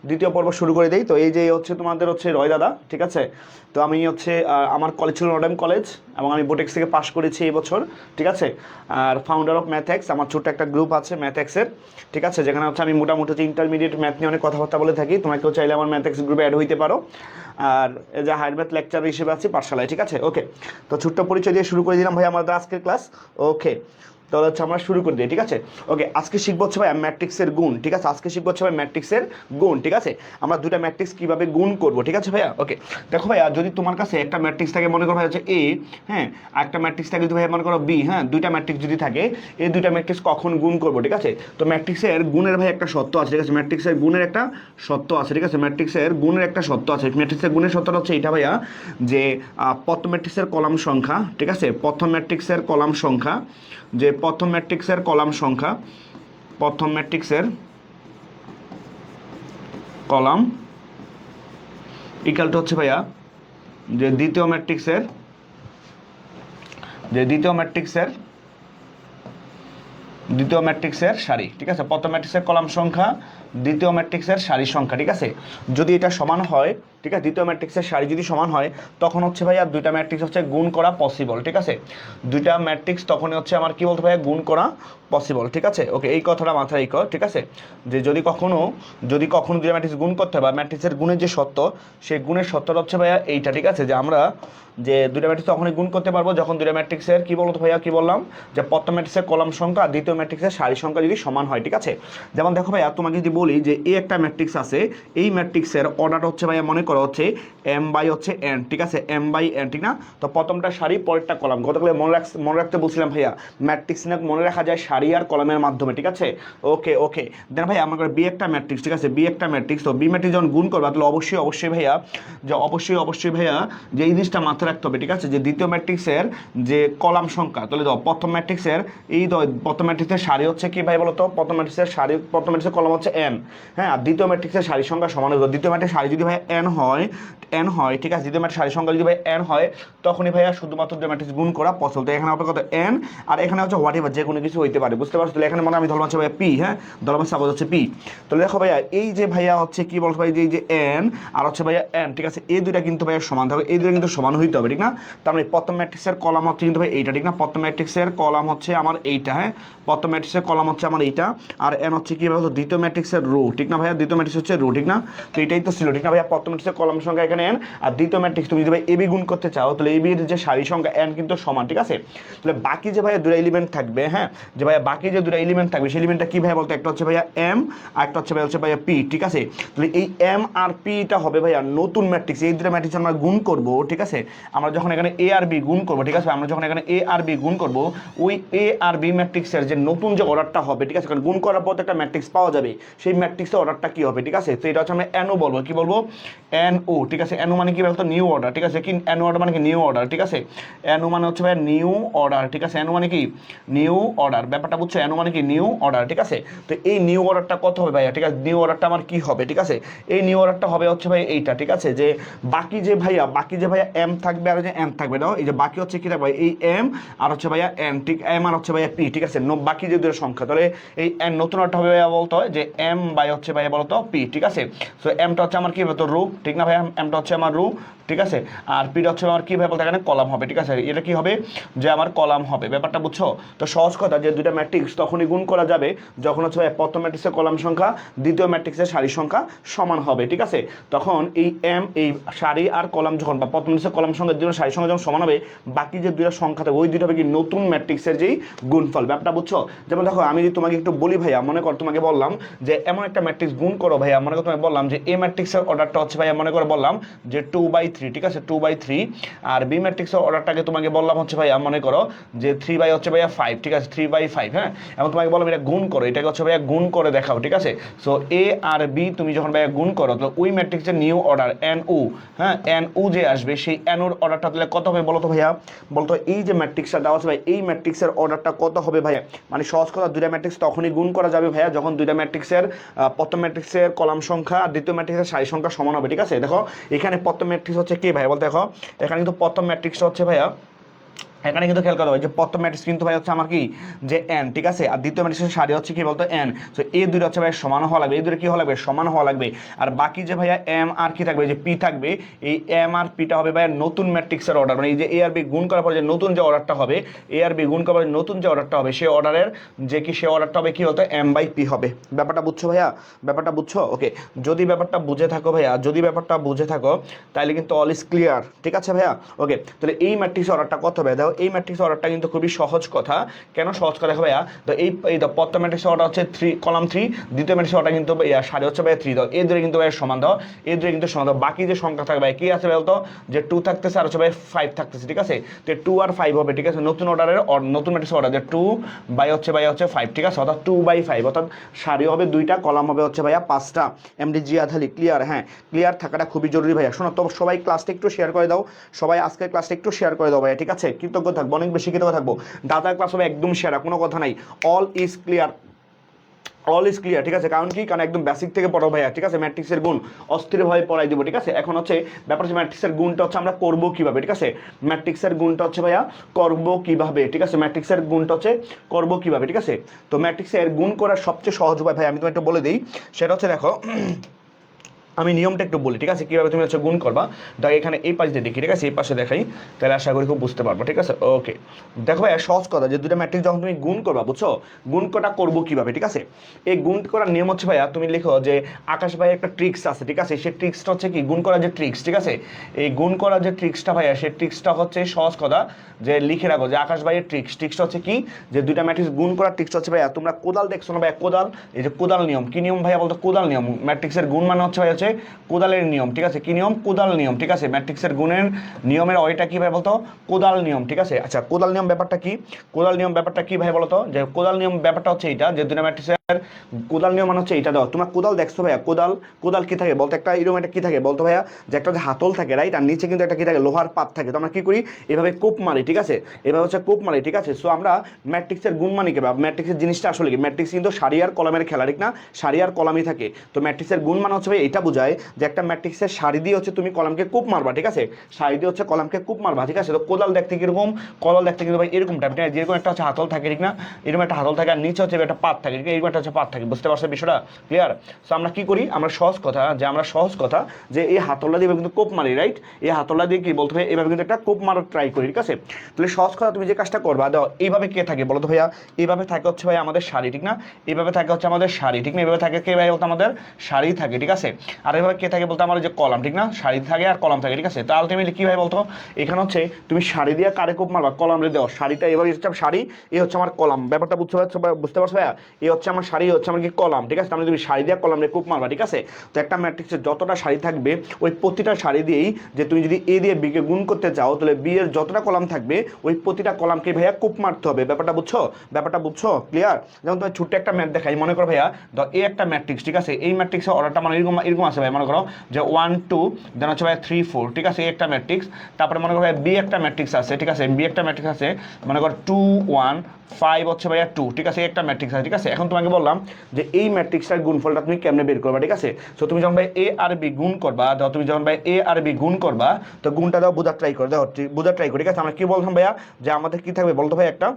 দ্বিতীয় পর্ব শুরু করে দিই। তো এই যে হচ্ছে তোমাদের হচ্ছে রয় দাদা, ঠিক আছে। তো আমি হচ্ছে আমার কলেজ ছিল নটরডেম কলেজ, এবং আমি বোটেক্স থেকে পাশ করেছি এই বছর, ঠিক আছে। আর ফাউন্ডার অফ ম্যাথএক্স, আমার ছোট্ট একটা গ্রুপ আছে ম্যাথএক্সের, ঠিক আছে, যেখানে হচ্ছে আমি মোটামুটি হচ্ছে ইন্টারমিডিয়েট ম্যাথ নিয়ে অনেক কথাবার্তা বলে থাকি। তোমরা কেউ চাইলে আমার ম্যাথএক্স গ্রুপে অ্যাড হইতে পারো। আর এই যে হায়ার ম্যাথ লেকচার হিসেবে আছি পাঠশালায়, ঠিক আছে। ওকে, তো ছোট্ট পরিচয় দিয়ে শুরু করে দিলাম ভাই আমাদের আজকের ক্লাস। ওকে, তাহলে হচ্ছে আমরা শুরু করে দিই, ঠিক আছে। ওকে, আজকে শিখবো হচ্ছে ভাই ম্যাট্রিক্সের গুণ, ঠিক আছে। আজকে শিখবো হচ্ছে ভাই ম্যাট্রিক্সের গুণ, ঠিক আছে। আমরা দুটা ম্যাট্রিক্স কীভাবে গুণ করবো, ঠিক আছে ভাইয়া। ওকে, দেখো ভাইয়া, যদি তোমার কাছে একটা ম্যাট্রিক্স থাকে, মনে করো ভাই হচ্ছে এ, হ্যাঁ, আর একটা ম্যাট্রিক্স থাকে যদি ভাই মনে করো বি, হ্যাঁ, দুইটা ম্যাট্রিক্স যদি থাকে, এই দুইটা ম্যাট্রিক্স কখন গুণ করবো, ঠিক আছে। তো ম্যাট্রিক্সের গুণের ভাই একটা সত্য আছে, ঠিক আছে। ম্যাট্রিক্সের গুণের একটা সত্য আছে, ঠিক আছে। ম্যাট্রিক্সের গুণের একটা সত্য আছে। ম্যাট্রিক্সের গুণের সত্যটা হচ্ছে এটা ভাইয়া, যে প্রথম ম্যাট্রিক্সের কলাম সংখ্যা, ঠিক আছে, প্রথম ম্যাট্রিক্সের কলাম সংখ্যা, যে প্রথম ম্যাট্রিক্সের কলাম সংখ্যা, প্রথম ম্যাট্রিক্সের কলাম ইকাল টু হচ্ছে ভাইয়া যে দ্বিতীয় ম্যাট্রিক্সের, দ্বিতীয় ম্যাট্রিক্সের সারি, ঠিক আছে। প্রথম ম্যাট্রিক্সের কলাম সংখ্যা, দ্বিতীয় ম্যাট্রিক্সের সারি সংখ্যা, ঠিক আছে। যদি এটা সমান হয়, ঠিক আছে, দ্বিতীয় ম্যাট্রিক্সের সারি যদি সমান হয়, তখন হচ্ছে ভাইয়া দুইটা ম্যাট্রিক্স হচ্ছে গুণ করা পসিবল, ঠিক আছে। দুইটা ম্যাট্রিক্স তখনই হচ্ছে আমার কি বলতে ভাইয়া, গুণ করা পসিবল, ঠিক আছে। ওকে, এই কথাটা মাথায় রেখো, ঠিক আছে। যে যদি কখনো দুইটা ম্যাট্রিক্স গুণ করতে হয়, বা ম্যাট্রিক্সের গুণের যে সত্য, সেই গুণের সত্যটা হচ্ছে ভাইয়া এইটা, ঠিক আছে। যে আমরা যে দুইটা ম্যাট্রিক্স তখনই গুণ করতে পারবো যখন দুইটা ম্যাট্রিক্সের কি বলতো ভাইয়া, কি বললাম, যে প্রথম ম্যাট্রিক্সের কলাম সংখ্যা আর দ্বিতীয় ম্যাট্রিক্সের সারি সংখ্যা যদি সমান হয়, ঠিক আছে। যেমন দেখো ভাইয়া, তোমাকে যদি বলি যে এই একটা ম্যাট্রিক্স আছে, এই ম্যাট্রিক্সের অর্ডারটা হচ্ছে ভাইয়া মনে করো হচ্ছে এম বাই হচ্ছে এন, ঠিক আছে, এম বাই এন, ঠিক না। তো প্রথমটা সারি, পরেরটা কলাম। গতকালে মনে রাখতে বলছিলাম ভাইয়া, ম্যাট্রিক্স না মনে রাখা যায় সারি আর কলামের মাধ্যমে, ঠিক আছে। ওকে ওকে, দেন ভাই আমার বি একটা ম্যাট্রিক্স, ঠিক আছে, বি একটা ম্যাট্রিক্স। তো বি ম্যাট্রিক্স যখন গুণ করবা, তাহলে অবশ্যই ভাইয়া, যে অবশ্যই ভাইয়া, যে এই জিনিসটা মাথায় রাখতে হবে, ঠিক আছে, যে দ্বিতীয় ম্যাট্রিক্সের যে কলাম সংখ্যা, তাহলে প্রথম ম্যাট্রিক্সের প্রথম ম্যাট্রিক্সের সারি হচ্ছে কি ভাই বলতো, প্রথম ম্যাট্রিক্সের কলাম হচ্ছে এন, হ্যাঁ, আর দ্বিতীয় ম্যাট্রিক্সের সারি সংখ্যা সমান হবে। দ্বিতীয় ম্যাট্রিক্সের সারি যদি ভাই এন হয়, ঠিক আছে, দ্বিতীয় ম্যাট্রিক্স সারি সংখ্যা যদি ভাই এন হয়, তখনই ভাইয়া শুধুমাত্র দুটো ম্যাট্রিক্স গুণ করা পসিবল। তো এখানে আপনার কত এন, আর এখানে হচ্ছে হোয়াট এভার, যে কোনো কিছু হইতে পারে, বুঝতে পারছো। তাহলে এখানে মানে আমি ধরলাম হচ্ছে ভাইয়া পি, হ্যাঁ, ধরলাম সাপোজ হচ্ছে পি। তাহলে দেখো ভাইয়া, এই যে ভাইয়া হচ্ছে কি বলছো ভাই, যে এন আর হচ্ছে ভাইয়া এন, ঠিক আছে, এই দুইটা কিন্তু ভাইয়া সমান থাকবে, এই দুইটা কিন্তু সমান হইতে হবে, ঠিক না। তার মানে প্রথম ম্যাট্রিক্সের কলাম হচ্ছে কিন্তু ভাই এইটা, ঠিক না। প্রথম ম্যাট্রিক্সের কলাম হচ্ছে আমার এইটা, হ্যাঁ, প্রথম ম্যাট্রিক্সের কলাম হচ্ছে আমার এইটা, আর এন হচ্ছে কি ভাই, দ্বিতীয় ম্যাট্রিক্সের রো, ঠিক না ভাইয়া, দ্বিতীয় ম্যাট্রিক্স হচ্ছে রো, ঠিক না। তো এটাই তো ছিল, ঠিক না ভাইয়া। প্রথম ম্যাট্রিক্সের কলাম সংখ্যা এখানে এন, আর দ্বিতীয় ম্যাট্রিক্স তুমি যদি ভাই এবি গুণ করতে চাও, তাহলে এবির যে সারি সংখ্যা এন কিন্তু সমান, ঠিক আছে। তাহলে বাকি যে ভাইয়া দুটো এলিমেন্ট থাকবে, হ্যাঁ, যে ভাইয়া বাকি যে দুটো এলিমেন্ট থাকবে, সেই এলিমেন্টটা কি ভাইয়া বলতে, একটা হচ্ছে ভাইয়া এম, আর একটা হচ্ছে ভাইয়া পি, ঠিক আছে। তাহলে এই এম আর পিটা হবে ভাইয়া নতুন ম্যাট্রিক্স। এই দুটো ম্যাট্রিক্স আমরা গুণ করব, ঠিক আছে। আমরা যখন এখানে এ আর বি গুণ করবো, ঠিক আছে, আমরা যখন এখানে এ আর বি গুণ করবো, ওই এ আর বি ম্যাট্রিক্সের যে নতুন যে অর্ডারটা হবে, ঠিক আছে, কারণ গুণ করার পর একটা ম্যাট্রিক্স পাওয়া যাবে, সেই ম্যাট্রিক্সের অর্ডারটা কি হবে, ঠিক আছে। তো এটা হচ্ছে আমরা এনও বলবো, কি বলবো, এনও, ঠিক আছে। এনও মানে কি বলতো, নিউ অর্ডার, ঠিক আছে। কি এনও অর্ডার মানে কি, নিউ অর্ডার, ঠিক আছে। এনও মানে হচ্ছে ভাই নিউ অর্ডার, ঠিক আছে। এনও মানে কি, নিউ অর্ডার, ব্যাপারটা বুঝছো। এনও মানে কি, নিউ অর্ডার, ঠিক আছে। তো এই নিউ অর্ডারটা কত হবে ভাইয়া, ঠিক আছে, নিউ অর্ডারটা আমার কি হবে, ঠিক আছে। এই নিউ অর্ডারটা হবে হচ্ছে ভাই এইটা, ঠিক আছে। যে বাকি যে ভাইয়া এম থাকবে আর যে এন থাকবে, দাও এই যে বাকি হচ্ছে কি থাকবে, এই এম আর হচ্ছে ভাইয়া এন, ঠিক, এম আর হচ্ছে ভাইয়া পি, ঠিক আছে। বাকি যে দুটো সংখ্যা, তাহলে এই এন নতুন অর্ডারটা হবে ভাইয়া বলতো যে এম বাই হচ্ছে ভাইয়া বলতো পি, ঠিক আছে। সো এমটা হচ্ছে আমার কি বলতো, রু, ঠিক না ভাইয়া, এমটা হচ্ছে আমার রু, ঠিক আছে। আর পিটা হচ্ছে আমার কি ভাবে বলতে, এখানে কলাম হবে, ঠিক আছে। এটা কি হবে, যে আমার কলাম হবে, ব্যাপারটা বুঝছো। তো সহজ কথা, যে দুইটা ম্যাট্রিক্স তখনই গুণ করা যাবে যখন হচ্ছে প্রথম ম্যাট্রিক্সের কলাম সংখ্যা দ্বিতীয় ম্যাট্রিক্সের সারি সংখ্যা সমান হবে, ঠিক আছে। তখন এই এম, এই সারি আর কলাম যখন, বা প্রথম ম্যাট্রিক্সের কলাম সংখ্যা দুটো সারি সংখ্যা যখন সমান হবে, বাকি যে দুইটা সংখ্যা থাকবে, ওই দুইটা হবে কি নতুন ম্যাট্রিক্সের যেই গুণফল, ব্যাপারটা বুঝছো। যেমন দেখো, আমি যদি তোমাকে একটু বলি ভাইয়া, মনে কর তোমাকে বললাম যে এমন একটা ম্যাট্রিক্স গুণ করো ভাইয়া, মনে করো তোমাকে বললাম যে এ ম্যাট্রিক্সের অর্ডারটা হচ্ছে ভাইয়া, মনে করে বললাম যে 2/3, ঠিক আছে, 2/3। আর বি ম্যাট্রিক্সের অর্ডারটাকে তোমাকে বললাম হচ্ছে ভাইয়া, মনে করো যে 3 হচ্ছে ভাইয়া 5, ঠিক আছে, 3/5, হ্যাঁ। এবং তোমাকে বললাম এটা গুণ করো, এটাকে হচ্ছে ভাইয়া গুণ করে দেখাও, ঠিক আছে। সো এ আর বি তুমি যখন ভাইয়া গুণ করো, তো ওই ম্যাট্রিক্সের নিউ অর্ডার এন ও, হ্যাঁ, এন ও যে আসবে, সেই এন ওর অর্ডারটা তাহলে কত হবে বলো তো ভাইয়া, বলতো এই যে ম্যাট্রিক্সটা দেওয়া আছে ভাই, এই ম্যাট্রিক্সের অর্ডারটা কত হবে ভাইয়া। মানে সহজ কথা, দুইটা ম্যাট্রিক্স তখনই গুণ করা যাবে ভাইয়া যখন দুইটা ম্যাট্রিক্সের প্রথম ম্যাট্রিক্সের কলাম সংখ্যা আর দ্বিতীয় ম্যাট্রিক্সের সারি সংখ্যা সমান হবে, ঠিক আছে। দেখো এখানে প্রথম ম্যাট্রিক্স হচ্ছে কি ভাইয়া বলতে, দেখো এখানে কিন্তু প্রথম ম্যাট্রিক্সটা হচ্ছে ভাইয়া এখানে কিন্তু খেয়াল করা হয় যে প্রথম ম্যাট্রিক্স কিন্তু ভাই হচ্ছে আমার কি যে এন, ঠিক আছে, আর দ্বিতীয় ম্যাট্রিক্সের সারি হচ্ছে কি বলতো এন। সো এই দুটো হচ্ছে ভাই সমান হওয়া লাগবে, এই দুটো কি হওয়া লাগবে, সমান হওয়া লাগবে। আর বাকি যে ভাইয়া এম আর কি থাকবে, যে পি থাকবে, এই এম আর পিটা হবে ভাইয়া নতুন ম্যাট্রিক্সের অর্ডার, মানে এই যে এ আর বি গুণ করার পর যে নতুন যে অর্ডারটা হবে, এ আর বি গুণ করার পর নতুন যে অর্ডারটা হবে, সেই অর্ডারের যে কি সে অর্ডারটা হবে কি বলতো এম বাই পি হবে। ব্যাপারটা বুঝছো ভাইয়া, ব্যাপারটা বুঝছো? ওকে, যদি ব্যাপারটা বুঝে থাকো ভাইয়া, যদি ব্যাপারটা বুঝে থাকো তাহলে কিন্তু অল ইজ ক্লিয়ার, ঠিক আছে ভাইয়া? ওকে, তাহলে এই ম্যাট্রিক্স অর্ডারটা কত হবে? দেখো এই ম্যাট্রিক্স অর্ডারটা কিন্তু খুবই সহজ কথা। কেন সহজ কথা ভাইয়া? তো এই প্রথম ম্যাট্রিক্স অর্ডার হচ্ছে 3 কলাম 3, দ্বিতীয় ম্যাট্রিক্স অর্ডার কিন্তু সারি হচ্ছে ভাইয়া 3 দাও, এই দুটো কিন্তু ভাইয়া সমান দাও, এই দুটো কিন্তু সমান দাও। বাকি যে সংখ্যা থাকবে ভাই কি আছে বলতো, যে 2 থাকতেছে আর হচ্ছে ভাই 5 থাকতেছে, ঠিক আছে? তো 2 আর 5 হবে, ঠিক আছে, নতুন অর্ডারের নতুন ম্যাট্রিক্স অর্ডার, যে 2 বাই হচ্ছে 5, ঠিক আছে, অর্থাৎ 2/5, অর্থাৎ সারি হবে 2টা, কলাম হবে হচ্ছে ভাইয়া 5টা। MD Ziad Ali clear? হ্যাঁ, ক্লিয়ার থাকাটা খুবই জরুরি ভাইয়া। শোনো তো, সবাই ক্লাসটা একটু শেয়ার করে দাও, সবাই আজকের ক্লাসটা একটু শেয়ার করে দাও ভাইয়া, ঠিক আছে? কৃতজ্ঞ থাকবো, অনেক বেশি কৃতজ্ঞ থাকবো। দাদার ক্লাস হবে একদম শেয়ার, কোনো কথা নাই। All is clear, all is clear, ঠিক আছে? কারণ কি, কারণ একদম বেসিক থেকে পড়াবো ভাইয়া, ঠিক আছে? ম্যাট্রিক্সের গুণ অস্থিরভাবে পড়াই দিব, ঠিক আছে? এখন হচ্ছে ব্যাপার হচ্ছে ম্যাট্রিক্সের গুণটা হচ্ছে আমরা করবো কিভাবে, ঠিক আছে? ম্যাট্রিক্সের গুণটা হচ্ছে ভাইয়া করবো কিভাবে, ঠিক আছে? ম্যাট্রিক্সের গুণটা হচ্ছে করবো কিভাবে, ঠিক আছে? তো ম্যাট্রিক্সের গুণ করার সবচেয়ে সহজ উপায় ভাই আমি তোমাকে একটু বলে দিই, সেটা হচ্ছে দেখো, আমি নিয়মটা একটু বলি, ঠিক আছে, কীভাবে তুমি হচ্ছে গুণ করবা। দেখো এখানে এই পাশে দেখি, ঠিক আছে, এই পাশে দেখাই, তাহলে আশা করি খুব বুঝতে পারবো, ঠিক আছে? ওকে, দেখো ভাই সহজ কথা, যে দুটো ম্যাট্রিক্স যখন তুমি গুণ করবা, বুঝছো, গুণ করা করবো কীভাবে, ঠিক আছে? এই গুণ করার নিয়ম হচ্ছে ভাইয়া, তুমি লিখো যে আকাশ ভাই একটা ট্রিক্স আছে, ঠিক আছে? সেই ট্রিক্সটা হচ্ছে কি, গুণ করার যে ট্রিক্স, ঠিক আছে? এই গুণ করার যে ট্রিক্সটা ভাইয়া, সেই ট্রিক্সটা হচ্ছে সহজ কথা, যে লিখে রাখো যে আকাশ ভাইয়ের ট্রিক্সটা হচ্ছে কি, যে দুইটা ম্যাট্রিক্স গুণ করার ট্রিক্সটা হচ্ছে ভাইয়া, তোমরা কোদাল দেখছো না ভাইয়া, কোদাল, এই যে কোদাল নিয়ম, কি নিয়ম ভাইয়া বলতো, কোদাল নিয়ম। ম্যাট্রিক্সের গুণ মানে হচ্ছে ভাই হচ্ছে কোদালের নিয়ম, ঠিক আছে? কি নিয়ম? কোদাল নিয়ম, ঠিক আছে? ম্যাট্রিক্সের গুণের নিয়মের ওইটা কি ভাই বলতো, কোদাল নিয়ম, ঠিক আছে? আচ্ছা, কোদাল নিয়ম ব্যাপারটা কি, কোদাল নিয়ম ব্যাপারটা কি ভাই বলতো, যে কোদাল নিয়ম ব্যাপারটা হচ্ছে এইটা, যে দুটো ম্যাট্রিক্সের কোদাল নিয়ম মানে হচ্ছে এইটা। দাও তোমরা কোদাল দেখছো ভাইয়া, কোদাল, কোদাল কি থাকে বলতো, একটা এরকম একটা কি থাকে বলতো ভাইয়া, যে একটা যে হাতল থাকে, রাইট, আর নিচে কিন্তু একটা কি থাকে, লোহার পাত থাকে। তো আমরা কি করি, এভাবে কোপ মারি, ঠিক আছে? এভাবে হচ্ছে কোপ মারি, ঠিক আছে? সো আমরা ম্যাট্রিক্সের গুণ মানে কি, বা ম্যাট্রিক্সের জিনিসটা আসলে কি, ম্যাট্রিক্স কিন্তু সারি আর কলামের খেলা, ঠিক না? সারি আর কলামই থাকে। তো ম্যাট্রিক্সের গুণ মানে হচ্ছে ভাই এটা বোঝায় যে একটা ম্যাট্রিক্সের সারি দিয়ে হচ্ছে তুমি কলামকে কূপ মারবা, ঠিক আছে? সারি দিয়ে হচ্ছে কলামকে কূপ মারবা, ঠিক আছে? তো কোদাল দেখতে কিরকম, কোদাল দেখতে কিন্তু ভাই এরকম টাইপ, যেরকম একটা হচ্ছে হাতল থাকে, ঠিক না? এরকম একটা হাতল থাকে, আর নিচে হচ্ছে একটা পাত থাকে, ঠিক আছে? এরকম একটা হচ্ছে পাত থাকে, বুঝতে পারছো বিষয়টা? ক্লিয়ার? সো আমরা কি করি, আমরা সহজ কথা, যে এই হাতলটা দিয়ে কিন্তু কোপ মারি, রাইট? এই হাতলটা দিয়ে কি বলতে ভাই, এভাবে কিন্তু একটা কোপ মারার ট্রাই করি, ঠিক আছে? তাহলে সহজ কথা, তুমি যে কাজটা করবা, দাও এইভাবে কে থাকে বলো তো ভাইয়া, এইভাবে থাকে হচ্ছে ভাই আমাদের শাড়ি, ঠিক না? এইভাবে থাকে হচ্ছে আমাদের শাড়ি, ঠিক না? এইভাবে থাকে কে ভাই বলতো, আমাদের শাড়ি থাকে, ঠিক আছে? আর এইভাবে কে থাকে বলতো, আমাদের যে কলাম, ঠিক না? শাড়ি থাকে আর কলাম থাকে, ঠিক আছে? তো আলটিমেটলি কি ভাই বলতো, এখানে হচ্ছে তুমি শাড়ি দিয়ে কারে কোপ মারবা, কলাম রে দাও, শাড়িটা এভাবে হচ্ছে শাড়ি, এই হচ্ছে আমার কলাম, ব্যাপারটা বুঝতে পারছো ভাইয়া? এই হচ্ছে আমার শাড়ি, হচ্ছে আমার কি কলাম, ঠিক আছে? তাহলে তুমি শাড়ি দিয়ে কলাম রে কোপ মারবা, ঠিক আছে? তো একটা ম্যাট্রিক্সের যতটা শাড়ি থাকবে, ওই প্রতিটা শাড়ি দিয়েই, যে তুমি যদি এ দিয়ে বিকে গুণ করতে চাও, তাহলে বি এর যতটা কলাম থাকবে, ওই প্রতিটা কলামকে ভাইয়া কোপ মারতে হবে। ব্যাপারটা বুঝছো? ব্যাপারটা বুঝছো? ক্লিয়ার? যেমন তুমি ছোট্ট একটা ম্যাথ দেখাই, মনে করো ভাইয়া, এই একটা ম্যাট্রিক্স, ঠিক আছে? এই ম্যাট্রিক্সের অর্ডারটা মানে এরকম এরকম আছে ভাই, মনে করো যে 1 2 দেন হচ্ছে ভাই 3 4, ঠিক আছে? এই একটা ম্যাট্রিক্স। তারপরে মনে করো ভাই বি একটা ম্যাট্রিক্স আছে, ঠিক আছে? বি একটা ম্যাট্রিক্স আছে, মনে করো 2 1 5 হচ্ছে ভাইয়া 2, ঠিক আছে? একটা ম্যাট্রিক্স আছে, ঠিক আছে? এখন তোমাকে বললাম যে এই ম্যাট্রিক্সটার গুণফলটা তুমি কেমনে বের করবা, ঠিক আছে? সো তুমি যখন ভাই এ আর বি গুণ করবা, দাও তুমি যখন ভাই এ আর বি গুণ করবা, তো গুণটা দাও বোঝার ট্রাই করো, দাও বোঝার ট্রাই করি, ঠিক আছে? আমরা কি বলতাম ভাইয়া, যে আমাদের কি থাকবে বলতো ভাই, একটা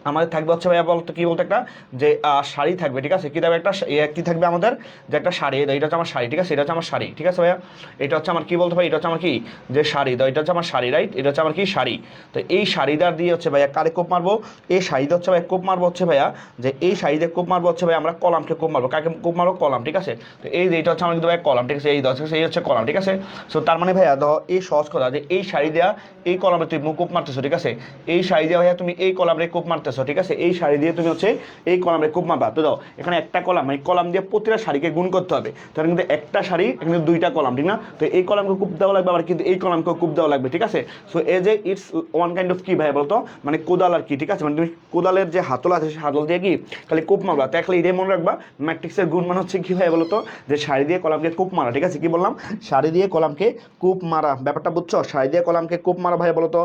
আমাদের থাকবে হচ্ছে ভাইয়া বলতো কি বলতো, একটা যে শাড়ি থাকবে, ঠিক আছে? কি থাকবে, একটা কি থাকবে আমাদের, যে একটা শাড়ি, এটা হচ্ছে আমার শাড়ি, ঠিক আছে? এটা হচ্ছে আমার শাড়ি, ঠিক আছে ভাইয়া? এটা হচ্ছে আমার কি বলতো ভাই, এটা হচ্ছে আমার কি, যে শাড়ি, এটা হচ্ছে আমার শাড়ি, রাইট? এটা হচ্ছে আমার কি, শাড়ি। তো এই শাড়িদার দিয়ে হচ্ছে ভাইয়া কারে কোপ মারবো, এই শাড়িতে হচ্ছে ভাইয়া কোপ মারবো হচ্ছে ভাইয়া, যে এই শাড়িতে কোপ মারবো হচ্ছে ভাই আমরা কলামকে কোপ মারবো, কাকে কোপ মারবো, কলাম, ঠিক আছে? তো এইটা হচ্ছে আমার কিন্তু ভাই কলাম, ঠিক আছে? এই হচ্ছে কলাম, ঠিক আছে? সো তার মানে ভাইয়া ধরো এই সহজ কথা, যে এই শাড়ি দেওয়া এই কলামে তুমি কোপ মারতেছো, ঠিক আছে? এই শাড়ি দেওয়া ভাইয়া তুমি এই কলামে কোপ মারতেছো, ঠিক আছে? এই শাড়ি দিয়ে তুমি হচ্ছে এই কলামে কোপ মারবা। তো দাও এখানে একটা কলাম, এই কলাম দিয়ে প্রতিটা শাড়িকে গুণ করতে হবে, তাহলে কিন্তু একটা শাড়ি এখানে দুইটা কলাম, ঠিক না? তো এই কলামকে কূপ দেওয়া লাগবে, আবার কিন্তু এই কলামকে কূপ দেওয়া লাগবে, ঠিক আছে? So as a it's one kind of কি ভাই বলতো, মানে কোদাল আর কি, ঠিক আছে? মানে তুমি কোদালের যে হাতল আছে, সেই হাতল দিয়ে কি খালি কূপ মারবা। তো একলে এটাই মনে রাখবা, ম্যাট্রিক্সের গুণ মানে হচ্ছে কি ভাই বলতো, যে শাড়ি দিয়ে কলামকে কূপ মারা, ঠিক আছে? কি বললাম, শাড়ি দিয়ে কলামকে কূপ মারা, ব্যাপারটা বুঝছো? শাড়ি দিয়ে কলামকে কূপ মারা ভাই বলতো।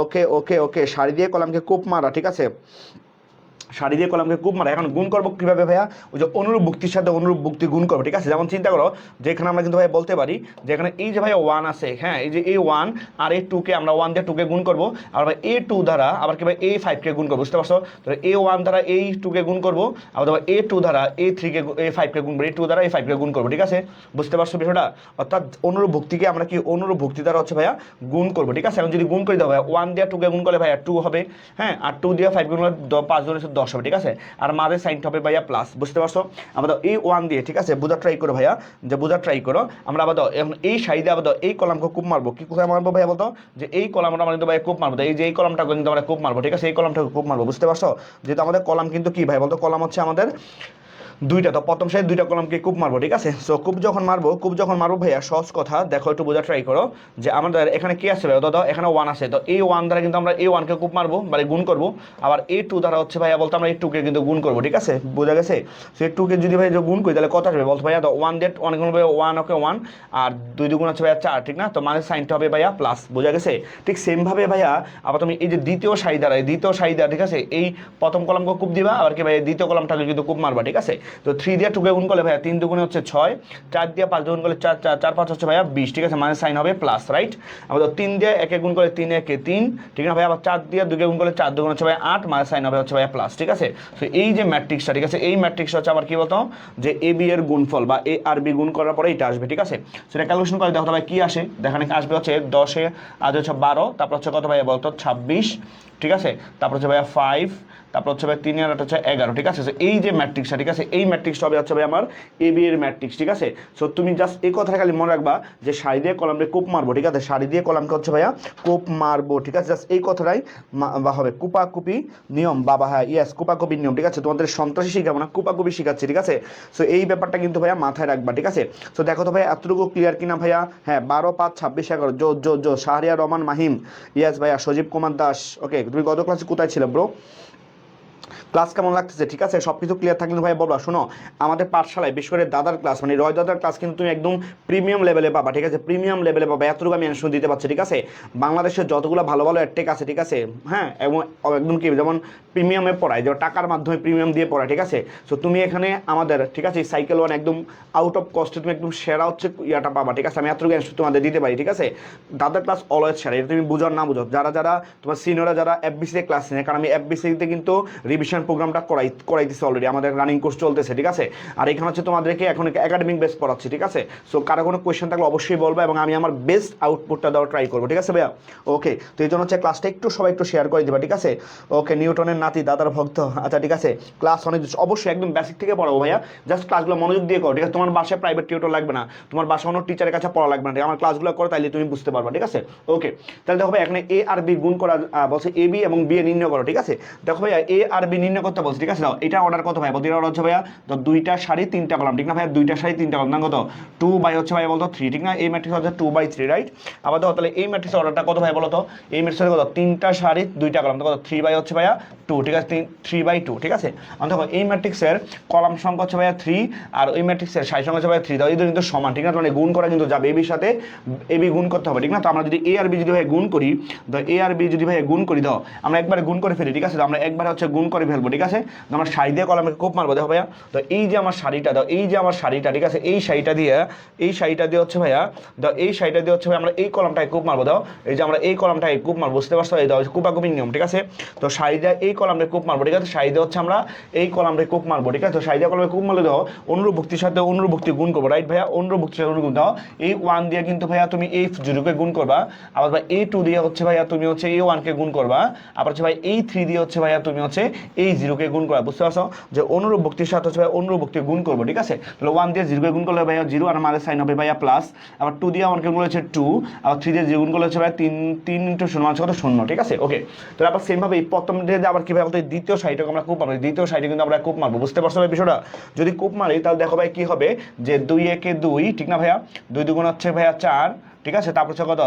ওকে ওকে ওকে, শাড়ি দিয়ে কলামকে কূপ মারা, ঠিক আছে? সারি দিয়ে কলামকে কূপ মারা। এখন গুণ করবো কীভাবে ভাইয়া? ওই যে অনুরূপ ভুক্তির সাথে অনুরূপ ভুক্তি গুণ করবো, ঠিক আছে? যেমন চিন্তা করো যে এখানে আমরা কিন্তু ভাই বলতে পারি যে এখানে এই যে ভাই 1 আছে, হ্যাঁ, এই যে এই 1 আর এই 2কে আমরা 1 দিয়ে 2কে গুণ করবো, আর ভাই এই 2 দ্বারা আবার কি ভাই এই 5কে গুণ করবো, বুঝতে পারছো? তো এই 1 দ্বারা এই 2কে গুণ করবো, আবার ভাই এই 2 দ্বারা এই 3কে এই 5কে গুণ করবো, এই 2 দ্বারা এই 5কে গুণ করবো, ঠিক আছে? বুঝতে পারছো বিষয়টা? অর্থাৎ অনুরূপ ভুক্তিকে আমরা কি অনুরূপ ভুক্তি দ্বারা হচ্ছে ভাইয়া গুণ করবো, ঠিক আছে? এখন যদি গুণ করে দেওয়া ভাইয়া 1 দিয়ে 2কে গুণ করলে ভাইয়া 2 হবে, হ্যাঁ, আর 2 দিয়ে 5 গুণ করলে 5 গুণ 10 হবে, ঠিক আছে? আর মাঝে সাইনটা হবে ভাইয়া প্লাস, বুঝতে পারছো? আমরা এই 1 দিয়ে, ঠিক আছে, বোঝার ট্রাই করো ভাইয়া, যে বোঝার ট্রাই করো। আমরা আবার এখন এই সাইডে আবার এই কলামকে কূপ মারবো, কি কোথায় মারবো ভাইয়া বলতো? যে এই কলামটা আমরা কিন্তু ভাই কূপ মারবো, এই যে এই কলামটা কিন্তু আমরা কূপ মারবো, ঠিক আছে? এই কলামটাকে কূপ মারবো, বুঝতে পারছো? যেহেতু আমাদের কলাম কিন্তু কি ভাই বলতো, কলাম হচ্ছে আমাদের দুইটা, তো প্রথম সাইড দুইটা কলামকে কূপ মারবো, ঠিক আছে? সো কূপ যখন মারবো ভাইয়া, সহজ কথা দেখো, একটু বোঝা ট্রাই করো যে আমাদের এখানে কি আছে ভাই, দাদা এখানে 1 আছে, তো এই 1 দ্বারা কিন্তু আমরা এই 1কে কূপ মারবো মানে গুণ করবো, আবার এই 2 দ্বারা হচ্ছে ভাইয়া বলতো আমরা এই 2কে কিন্তু গুণ করবো, ঠিক আছে? বোঝা গেছে? সো এই 2কে যদি ভাই গুণ করি তাহলে কত আসবে বলতো ভাইয়া? তো 1 দিয়ে অনেক গুণ হবে 1, ওকে 1, আর 2 দুগুণ হচ্ছে ভাইয়া 4, ঠিক না? তো মানে সাইনটা হবে ভাইয়া প্লাস, বোঝা গেছে? ঠিক সেম ভাবে ভাইয়া আবার তুমি এই যে দ্বিতীয় সারি দ্বারা ঠিক আছে, এই প্রথম কলামকে কূপ দিবা, আবার কি ভাই দ্বিতীয় কলামটাকে কিন্তু কূপ মারবা, ঠিক আছে? তো 3 দিয়ে 2কে গুণ করলে ভাইয়া 3 দুগুণে হচ্ছে 6, 4 দিয়ে 5 গুণ করলে 4, 4 5 হচ্ছে ভাইয়া 20, ঠিক আছে? মানে সাইন হবে প্লাস, রাইট? আমাদের 3 দিয়ে 1কে গুণ করলে 3 1 3, ঠিক না ভাই? আবার 4 দিয়ে 2কে গুণ করলে 4 দুগুণ হচ্ছে ভাইয়া 8, মানে সাইন হবে হচ্ছে ভাইয়া প্লাস, ঠিক আছে? তো এই যে ম্যাট্রিক্সটা, ঠিক আছে, এই ম্যাট্রিক্সটা হচ্ছে আবার কি বলতো, যে এ বি এর গুণফল বা এ আর বি গুণ করার পরে এটা আসবে, ঠিক আছে? সেটা ক্যালকুলেশন করে দেখো ভাই কি আসে, দেখানে আসবে হচ্ছে 10 আজ হচ্ছে 12, তারপর হচ্ছে কত ভাইয়া বলতো 26, ঠিক আছে? তারপর হচ্ছে ভাইয়া 5, তারপর হচ্ছে ভাই 3 আর 8 হচ্ছে 11, ঠিক আছে? এই যে ম্যাট্রিক্সটা, ঠিক আছে, এই ম্যাট্রিক্সটা হবে হচ্ছে ভাই আমার এ বি এর ম্যাট্রিক্স, ঠিক আছে? সো তুমি জাস্ট এই কথাটা খালি মনে রাখবা যে সারি দিয়ে কলামে কোপ মারবো, ঠিক আছে? সারি দিয়ে কলামকে হচ্ছে ভাইয়া কোপ মারবো, ঠিক আছে? জাস্ট এই কথাটাই বা হবে কুপাকুপি নিয়ম, বাবা হ্যাঁ ইয়েস কুপাকুপি নিয়ম, ঠিক আছে? তোমাদের সন্ত্রাসী শিখাবো না, কুপাকুপি শিখাচ্ছি, ঠিক আছে? সো এই ব্যাপারটা কিন্তু ভাইয়া মাথায় রাখবা, ঠিক আছে? সো দেখো তো ভাইয়া এতটুকু ক্লিয়ার কিনা ভাইয়া? হ্যাঁ, 12 5 26 11 জো শাহরিয়া রহমান মাহিম, ইয়েস ভাইয়া সজীব কুমার দাস, ওকে। তুমি গত ক্লাসে কোথায় ছিলে ব্রো? ক্লাস কেমন লাগতেছে? ঠিক আছে, সব কিছু ক্লিয়ার থাকলে ভাই বলবা। শোনো, আমাদের পাঠশালায় বিশেষ করে দাদার ক্লাস মানে রয় দাদার ক্লাস কিন্তু তুমি একদম প্রিমিয়াম লেভেলে পাবা, ঠিক আছে? প্রিমিয়াম লেভেলে পাবা, এতটুকু আমি অ্যানসার দিতে পারছি, ঠিক আছে? বাংলাদেশের যতগুলো ভালো ভালো অ্যাডটেক আছে, ঠিক আছে, হ্যাঁ, এবং একদম কি যেমন প্রিমিয়ামে পড়ায়, যেমন টাকার মাধ্যমে প্রিমিয়াম দিয়ে পড়ায়, ঠিক আছে? সো তুমি এখানে আমাদের, ঠিক আছে, সাইকেল ওয়ান একদম আউট অফ কস্টে তুমি একদম সেরা হচ্ছে ইয়াটা পাবা, ঠিক আছে? আমি এতটুকু অ্যানসার তোমাদের দিতে পারি, ঠিক আছে? দাদার ক্লাস অলওয়েজ সেরা, এটা তুমি বুঝো না বুঝো, যারা তোমার সিনিয়ররা যারা এফবিসিতে ক্লাস নেয়, কারণ আমি এফবিসিতে কিন্তু রিভিশন প্রোগ্রামটা করাইতেছি অলরেডি, আমাদের রানিং কোর্স চলতেছে, ঠিক আছে? আর এখানে হচ্ছে তোমাদেরকে এখন একাডেমিক বেস পড়াচ্ছি, ঠিক আছে? সো কারো কোনো কোয়েশ্চেন থাকলে অবশ্যই বলবো এবং আমি আমার বেস্ট আউটপুটটা দেওয়ার ট্রাই করবো, ঠিক আছে ভাইয়া? ওকে, তো এই জন্য হচ্ছে ক্লাসটা সবাই একটু শেয়ার করে দেবা, ঠিক আছে? ওকে, নিউটনের নাতি দাদার ভক্ত, আচ্ছা ঠিক আছে। ক্লাস অনেক অবশ্যই একদম বেসিক থেকে পড়াবো ভাইয়া, জাস্ট ক্লাসগুলো মনোযোগ দিয়ে করো, ঠিক আছে? তোমার বাসায় প্রাইভেট টিউটর লাগবে না, তোমার বাসায় অন্য টিচারের কাছে পড়া লাগবে না, আমার ক্লাসগুলো করো, তাইলে তুমি বুঝতে পারবা, ঠিক আছে? ওকে, তাহলে দেখো ভাই এখানে এ আর বি গুণ করা বলছে, এ বি এবং বি এ নির্ণয় করো, ঠিক আছে? দেখো ভাইয়া এ আর বি নির্ণয় করতে বলছে, ঠিক আছে? দাও এটা অর্ডার কত ভাই বলতে, অর্ডার হচ্ছে ভাইয়া তো 2টা সারি 3টা কলাম, ঠিক না ভাইয়া? 2টা সারি 3টা কলাম, না কত 2 বাই হচ্ছে ভাই বলতো 3, ঠিক না? এই ম্যাট্রিক্স হচ্ছে 2/3, রাইট? আবার দেখো তাহলে এই ম্যাট্রিক্সের অর্ডারটা কত ভাই বলো তো? এই ম্যাট্রিক্সের কত 3টা সারি 2টা কলাম, তো কত 3 বাই হচ্ছে ভাইয়া 2, ঠিক আছে? 3/2, ঠিক আছে? দেখো এই ম্যাট্রিক্সের কলাম সংখ্যা হচ্ছে ভাইয়া 3 আর ওই ম্যাট্রিক্সের সারি সংখ্যা হচ্ছে ভাইয়া 3, দাও এই দুটো কিন্তু সমান, ঠিক না? মানে গুণ করা কিন্তু যাবে, এবির সাথে এবি গুণ করতে হবে, ঠিক না? তো আমরা যদি এ আর বি যদি ভাই গুণ করি, তো এ আর বি যদি ভাই গুণ করি, দাও আমরা একবারে গুণ করে ফেলি, ঠিক আছে? তো আমরা একবারে হচ্ছে গুণ করে ফেলবো, ঠিক আছে? আমরা সারি দিয়ে কলামে কোপ মারবো, দেখো ভাইয়া তো এই যে আমার শাড়িটা, দাও এই যে আমার শাড়িটা, ঠিক আছে? এই শাড়িটা দিয়ে হচ্ছে ভাইয়া, দাও এই শাড়িটা দিয়ে হচ্ছে ভাই আমরা এই কলামটায় কোপ মারবো, দাও এই যে আমরা এই কলামটায় কোপ মারবো, বুঝতে পারছো? এই দাও কোপাকুপি নিয়ম, ঠিক আছে? তো শাড়িটা এই কলামটায় কোপ মারবো, ঠিক আছে? শাড়িতে হচ্ছে আমরা এই কলামটায় কোপ মারবো, ঠিক আছে? তো শাড়িটা কলামে কোপ মারলে দাও অনুরূপ ভুক্তির সাথে অনুরূপ ভুক্তি গুণ করবো, রাইট ভাইয়া? অনুরূপ ভুক্তির সাথে অনুরূপ দাও এই 1 দিয়ে কিন্তু ভাইয়া তুমি এই 0কে গুণ করবা, আবার ভাই এই 2 দিয়ে হচ্ছে ভাইয়া তুমি হচ্ছে এই 1কে গুণ করবা, আবার হচ্ছে ভাই এই 3 দিয়ে হচ্ছে ভাইয়া তুমি হচ্ছে এই 0কে গুণ করবা, বুঝতে পারছো? যে অনুরূপ ভুক্তির সাথে হচ্ছে ভাই অনুরূপ ভুক্তি গুণ করবো, ঠিক আছে? তাহলে 1 দিয়ে 0কে গুণ করলে ভাইয়া 0 আর মাঝে সাইন হবে ভাইয়া প্লাস, আবার 2 দিয়ে 1কে গুণ করলে হচ্ছে 2, আবার 3 দিয়ে 0 গুণ করলে হচ্ছে ভাই 3 ইন্টু 0 মানে কত 0, ঠিক আছে? ওকে, তাহলে আবার সেম ভাবে এই প্রথম দিয়ে আবার কি ভাই বলতো দ্বিতীয় সাইডটাকে আমরা কূপ মারবো, দ্বিতীয় সাইডে কিন্তু আমরা কূপ মারবো, বুঝতে পারছো ভাই বিষয়টা? যদি কূপ মারি তাহলে দেখো ভাই কি হবে, যে 2 একে 2, ঠিক না ভাইয়া? 2 দুগুণ হচ্ছে ভাইয়া 4, ঠিক আছে? তারপর হচ্ছে কত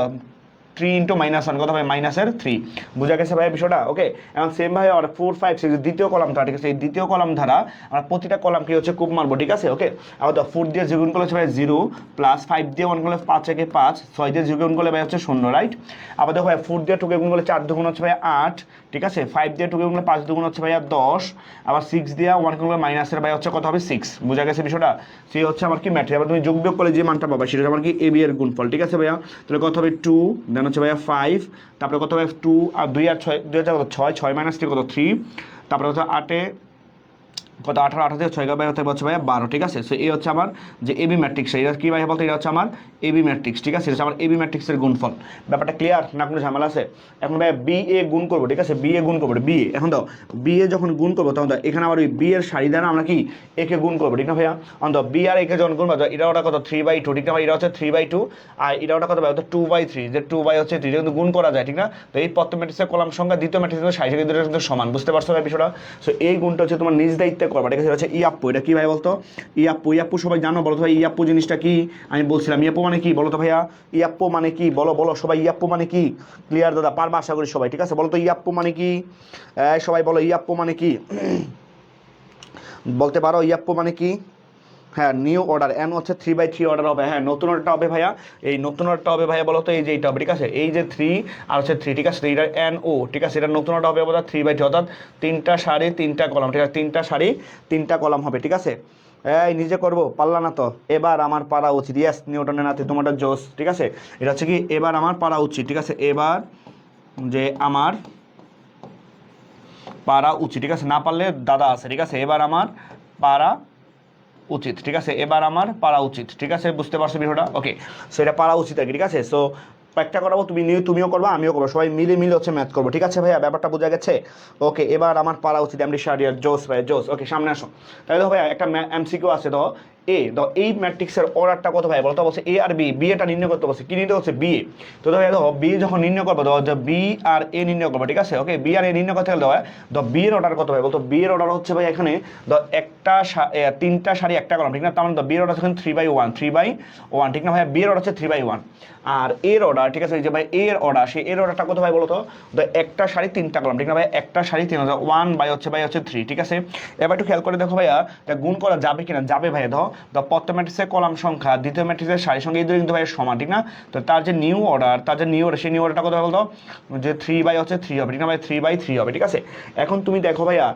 3 ইন্টু -1 কত ভাই -3 বুঝা গেছে ভাই বিষয়টা ওকে এখন সেম ভাই আর 4 5 6 দ্বিতীয় কলাম ধারা ঠিক আছে এই দ্বিতীয় কলাম ধারা আমরা প্রতিটা কলাম কি হচ্ছে কূপ মারবো ঠিক আছে ওকে আবার তো 4 দিয়ে যোগ করলে হচ্ছে ভাই 0 প্লাস 5 দিয়ে 1 করলে 5 একে 5 6 দিয়ে যোগ করলে ভাই হচ্ছে 0 রাইট আবার দেখো ভাই 4 দিয়ে 2 কে গুণ করলে 4 দুগুণ হচ্ছে ভাই 8 ঠিক আছে 5 দিয়ে 2 কে গুণ করলে 5 দুগুণ হচ্ছে ভাই 10 আবার 6 দিয়ে 1 করলে মাইনাসের ভাই হচ্ছে কত হবে 6 বুঝা গেছে বিষয়টা সেই হচ্ছে আমার কি ম্যাট্রিক্স আবার তুমি যোগ বিয়োগ করলে যে মানটা পাবা সেটা আমার কি ab এর গুণফল ঠিক আছে ভাইয়া তাহলে কত হবে 2 দেন হচ্ছে ভাইয়া 5 তারপরে কত হবে 2 আর 2 আর 6 2 কত 6 6 মাইনাস 3 কত 3 তারপরে হচ্ছে 8 এ কত 18 18 থেকে 6 ভাই হচ্ছে ভাইয়া 12 ঠিক আছে সো এই হচ্ছে আমার যে এবি ম্যাট্রিক্স এটা কি ভাই বলতে এটা হচ্ছে আমার এবি ম্যাট্রিক্স ঠিক আছে এটা হচ্ছে আমার এবি ম্যাট্রিক্সের গুণফল ব্যাপারটা ক্লিয়ার না কোনো ঝামেলা আছে এখন ভাই বি এ গুণ করব ঠিক আছে বি এ গুণ করব বি এ এখন দাও বি এ যখন গুণ করব তখন দাও এখানে আবার ওই বি এর সারি দ্বারা আমরা কি এ কে গুণ করব ঠিক না ভাইয়া অন দাও বি আর এ কে যখন গুণ করব এটা ওটা কত 3/2 ঠিক না ভাই এটা হচ্ছে 3/2 আর এটা ওটা কত ভাই হচ্ছে 2/3 যে 2 হচ্ছে 3 কিন্তু গুণ করা যায় ঠিক না তো এই প্রথম ম্যাট্রিক্সের কলাম সংখ্যা দ্বিতীয় ম্যাট্রিক্সের সারি কিন্তু সমান বুঝতে পারছো ভাই বিষয়টা সো এই গুণটা হচ্ছে তোমার নিজ দায়িত্বে করবা ঠিক আছে হচ্ছে ইয়াপ্পু এটা কি ভাই বলতো ইয়াপ্পু সবাই জানো বলো তো ভাই ইয়াপ্পু জিনিসটা কি আমি বলছিলাম ইয়াপ্পু মানে কি বলো তো ভাইয়া ইয়াপ্পু মানে কি বলো বলো সবাই ইয়াপ্পু মানে কি ক্লিয়ার দাদা পারবা আশা করি সবাই ঠিক আছে বলো তো ইয়াপ্পু মানে কি সবাই বলো ইয়াপ্পু মানে কি বলতে পারো ইয়াপ্পু মানে কি হ্যাঁ নিউ অর্ডার এন হচ্ছে 3/3 অর্ডার হবে হ্যাঁ নতুন অর্ডারটা হবে ভাইয়া এই নতুন অর্ডারটা হবে ভাইয়া বলো তো এই যে এইটা হবে ঠিক আছে এই যে 3 আর হচ্ছে 3 ঠিক আছে এটা এন ও ঠিক আছে এটা নতুন অর্ডার হবে অর্থাৎ 3/3 অর্থাৎ 3টা সারি 3টা কলাম ঠিক আছে 3টা সারি 3টা কলাম হবে ঠিক আছে এই নিজে করবো পারলা না তো এবার আমার পারা উচিত ইয়েস নিউটনের নাতে তোমারটা জোস ঠিক আছে এটা হচ্ছে কি এবার আমার পারা উচিত ঠিক আছে এবার যে আমার পারা উচিত ঠিক আছে না পারলে দাদা আছে ঠিক আছে এবার আমার পারা উচিত ঠিক আছে এবার আমার পারা উচিত ঠিক আছে বুঝতে পারছো বিষয়টা ওকে সো এটা পারা উচিত আর কি ঠিক আছে সো একটা করাবো তুমিও করবা আমিও করবো সবাই মিলে হচ্ছে ম্যাথ করবো ঠিক আছে ভাইয়া ব্যাপারটা বোঝা গেছে ওকে এবার আমার পারা উচিত এমডি শাহরিয়ার জোস ভাই জোস ওকে সামনে আসো তাহলে তো ভাইয়া একটা এমসিকিউ আছে তো এ তো এই ম্যাট্রিক্সের অর্ডারটা কত ভাই বলতো বলছে এ আর বি এটা নির্ণয় করতে বলছে কি নির্ণয় হচ্ছে বি তো দেখো বি যখন নির্ণয় করবো তো বি আর এ নির্ণয় করবো ঠিক আছে ওকে বি আর এ নির্ণয় করতে গেলে তো বি এর অর্ডার কত ভাই বলতো বি এর অর্ডার হচ্ছে ভাই এখানে একটা 3টা সারি একটা কলাম ঠিক না তার মানে বি এর অর্ডার হচ্ছে 3/1 ঠিক না ভাই বি এর অর্ডার হচ্ছে 3/1 আর এর অর্ডার ঠিক আছে যে ভাই এর অর্ডার সেই এর অর্ডারটা কত ভাই বলতো একটা সারি 3টা কলাম ঠিক না ভাই একটা সারি 1/হচ্ছে 3 ঠিক আছে এবার একটু খেয়াল করে দেখো ভাইয়া গুণ করা যাবে কিনা যাবে ভাই ধর প্রথম ম্যাট্রিক্সের কলাম সংখ্যা দ্বিতীয় ম্যাট্রিক্সের সারি সংখ্যা এই দুটো কিন্তু ভাই সমান ঠিক না তো তার যে নিউ অর্ডার সেই নিউ অর্ডারটা কত বলতো যে 3/3 হবে ঠিক না ভাই 3/3 হবে ঠিক আছে এখন তুমি দেখো ভাইয়া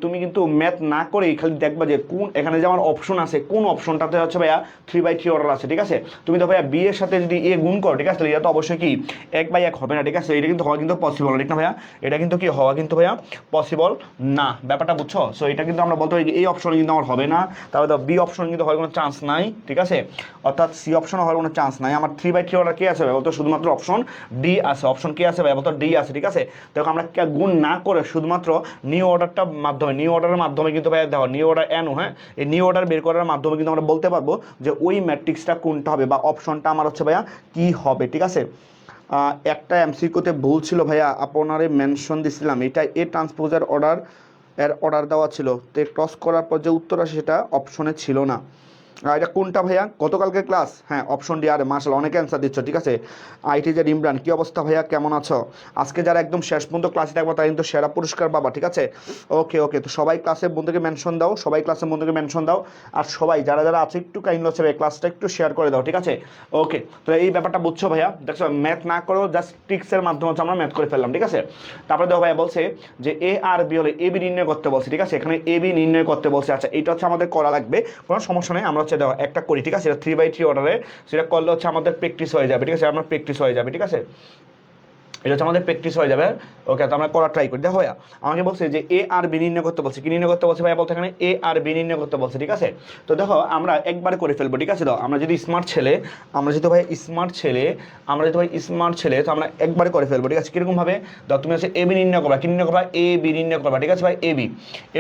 তুমি কিন্তু ম্যাথ না করেই খালি দেখবা যে কোন এখানে যে আমার অপশন আছে কোন অপশনটাতে হচ্ছে ভাইয়া 3/3 অর্ডার আছে ঠিক আছে তুমি তো ভাইয়া বি এর সাথে যদি এ গুণ করো ঠিক আছে তাহলে এটা তো অবশ্যই কি 1/1 হবে না ঠিক আছে এটা কিন্তু হওয়া কিন্তু পসিবল না ঠিক না ভাইয়া এটা কিন্তু কি হওয়া কিন্তু ভাইয়া পসিবল না ব্যাপারটা বুঝছো সো এটা কিন্তু আমরা বলতে পারি এই অপশন কিন্তু আমার হবে না তাহলে বি অপশন কিন্তু হওয়ার কোনো চান্স নাই ঠিক আছে অর্থাৎ সি অপশন হওয়ার কোনো চান্স নাই আমার 3/3 অর্ডার কি আছে ভাই বলতো শুধুমাত্র অপশন ডি আছে অপশন কি আছে ভাই বলতো ডি আছে ঠিক আছে দেখো আমরা গুণ না করে শুধুমাত্র নিউ অর্ডারের মাধ্যমে কিন্তু ভাই দেখো নিউ অর্ডার এন হ্যাঁ এই নিউ অর্ডার বের করার মাধ্যমে কিন্তু আমরা বলতে পারবো যে ওই ম্যাট্রিক্সটা কোনটা হবে বা অপশনটা আমার হচ্ছে ভাইয়া কি হবে ঠিক আছে একটা এমসিকিউতে ভুল ছিল ভাইয়া আপনারে মেনশন দিছিলাম এটা এ ট্রান্সপোজার অর্ডার দেওয়া ছিল তো ক্রস করার পর যে উত্তর আসে সেটা অপশনে ছিল না এটা কোনটা ভাইয়া গতকালকে ক্লাস হ্যাঁ অপশন ডি আর মার্শাল অনেকে অ্যান্সার দিচ্ছ ঠিক আছে আইটি যে ইমরান কী অবস্থা ভাইয়া কেমন আছো আজকে যারা একদম শেষ পর্যন্ত ক্লাসে থাকবো তারা কিন্তু সেরা পুরস্কার পাবা ঠিক আছে ওকে তো সবাই ক্লাসের বন্ধুকে মেনশন দাও আর সবাই যারা আছে একটু কাইন্ডলি হচ্ছে ক্লাসটা একটু শেয়ার করে দাও ঠিক আছে ওকে তো এই ব্যাপারটা বুঝছো ভাইয়া দেখছো ম্যাথ না করেও জাস্ট ট্রিক্সের মাধ্যমে হচ্ছে আমরা ম্যাথ করে ফেললাম ঠিক আছে তারপরে দেখো ভাইয়া বলছে যে এ আর বি হলে এ বি নির্ণয় করতে বলছে ঠিক আছে এখানে এ বি নির্ণয় করতে বলছে আচ্ছা এটা হচ্ছে আমাদের করা লাগবে কোনো সমস্যা নেই আমরা হচ্ছে দেখো একটা করি ঠিক আছে এটা 3/3 অর্ডারে সেটা করলে হচ্ছে আমাদের প্র্যাকটিস হয়ে যাবে ঠিক আছে আমার প্র্যাকটিস হয়ে যাবে ঠিক আছে এটা হচ্ছে আমাদের প্র্যাকটিস হয়ে যাবে ওকে তো আমরা করা ট্রাই করি দেখো ভাইয়া আমাকে বলছে যে এ আর বি নির্ণয় করতে বলছে কি নির্ণয় করতে বলছে ভাইয়া বলতে এখানে এ আর বি নির্ণয় করতে বলছে ঠিক আছে তো দেখো আমরা একবারে করে ফেলবো ঠিক আছে তো আমরা যদি স্মার্ট ছেলে তো আমরা একবারে করে ফেলবো ঠিক আছে কীরকমভাবে দেখো তুমি হচ্ছে এ বি নির্ণয় করবা কি নির্ণয় করবা এ বি নির্ণয় করবা ঠিক আছে ভাই এ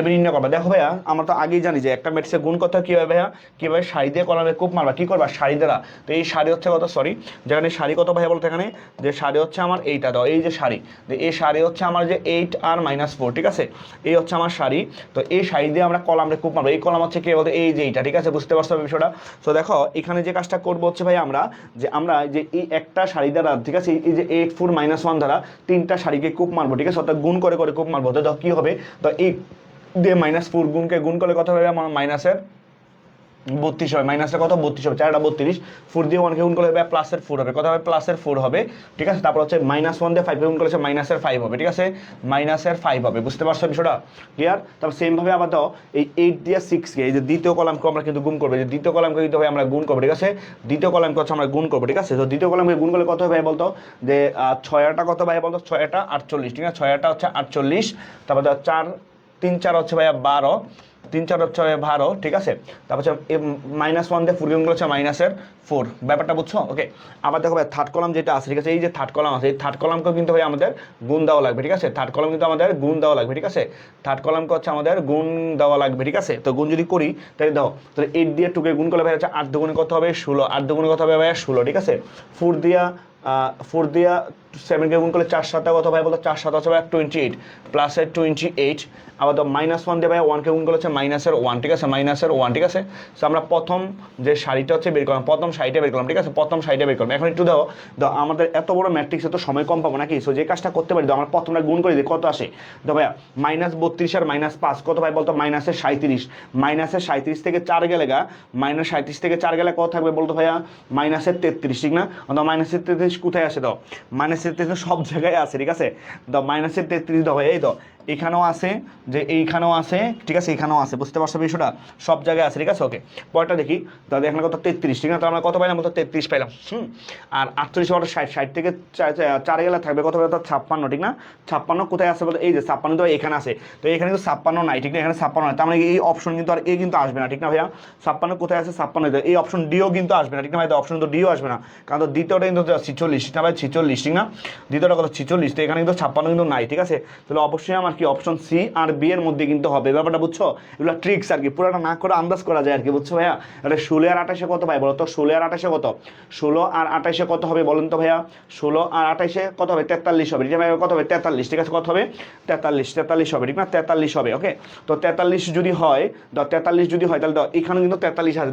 বি নির্ণয় করবা দেখো ভাইয়া আমরা তো আগেই জানি যে একটা ম্যাট্রিক্সের গুণ করতে কী হবে ভাইয়া কীভাবে সারি দিয়ে কলামে কূপ মারবা কী করবা সারি দ্বারা তো এই সারি হচ্ছে কত সরি যেখানে সারি কত ভাইয়া বলতে এখানে যে সারি হচ্ছে আমার এইটা দাও এই যে সারি এই সারি আর এই হচ্ছে আমার যে 8r-4, ঠিক আছে, এই হচ্ছে আমার সারি। তো এই সারি দিয়ে আমরা কলামে কূপ মারবো। এই কলাম হচ্ছে কি বলতে এই যে এইটা, ঠিক আছে, বুঝতে পারছো বিষয়টা। তো দেখো এখানে যে কাজটা করবো হচ্ছে ভাই আমরা যে এই একটা সারি দ্বারা, ঠিক আছে, এই যে 8-4-1 দ্বারা 3টা সারিকে কূপ মারবো, ঠিক আছে, অর্থাৎ গুণ করে করে কূপ মারবো। তো কি হবে, তো এই দিয়ে -4 গুণকে গুণ করলে কত হবে আমার মাইনাসের 32 হবে, মাইনাসের কত 32 হবে, 4টা 32, 4 দিয়ে 1কে গুণ করলে প্লাসের 4 হবে, কত হবে প্লাসের 4 হবে, ঠিক আছে। তারপর হচ্ছে -1 দিয়ে 5কে গুণ করলে মাইনাসের 5 হবে, ঠিক আছে, মাইনাসের 5 হবে, বুঝতে পারছো বিষয়টা ক্লিয়ার। তারপর সেম ভাবে আবার দাও এই 8 দিয়ে 6কে, এই যে দ্বিতীয় কলামকে আমরা কিন্তু গুণ করবো, যে দ্বিতীয় কলামকে দিতে হবে আমরা গুণ করবো, ঠিক আছে, দ্বিতীয় কলামকে হচ্ছে আমরা গুণ করবো, ঠিক আছে। তো দ্বিতীয় কলামকে গুণ করলে কত হবে বলতো, যে 6টা কত ভাই বলতো, 6টা 48, ঠিক আছে, 6টা হচ্ছে 48, তারপর 4 3 4 হচ্ছে ভাইয়া 12, 3 4 হচ্ছে 12, ঠিক আছে। তারপর হচ্ছে -1 দিয়ে 4 গুণ করলে হচ্ছে -4, ব্যাপারটা বুঝছো, ওকে। আবার দেখো ভাই থার্ড কলাম যেটা আছে, ঠিক আছে, এই যে থার্ড কলাম আছে, এই থার্ড কলামকেও কিন্তু ভাই আমাদের গুণ দেওয়া লাগবে, ঠিক আছে, থার্ড কলাম কিন্তু আমাদের গুণ দেওয়া লাগবে, ঠিক আছে, থার্ড কলামকে হচ্ছে আমাদের গুণ দেওয়া লাগবে, ঠিক আছে। তো গুণ যদি করি তাহলে দাও, তাহলে 8 দিয়ে 2কে গুণ করলে ভাই হচ্ছে 8 দুগুণে কত হবে 16, 8 দুগুণে কত হবে ভাই 16, ঠিক আছে। 4 দিয়া 7কে গুণ করলে 4 7 কত ভাই বলতো, 4 7 হচ্ছে ভাই 28, প্লাসের 28, আবার তো -1 দিয়ে ভাই 1কে গুণ করলে হচ্ছে -1, ঠিক আছে, -1, ঠিক আছে। তো আমরা প্রথম যে সারিটা হচ্ছে বের করলাম, প্রথম সারিটা বের করলাম, ঠিক আছে, প্রথম সারিটা বের করলাম। এখন একটু দাও আমাদের এত বড় ম্যাট্রিক্সে তো সময় কম পাবো নাকি, সো যে কাজটা করতে পারি, আমরা প্রথমটা গুণ করে দিই, কত আসে, তো ভাইয়া -32 আর -5 কত ভাই বলতো -37, -37 থেকে 4 গেলে -37 থেকে 4 গেলে কত থাকবে বলতো ভাইয়া -33, ঠিক না, অথবা -33 কোথায় আসে দাও, -33 সব জায়গায় আছে, ঠিক আছে, দাও -33 দাও ভাই, এই তো এখানেও আছে, যে এইখানেও আছে, ঠিক আছে, এখানেও আছে, বুঝতে পারছো বিষয়টা, সব জায়গায় আছে, ঠিক আছে, ওকে। পরেরটা দেখি, তাহলে এখানে কত 33, ঠিক না, তো আমরা কত পাইলাম বলতো 33 পাইলাম, আর 48 বলতো 60 থেকে 4 গেলে থাকবে কত বলতো 56, ঠিক না, 56 কোথায় আছে বলতো এই যে 56 তো এখানে আছে, তো এখানে কিন্তু 56 নাই, ঠিক না, এখানে 56 নাই, তার মানে এই অপশন কিন্তু আর কিন্তু আসবে না, ঠিক না ভাইয়া, 56 কোথায় আছে 56, এই অপশন ডিও কিন্তু আসবে না, ঠিক না ভাই, অপশন তো ডিও আসবে না, কারণ তো দ্বিতীয়টা কিন্তু 46, ঠিক না ভাই, 46, ঠিক না, দ্বিতীয়টা কত 46, তো এখানে কিন্তু 56 কিন্তু নাই, ঠিক আছে। তাহলে অবশ্যই আমার কি অপশন সি আর বি এর মধ্যে কিন্তু হবে, ব্যাপারটা বুঝছো, এগুলো ট্রিক্স আর কি, পুরোটা না করে আন্দাজ করা যায় আর কি, বুঝছো ভাইয়া। তাহলে 16 আর 28 কত ভাই বলো তো, 16 আর 28 কত, 16 আর 28 কত হবে বলেন তো ভাইয়া, 16 আর 28 কত হবে 43 হবে, ঠিক আছে ভাই, কত হবে 43, ঠিক আছে, কত হবে 43 হবে, ঠিক না, 43 হবে, ওকে। তো 43 যদি হয়, 43 যদি হয় তাহলে এখানে কিন্তু 43 আছে,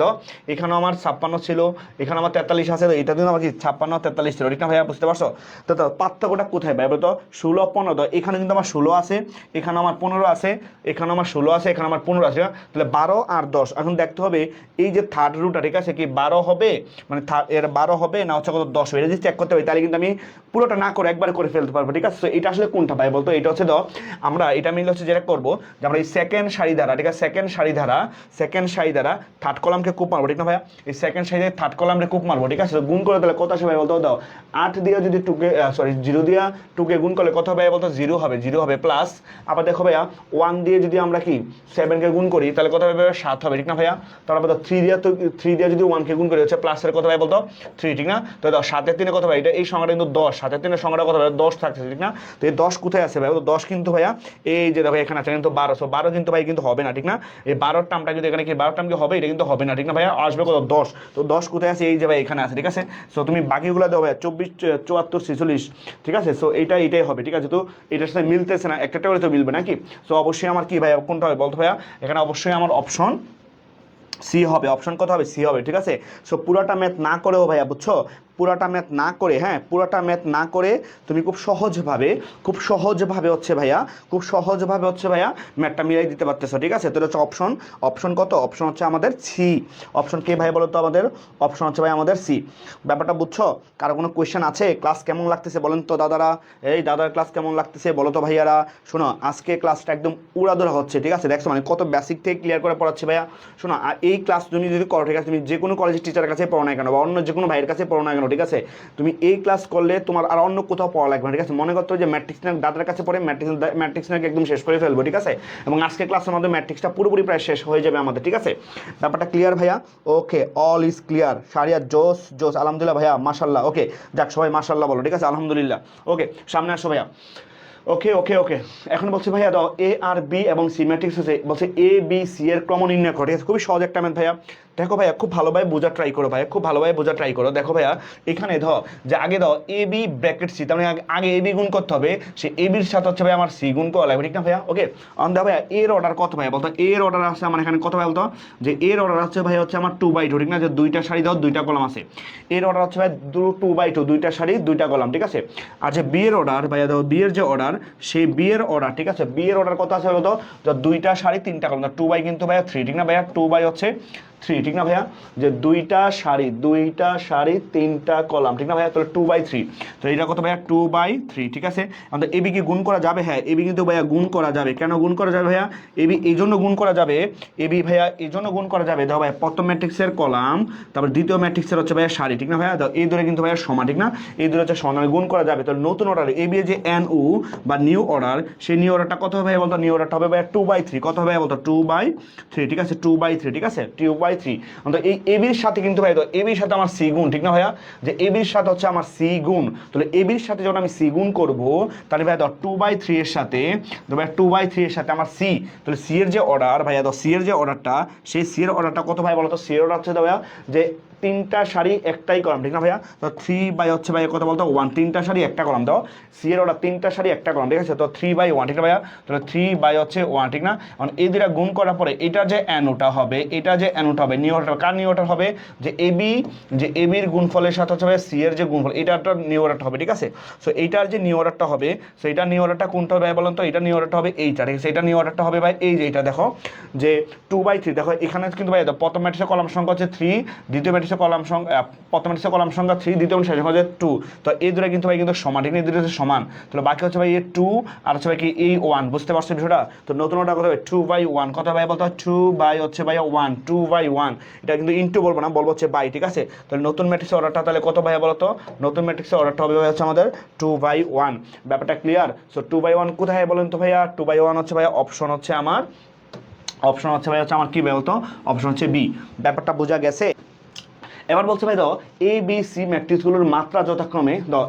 এখানেও আমার 56 ছিল, এখানে আমার 43 আছে, তো এটা কিন্তু আমার কি 56 43 ছিল, ঠিক না ভাইয়া, বুঝতে পারছো। তো পার্থক্যটা কোথায় ভাই বলতো, 16 15, এখানে কিন্তু আমার 16 আছে, এখানে আমার 15 আছে, এখানে আমার 16 আছে, এখানে আমার 15 আছে, তাহলে 12 আর 10, এখন দেখতে হবে এই যে থার্ড রুটটা, ঠিক আছে, কি 12 হবে, মানে এর 12 হবে না হচ্ছে কত 10 হবে, এটা যদি চেক করতে হবে তাহলে কিন্তু আমি পুরোটা না করে একবার করে ফেলতে পারবো, ঠিক আছে। তো এটা আসলে কোনটা ভাই বলতো, এটা হচ্ছে আমরা এটা মিলে হচ্ছে যেটা করবো, যে আমরা এই সেকেন্ড সারি দ্বারা, ঠিক আছে, সেকেন্ড সারি দ্বারা থার্ড কলামকে কূপ মারবো, ঠিক না ভাইয়া, এই সেকেন্ড সারি থার্ড কলামকে কূপ মারবো, ঠিক আছে। তো গুণ করে তাহলে কত আসে ভাই বলতো, 8 দিয়ে যদি 0 দিয়ে 2কে গুণ করলে কত হবে বলতো 0 হবে, প্লাস আবার দেখো ভাইয়া 1 দিয়ে যদি আমরা কি 7কে গুণ করি তাহলে কত হবে 7 হবে, ঠিক না ভাইয়া। তারপর 3 দিয়ে যদি 1কে গুণ করি হচ্ছে প্লাসের কত ভাই বলতো 3, ঠিক না। তো 7 এর 3 কত ভাই, এটা এই সংখ্যাটা কিন্তু 10, 7 এর 3 সংখ্যাটা কত ভাই 10 থাকছে, ঠিক না। তো এই 10 কোথায় আছে ভাই, তো 10 কিন্তু ভাইয়া এই যে দেখো এখানে আছে কিন্তু 12, 12 কিন্তু ভাই কিন্তু হবে না, ঠিক না। এই 12 টার্মটা কিন্তু এখানে কি 12 টার্ম কি হবে, এটা কিন্তু হবে না, ঠিক না ভাইয়া, আসবে কত 10, তো 10 কোথায় আছে এই যে ভাই এখানে আছে, ঠিক আছে। সো তুমি বাকিগুলো দাও ভাইয়া 24 74 46, ঠিক আছে। সো এইটাই হবে, ঠিক আছে। তো এটার সাথে মিলতেছে না, একটা করে তো মিলবে নাকি। সো অবশ্যই আমার কি ভাইয়া কোনটা হবে বলতো ভাইয়া, এখানে অবশ্যই আমার অপশন সি হবে, অপশন কত হবে সি হবে, ঠিক আছে। সো পুরোটা ম্যাথ না করেও ভাইয়া বুঝছো, পুরোটা ম্যাথ না করে, হ্যাঁ পুরোটা ম্যাথ না করে তুমি খুব সহজভাবে হচ্ছে ভাইয়া ম্যাথটা মিলাই দিতে পারতেছো, ঠিক আছে। তো এটা হচ্ছে অপশন কত, অপশন হচ্ছে আমাদের সি, অপশন কে ভাই বলো তো আমাদের, অপশন হচ্ছে ভাই আমাদের সি। ব্যাপারটা বুঝছো, কারো কোনো কোয়েশ্চেন আছে, ক্লাস কেমন লাগতেছে বলেন তো দাদারা, এই দাদার ক্লাস কেমন লাগতেছে বলো তো ভাইয়ারা। শোনো আজকে ক্লাসটা একদম উড়াধুরা হচ্ছে, ঠিক আছে, দেখছো মানে কত বেসিক থেকে ক্লিয়ার করে পড়াচ্ছি ভাইয়া। শোনো আর এই ক্লাস তুমি যদি করো, ঠিক আছে, তুমি যে কোনো কলেজের টিচারের কাছে পড়ো না কেন বা অন্য যে কোনো ভাইয়ের কাছে পড়ো না কেন, ঠিক আছে, তুমি এই ক্লাস করলে তোমার আর অন্য কোথাও পড়া লাগবে না, ঠিক আছে। মনে করতে যে ম্যাট্রিক্স দাদার কাছে পড়ে ম্যাট্রিক্স একদম শেষ করে ফেলবো, ঠিক আছে। এবং আজকে ক্লাসের মধ্যে ম্যাট্রিক্সটা পুরোপুরি প্রায় শেষ হয়ে যাবে আমাদের, ঠিক আছে। ব্যাপারটা ক্লিয়ার ভাইয়া, ওকে, অল ইজ ক্লিয়ার। সারিয়া জোস আলহামদুলিল্লাহ ভাইয়া, মাশাল্লাহ, ওকে, যাক সবাই মাশাল্লাহ বলো, ঠিক আছে, আলহামদুলিল্লাহ, ওকে, সামনে আসো ভাইয়া, ওকে। এখন বলছে ভাইয়া দাও এ আর বি এবং সি ম্যাট্রিক্স হচ্ছে, বলছে এ বি সি এর ক্রম নির্ণয় করে, ঠিক আছে, খুবই সহজ একটা ম্যাথ ভাইয়া। দেখো ভাইয়া খুব ভালোভাবে বোঝা ট্রাই করো ভাইয়া, খুব ভালোভাবে বোঝা ট্রাই করো। দেখো ভাইয়া এখানে ধর যে আগে দাও এ বি ব্র্যাকেট সি, তার মানে আগে এ বি গুণ করতে হবে, সে এ বির সাথে হচ্ছে ভাই আমার সি গুণ করা লাগবে, ঠিক না ভাইয়া? ওকে, দেখো ভাইয়া এর অর্ডার কত ভাইয়া বলতো, এর অর্ডার আছে আমার এখানে কত ভাই বলতো, যে এর অর্ডার হচ্ছে ভাই হচ্ছে আমার 2/2, ঠিক না? যে দুইটা শাড়ি দাও দুইটা কলাম আছে, এর অর্ডার হচ্ছে ভাই 2/2, দুইটা শাড়ি দুইটা কলাম, ঠিক আছে? আর যে বি এর অর্ডার ভাইয়া দাও, বি এর যে অর্ডার সেই বি এর অর্ডার, ঠিক আছে? বি এর অর্ডার কত আছে বলতো, দুইটা শাড়ি তিনটা কলাম, 2/, কিন্তু ভাইয়া 3, ঠিক না ভাইয়া? 2/, হচ্ছে 3, ঠিক না ভাইয়া? যে দুইটা শাড়ি তিনটা কলাম, ঠিক না ভাইয়া? তাহলে 2/3, তো এটা কত ভাইয়া 2/3, ঠিক আছে? আমাদের এবি কি গুণ করা যাবে? হ্যাঁ এবি কিন্তু ভাইয়া গুণ করা যাবে। কেন গুণ করা যাবে ভাইয়া? এবি এই জন্য গুণ করা যাবে, এবি ভাইয়া এই জন্য গুণ করা যাবে, দেখো ভাইয়া প্রথম ম্যাট্রিক্সের কলাম তারপর দ্বিতীয় ম্যাট্রিক্সের হচ্ছে ভাইয়া শাড়ি, ঠিক না ভাইয়া? এই দুটো কিন্তু ভাইয়া সমান, ঠিক না? এই দুটো হচ্ছে সমান, গুণ করা যাবে। তাহলে নতুন অর্ডার এবি এর যে এন ও বা নিউ অর্ডার, সেই নিউ অর্ডারটা কত হবে ভাইয়া বলতো? নিউ অর্ডারটা হবে ভাইয়া 2/3, কত হবে ভাইয়া বলতো? 2/3, ঠিক আছে? 2/3, ঠিক আছে? 2/3, অন্তত এই এবির সাথে কিন্তু ভাই এবির সাথে আমার সি গুণ, ঠিক না ভাইয়া? যে এবির সাথে হচ্ছে আমার সি গুণ, তাহলে এবির সাথে যখন আমি সি গুণ করবো তাহলে ভাইয়া 2/3 এর সাথে, ভাইয়া 2/3 এর সাথে আমার সি, তাহলে সি এর যে অর্ডার ভাইয়া সি এর যে অর্ডারটা, সেই সি এর অর্ডারটা কত ভাই বলতো? সি এর অর্ডার হচ্ছে ভাইয়া যে তিনটা শাড়ি একটাই কলাম, ঠিক না ভাইয়া? তো 3/, হচ্ছে ভাইয়া কত বলতো? 1, তিনটা শাড়ি একটা কলাম দাও, সি এর অর্ডার তিনটা শাড়ি একটা কলাম, ঠিক আছে? তো 3/1, ঠিক না ভাইয়া? তাহলে 3/, হচ্ছে 1, ঠিক না? কারণ এই দুটা গুণ করার পরে এটা যে অ্যানোটা হবে, এটা যে অ্যানোটা হবে, নিউ অর্ডার কার নিউ অর্ডার হবে? যে এবি, যে এবির গুণফলের সাথে হচ্ছে ভাইয়া সি এর যে গুণফল, এটাটা নিউ অর্ডারটা হবে, ঠিক আছে? সো এইটার যে নিউ অর্ডারটা হবে, সো এটা নিউ অর্ডারটা কোনটা হবে বলুন তো? এটা নিউ অর্ডারটা হবে এইটা, ঠিক আছে? এটা নিউ অর্ডারটা হবে ভাই এই যে এটা দেখো যে 2/3, দেখো এখানে কিন্তু ভাই প্রথম ম্যাট্রিক্সের কলাম সংখ্যা হচ্ছে 3, দ্বিতীয় ম্যাট্রিক্সের কলাম সংখ্যা, প্রথম ম্যাট্রিক্সের কলাম সংখ্যা 3, দ্বিতীয় ম্যাট্রিক্সের সংখ্যা হচ্ছে 2, তো এই দুটো কিন্তু ভাই কিন্তু সমান, ঠিক না? এই দুটো হচ্ছে সমান, তাহলে বাকি হচ্ছে ভাই এই 2 আর হচ্ছে ভাই কি এই 1, বুঝতে পারছো বিষয়টা? তো নতুন অর্ডার কত হবে? 2/1, কত ভাই বলতো? 2/, হচ্ছে ভাই 1, 2/1, এটা কিন্তু ইনটু বলবো না, বলবো হচ্ছে বাই, ঠিক আছে? তাহলে নতুন ম্যাট্রিক্সের অর্ডারটা তাহলে কত ভাই বলতো? নতুন ম্যাট্রিক্সের অর্ডারটা হবে হচ্ছে আমাদের 2/1, ব্যাপারটা ক্লিয়ার? সো 2/1 কোথায় বলেন তো ভাইয়া? 2/1 হচ্ছে ভাইয়া অপশন হচ্ছে আমার, অপশন হচ্ছে ভাই হচ্ছে আমার কি বলতো? অপশন হচ্ছে বি। ব্যাপারটা বোঝা গেছে? এবার বলছে ভাই দাও এ বি সি ম্যাট্রিক্সগুলোর মাত্রা যথাক্রমে দাও,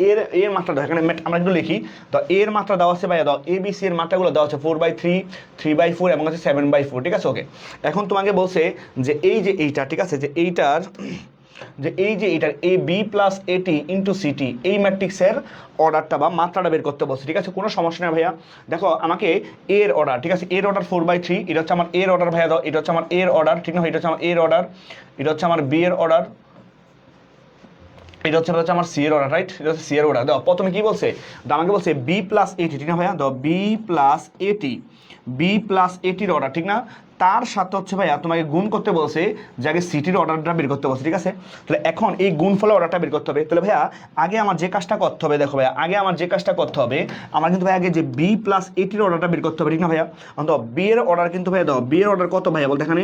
এর এর মাত্রা দাও, এখানে আমরা একটু লিখি। তো এর মাত্রা দেওয়া আছে ভাই দাও এ বি সি এর মাত্রাগুলো দেওয়া আছে 4/3, 3/4 এবং হচ্ছে 7/4, ঠিক আছে? ওকে, এখন তোমাকে বলছে যে এই যে এইটা, ঠিক আছে? যে এইটার যে এই যে এটার এ বি প্লাস এটি ইন্টু সিটি, এই ম্যাট্রিক্সের অর্ডারটা বা মাত্রাটা বের করতে বলছে, ঠিক আছে? কোনো সমস্যা নেই ভাইয়া। দেখো আমাকে এর অর্ডার, ঠিক আছে? এর অর্ডার 4/3, এটা হচ্ছে আমার এর অর্ডার ভাইয়া দাও, এটা হচ্ছে আমার এর অর্ডার, ঠিক না? এটা হচ্ছে আমার এর অর্ডার, এটা হচ্ছে আমার বি এর অর্ডার, এটা হচ্ছে আমার সি এর অর্ডার, রাইট? এটা হচ্ছে সি এর অর্ডার। দাও প্রথমে কি বলছে? আমাকে বলছে বি প্লাস এটি, ঠিক না ভাইয়া? দাও বি প্লাস এটি, বি প্লাস এটির অর্ডার, ঠিক না? তার সাথে হচ্ছে ভাইয়া তোমাকে গুণ করতে বলছে, যে আগে সিটির অর্ডারটা বের করতে বলছে, ঠিক আছে? তাহলে এখন এই গুণফলের অর্ডারটা বের করতে হবে। তাহলে ভাইয়া আগে আমার যে কাজটা করতে হবে, দেখো ভাইয়া আগে আমার যে কাজটা করতে হবে, আমার কিন্তু ভাই আগে যে বি প্লাস এটির অর্ডারটা বের করতে হবে, ঠিক না ভাইয়া? তো বি এর অর্ডার কিন্তু ভাইয়া দাও, বি এর অর্ডার কত ভাইয়া বলতে এখানে,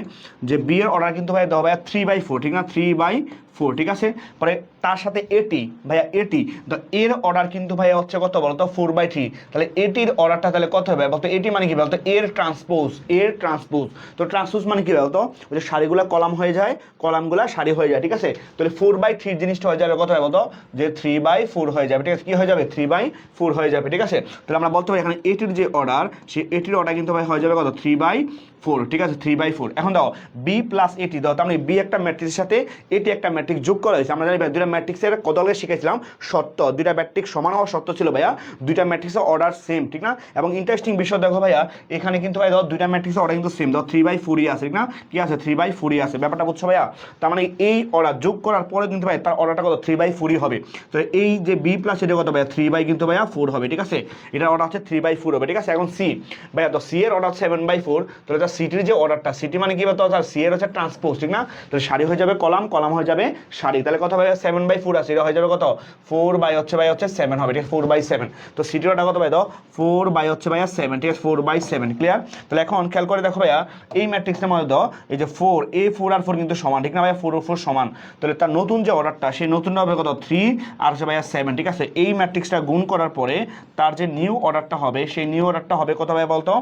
যে বি এর অর্ডার কিন্তু ভাইয়া দাও ভাইয়া 3/4, ঠিক না? 3/4, ঠিক আছে? পরে তার সাথে এটি ভাইয়া এটি, তো এর অর্ডার কিন্তু ভাইয়া হচ্ছে কত বলতো? 4/3, তাহলে এটির অর্ডারটা তাহলে কত হবে বলতো? এটি মানে কি বলতো? এর ট্রান্সপোজ, এর ট্রান্সপোজ। তো ট্রান্সপোজ মানে কি বলতো? ওই যে শাড়িগুলো কলাম হয়ে যায়, কলামগুলো শাড়ি হয়ে যায়, ঠিক আছে? তাহলে 4/3 জিনিসটা হয়ে যাবে কত হয় বলতো? যে 3/4 হয়ে যাবে, ঠিক আছে? কি হয়ে যাবে? 3/4 হয়ে যাবে, ঠিক আছে? তাহলে আমরা বলতে পারি এখানে এটির যে অর্ডার, সেই এটির অর্ডার কিন্তু ভাই হয়ে যাবে কত? 3/4, ঠিক আছে? 3/4। এখন দাও বি প্লাস এটি দাও, তার মানে বি একটা ম্যাট্রিক্সের সাথে এটি একটা ম্যাট্রিক্স যোগ করা হয়েছে। আমরা জানি ভাই দুইটা ম্যাট্রিক্সের কদলে শিখেছিলাম সত্য, দুইটা ম্যাট্রিক্স সমান হওয়া সত্য ছিল ভাইয়া, দুইটা ম্যাট্রিক্সের অর্ডার সেম, ঠিক না? এবং ইন্টারেস্টিং বিষয় দেখো ভাইয়া, এখানে কিন্তু ভাই দাও দুইটা ম্যাট্রিক্সের অর্ডার কিন্তু সেম, দাও 3/4 আছে, ঠিক না? কি আছে? 3/4 আছে। ব্যাপারটা বুঝছো ভাইয়া? তার মানে এই অর্ডার যোগ করার পরে কিন্তু ভাই তার অর্ডারটা কত? 3/4 হবে। তো এই যে বি প্লাস এটা কত ভাইয়া? 3/, কিন্তু ভাইয়া 4 হবে, ঠিক আছে? এটার অর্ডার হচ্ছে 3/4 হবে, ঠিক আছে? এখন সি ভাইয়া, তো সি এর অর্ডার 7/4, তাহলে তার সিটির যে অর্ডারটা, সিটি মানে কি বলতো? তার সি এর হচ্ছে ট্রান্সপোজ, ঠিক না? তাহলে শাড়ি হয়ে যাবে কলাম, কলাম হয়ে যাবে শাড়ি, তাহলে কত ভাইয়া? 7/4 আছে, এটা হয়ে যাবে কত? 4/, হচ্ছে ভাই হচ্ছে 7 হবে, ঠিক আছে? 4/7। তো সিটির অর্ডার কত ভাই দাও? 4/, হচ্ছে ভাইয়া 7, ঠিক আছে? 4/7, ক্লিয়ার? তাহলে এখন খেয়াল করে দেখো ভাইয়া এই ম্যাট্রিক্সের মধ্যে দাও এই যে 4, এই 4 আর 4 কিন্তু সমান, ঠিক না ভাইয়া? 4 ও 4 সমান, তাহলে তার নতুন যে অর্ডারটা, সেই নতুনটা হবে কত? 3 আর হচ্ছে ভাইয়া 7, ঠিক আছে? এই ম্যাট্রিক্সটা গুণ করার পরে তার যে নিউ অর্ডারটা হবে, সেই নিউ অর্ডারটা হবে কত ভাইয়া বলতো?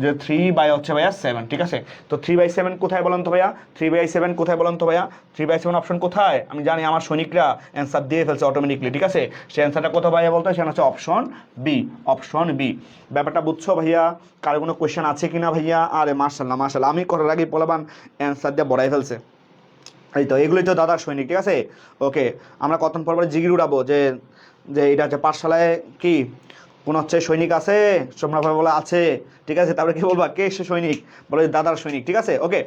যে 3/, হচ্ছে ভাইয়া 7, ঠিক আছে? তো 3/7 কোথায় বলেন তো ভাইয়া? 3/7 কোথায় বলেন তো ভাইয়া? 3/7 অপশন কোথায়? আমি জানি আমার সৈনিকরা অ্যান্সার দিয়ে ফেলছে অটোমেটিকলি, ঠিক আছে? সেই অ্যান্সারটা কোথায় ভাইয়া বলতো? সেটা হচ্ছে অপশন বি, অপশন বি। ব্যাপারটা বুঝছো ভাইয়া? কারো কোনো কোয়েশ্চেন আছে কিনা ভাইয়া? আরে মাশাআল্লাহ মাশাআল্লাহ, আমি করার আগে পোলাবান অ্যান্সার দিয়ে বড়াই ফেলছে। এই তো এগুলোই তো দাদার সৈনিক, ঠিক আছে। ওকে, আমরা কতক্ষণ পর পরে জিগির উড়াবো যে যে এটা হচ্ছে পাঠশালায় কি কোনো হচ্ছে সৈনিক আছে, তোমরা বলে আছে, ঠিক আছে। তারপরে কি বলবা, কে সে সৈনিক, বলে দাদার সৈনিক, ঠিক আছে। ওকে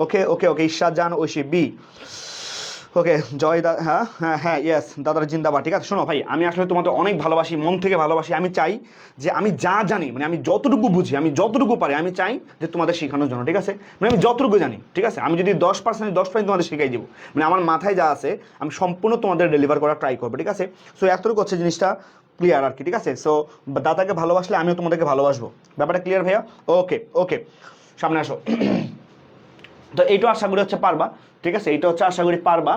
ওকে ওকে ওকে ঈশ্বর জান ঐশী বি। ওকে জয় দা, হ্যাঁ হ্যাঁ হ্যাঁ ইয়েস দাদার জিন্দাবাদ, ঠিক আছে। শোনো ভাই, আমি আসলে তোমাদের অনেক ভালোবাসি, মন থেকে ভালোবাসি। আমি চাই যে আমি যা জানি, মানে আমি যতটুকু বুঝি, আমি যতটুকু পারি, আমি চাই যে তোমাদের শেখানোর জন্য, ঠিক আছে। মানে আমি যতটুকু জানি, ঠিক আছে, আমি যদি 10% 10% তোমাদের শিখাই দিব, মানে আমার মাথায় যা আছে আমি সম্পূর্ণ তোমাদের ডেলিভার করার ট্রাই করবো, ঠিক আছে। সো এতটুকু হচ্ছে জিনিসটা ক্লিয়ার আর কি, ঠিক আছে। সো দাদাকে ভালোবাসলে আমিও তোমাদেরকে ভালোবাসবো, ব্যাপারটা ক্লিয়ার ভাইয়া। ওকে ওকে, সামনে আসো। তো এইটাও আশা করি হচ্ছে পারবা, ঠিক আছে। এইটা হচ্ছে আশা করি পারবা,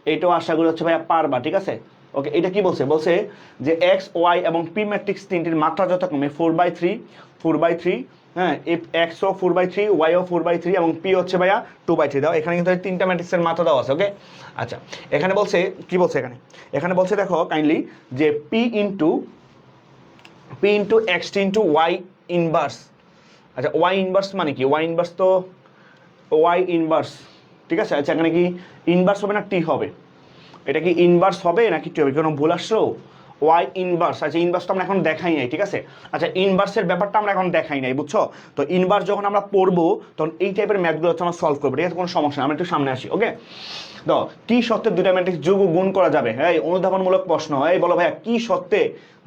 এইটাও আশা করি হচ্ছে ভাইয়া পারবা, ঠিক আছে। ওকে, এটা কি বলছে, বলছে যে এক্স ওয়াই এবং পি ম্যাট্রিক্স তিনটির মাত্রা যথাক্রমে 4/3 4/3, হ্যাঁ, এক্সও 4/3, ওয়াইও 4/3 এবং পি হচ্ছে ভাইয়া 2/3 দাও। এখানে কিন্তু তিনটা ম্যাট্রিক্সের মাত্রা দেওয়া আছে। ওকে আচ্ছা, এখানে বলছে কি বলছে, এখানে বলছে দেখো কাইন্ডলি যে P into X into Y inverse. আচ্ছা, ওয়াই ইনভার্স মানে কি, ওয়াই ইনভার্স তো ওয়াই ইনভার্স, ঠিক আছে। আচ্ছা, এখানে কি ইনভার্স হবে না টি হবে, এটা কি ইনভার্স হবে নাকি টি হবে, কোনো ভুল আসলো? ওয়াই ইনভার্স, আচ্ছা ইনভার্স তো আমরা এখন দেখাই নাই, ঠিক আছে। আচ্ছা, ইনভার্সের ব্যাপারটা আমরা এখন দেখাই নাই, বুঝছো। তো ইনভার্স যখন আমরা পড়বো তখন এই টাইপের ম্যাথগুলো হচ্ছে আমরা সলভ করবো, ঠিক আছে, কোনো সমস্যা না। আমরা একটু সামনে আসি। ওকে, তো কি সত্ত্বে দুইটা ম্যাট্রিক্স যোগ ও গুণ করা যাবে, হ্যাঁ অনুধাবনমূলক প্রশ্ন। এই বলো ভাইয়া, কি সত্ত্বে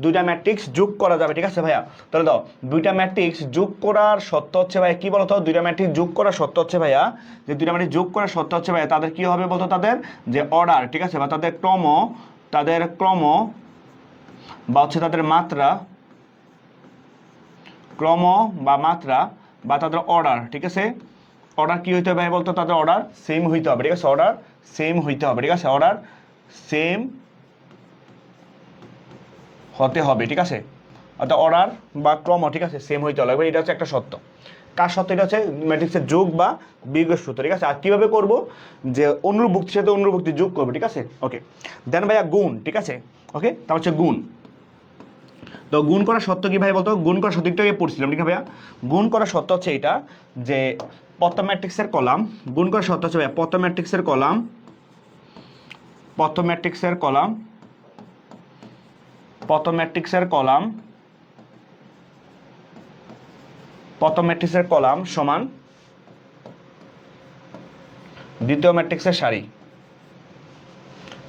দুইটা ম্যাট্রিক্স যোগ করা যাবে, ঠিক আছে ভাইয়া। তাহলে দাও, দুইটা ম্যাট্রিক্স যোগ করার সত্য হচ্ছে ভাইয়া কি বলতো, দুইটা ম্যাট্রিক্স যোগ করার সত্য হচ্ছে ভাইয়া, যে দুইটা ম্যাট্রিক্স যোগ করার সত্য হচ্ছে ভাইয়া তাদের কি হবে বলতো, তাদের যে অর্ডার, ঠিক আছে, বা তাদের ক্রম বা হচ্ছে তাদের মাত্রা, ক্রম বা মাত্রা বা তাদের অর্ডার, ঠিক আছে। অর্ডার কি হইতে হবে ভাই বলতো, তাদের অর্ডার সেম হইতে হবে, ঠিক আছে। অর্ডার সেম হইতে হবে, ঠিক আছে। অর্ডার সেম হতে হবে, ঠিক আছে। অর্থাৎ অর্ডার বা ক্রম, ঠিক আছে, সেম হইতে হবে, এটা হচ্ছে একটা সত্য। কার সত্য, এটা হচ্ছে ম্যাট্রিক্সের যোগ বা বিয়োগের সূত্র, ঠিক আছে। আর কীভাবে করবো, যে অনুরূপ ভুক্তির সাথে অনুরূপ ভুক্তি যোগ করবো, ঠিক আছে। ওকে, দেন ভাইয়া গুণ, ঠিক আছে। ওকে, তার হচ্ছে গুণ। তো গুণ করার সত্য কি ভাই বলতো, গুণ করার সত্যটা পড়ছিলাম, ঠিক আছে ভাইয়া। গুণ করার সত্য হচ্ছে এটা, যে প্রথম ম্যাট্রিক্সের কলাম, গুণ করার সত্য হচ্ছে ভাইয়া প্রথম ম্যাট্রিক্সের কলাম, প্রথম ম্যাট্রিক্সের কলাম, প্রথম ম্যাট্রিক্সের কলাম, প্রথম ম্যাট্রিক্সের কলাম সমান দ্বিতীয় ম্যাট্রিক্সের সারি,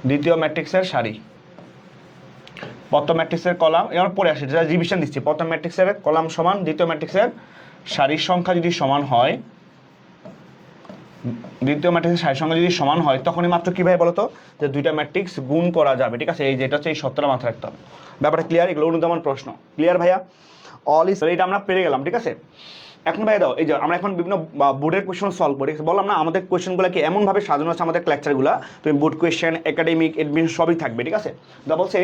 দ্বিতীয় ম্যাট্রিক্সের সারি। প্রথম ম্যাট্রিক্সের কলাম, এবার পরে আসে যেটা রিভিশন দিচ্ছি, প্রথম ম্যাট্রিক্সের কলাম সমান দ্বিতীয় ম্যাট্রিক্সের সারির সংখ্যা যদি সমান হয়, দ্বিতীয় ম্যাট্রিক্সের সারির সংখ্যা যদি সমান হয়, তখনই মাত্র কী ভাই বলতো, যে দুইটা ম্যাট্রিক্স গুণ করা যাবে, ঠিক আছে। এই যেটা হচ্ছে এই সত্যটা মাথায় রাখতে হবে, ব্যাপারটা ক্লিয়ার। এগুলো অনুধাবন প্রশ্ন, ক্লিয়ার ভাইয়া। অল ইজ, এটা আমরা পেরে গেলাম, ঠিক আছে। এখন ভাই দাও, এই যে আমরা এখন বিভিন্ন বোর্ডের কোয়েশ্চেন সলভ করি, বললাম না আমাদের কোয়েশ্চেনগুলোকে এমনভাবে সাজানো আছে আমাদের লেকচারগুলো, তুমি বোর্ড কোয়েশ্চেন, একাডেমিক, এডমিশন সবই থাকবে, ঠিক আছে। দা বলছে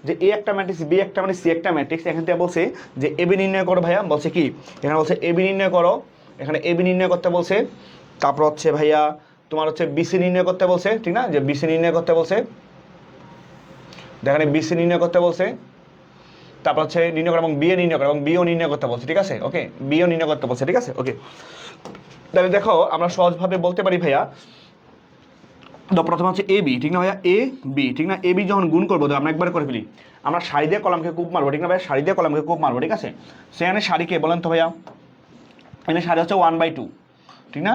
যে এ একটা ম্যাট্রিক্স, বি একটা ম্যাট্রিক্স, সি একটা ম্যাট্রিক্স। এখান থেকে বলছে যে এবি নির্ণয় করো ভাইয়া, বলছে কি এখানে বলছে এবি নির্ণয় করো, এখানে এবি নির্ণয় করতে বলছে। তারপর হচ্ছে ভাইয়া তোমার হচ্ছে বিসি নির্ণয় করতে বলছে, ঠিক না, যে বিসি নির্ণয় করতে বলছে, এখানে বিসি নির্ণয় করতে বলছে। তারপর হচ্ছে নির্ণয় করা এবং বিএ নির্ণয় করা এবং বিও নির্ণয় করতে বলছে, ঠিক আছে। ওকে, বিও নির্ণয় করতে বলছে, ঠিক আছে। ওকে, তাহলে দেখো আমরা সহজভাবে বলতে পারি ভাইয়া, তো প্রথমে হচ্ছে এ বি, ঠিক না ভাইয়া, এ বি, ঠিক না। এ বি যখন গুণ করবো, তো আমরা একবার করে ফেলি, আমরা সারি দিয়ে কলামকে কূপ মারবো, ঠিক না ভাইয়া, সারি দিয়ে কলামকে কূপ মারবো, ঠিক আছে। সেখানে সারিকে বলেন তো ভাইয়া, এখানে সারি হচ্ছে 1/2, ঠিক না।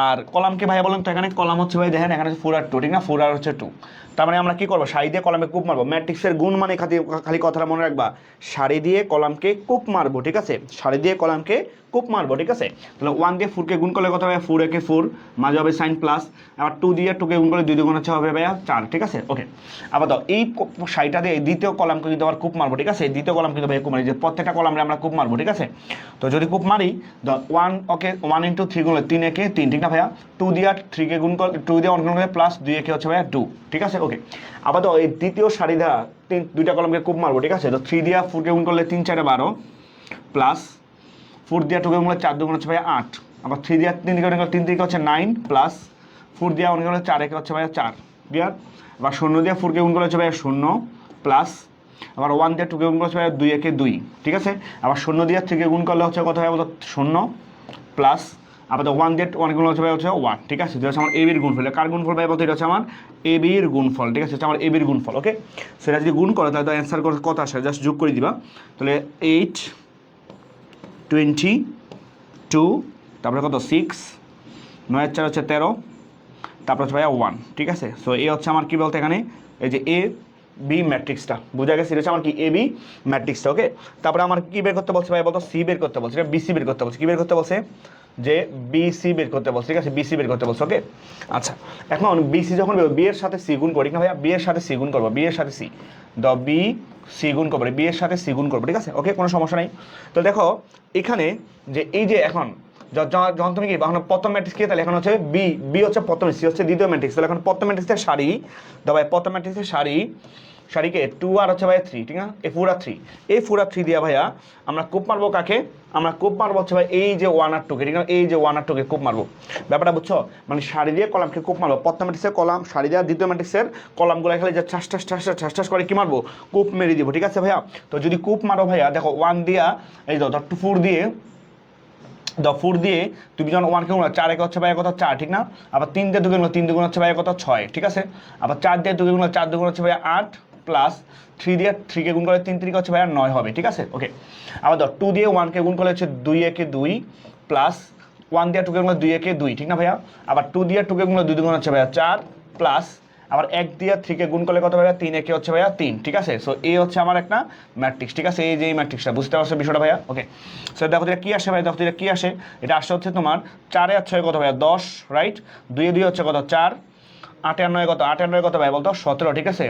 আর কলামকে ভাইয়া বলেন তো, এখানে কলাম হচ্ছে ভাই দেখেন এখানে 4 আর 2, ঠিক না, 4 আর হচ্ছে 2। তার মানে আমরা কি করবো, সারি দিয়ে কলামে কূপ মারবো। ম্যাট্রিক্সের গুণ মানে খালি কথাটা মনে রাখবা, সারি দিয়ে কলামকে কূপ মারবো, ঠিক আছে, সারি দিয়ে কলামকে কূপ মারবো, ঠিক আছে। তাহলে 1 দিয়ে 4কে গুণ করলে কত হবে, 4 একে 4, মাঝে হবে সাইন প্লাস, আবার 2 দিয়ে 2কে গুণ করলে 2 দুগুণ হচ্ছে হবে ভাইয়া 4, ঠিক আছে। ওকে, আবার দাও এই সারিটা দিয়ে দ্বিতীয় কলামকে কিন্তু আবার কূপ মারবো, ঠিক আছে। দ্বিতীয় কলাম কিন্তু ভাইয়া কূপ মারি, যে প্রত্যেকটা কলামে আমরা কূপ মারবো, ঠিক আছে। তো যদি কূপ মারি, 1, ওকে 1 × 3 গুণ 3 একে 3, ঠিক না ভাইয়া। 2 দিয়ে 3কে গুণ করলে 2 দিয়ে 1 গুণ করলে প্লাস 2 একে হচ্ছে ভাইয়া 2, ঠিক আছে। ওকে, আবার তো এই দ্বিতীয় সারি দ্বারা দুইটা কলামকে কূপ মারবো, ঠিক আছে। তো 3 দিয়ে 4কে গুণ করলে 3 4 12 প্লাস 4 দিয়ে 2কে গুণ করলে 4 2 হচ্ছে ভাইয়া 8, আবার 3 দিয়ে 3 দিকে 3 দিকে হচ্ছে 9 প্লাস 4 দিয়ে 1 করলে 4 একে হচ্ছে ভাইয়া 4, ক্লিয়ার। আবার 0 দিয়ে 4কে গুণ করলে হচ্ছে ভাইয়া 0 প্লাস, আবার 1 দিয়ে 2কে গুণ করলে হচ্ছে ভাইয়া 2 একে 2, ঠিক আছে। আবার 0 দিয়ে 3কে গুণ করলে হচ্ছে কত ভাইয়া বলতো 0 প্লাস, আবার ওয়ান দিয়ে ওয়ান গুণ হচ্ছে ভাই হচ্ছে ওয়ান, ঠিক আছে, এটা হচ্ছে আমার এবির গুণফল। কার গুণফল ভাই বলতো, এটা হচ্ছে আমার এবির গুণফল, ঠিক আছে, এটা আমার এবির গুণফল। ওকে, সেটা যদি গুণ করো তাহলে তো অ্যান্সার কত আসে, জাস্ট যোগ করে দিবা। তাহলে 8 22, তারপরে কত 6, 9 4 হচ্ছে 13, তারপর হচ্ছে ভাইয়া 1, ঠিক আছে। সো এ হচ্ছে আমার কী বলতে এখানে এই যে এ বি ম্যাট্রিক্সটা বোঝা গেছে, এটা হচ্ছে আমার কি এ বি ম্যাট্রিক্সটা। ওকে, তারপরে আমার কী বের করতে বলছে ভাই বলতো, সি বের করতে বলছে, এটা বিসি বের করতে বলছে। কী বের করতে বলছে, যে বিসি বের করতে বলছে, ঠিক আছে, বিসি বের করতে বলছে। ওকে, আচ্ছা, এখন বিসি যখন বি এর সাথে সি গুণ করি না ভাইয়া, বি এর সাথে সি গুণ করবো, বি এর সাথে সি, দ বি সি গুণ করবো, বি এর সাথে সি গুণ করবো, ঠিক আছে। ওকে, কোনো সমস্যা নেই। তো দেখো এখানে যে এই যে এখন যখন তুমি কি এখন প্রথম ম্যাট্রিক্স কি, তাহলে এখন হচ্ছে বি, বি হচ্ছে প্রথম, সি হচ্ছে দ্বিতীয় ম্যাট্রিক্স। তাহলে এখন প্রথম ম্যাট্রিক্সের সারি দাও ভাই, প্রথম ম্যাট্রিক্সের সারিকে 2 আর হচ্ছে ভাইয়া 3, ঠিক না, এ 4 আর 3, এই 4 আর 3 দিয়া ভাইয়া আমরা কোপ মারবো কাকে, আমরা কোপ মারবো হচ্ছে ভাই এই যে 1 আর 2 কে, ঠিক না, এই যে 1 আর 2 কে কোপ মারবো। ব্যাপারটা বুঝছো, মানে সারি দিয়ে কলামকে কোপ মারবো, প্রথম ম্যাট্রিক্সের কলাম সারি দেওয়া, দ্বিতীয় ম্যাট্রিক্সের কলামগুলো খেলে যে ঠাস করে কি মারবো, কোপ মেরে দিব, ঠিক আছে ভাইয়া। তো যদি কোপ মারো ভাইয়া, দেখো 1 দিয়া এই ধর 4 দিয়ে, 4 দিয়ে তুমি যখন 1 কে গুণ 4 একে হচ্ছে ভাই কত 4, ঠিক না, আবার 3 দিয়ে 2 কে গুণ 3 দুগুণ হচ্ছে ভাই কত 6, ঠিক আছে, আবার 4 দিয়ে 2 কে গুণ 4 দুগুণ হচ্ছে ভাই 8, প্লাস 3 দিয়ে 3 কে গুণ করে 3 3 হচ্ছে ভাই 9 হবে, ঠিক আছে। ওকে, আবার ধর 2 দিয়ে 1 কে গুণ করলে হচ্ছে 2 একে 2, প্লাস 1 দিয়ে 2 কে গুণ 2 একে 2, ঠিক না ভাইয়া, আবার 2 দিয়ে 2 কে গুণ 2 দুগুণ হচ্ছে ভাইয়া 4, প্লাস আবার 1 দিয়ে 3 কে গুণ করলে কত ভাইয়া 3 একে হচ্ছে ভাইয়া 3, ঠিক আছে। সো এই হচ্ছে আমার একটা ম্যাট্রিক্স, ঠিক আছে, এই যে এই ম্যাট্রিক্সটা, বুঝতে পারছো বিষয়টা ভাইয়া। ওকে, সো দেখো এটা কি আসে ভাই, দেখো এটা কি আসে, এটা আসছে হচ্ছে তোমার 4 আর 6 কত ভাইয়া 10, রাইট, 2 এ 2 হচ্ছে কত 4, 8 আর 9 কত, 8 আর 9 কত ভাই বলতো 17, ঠিক আছে,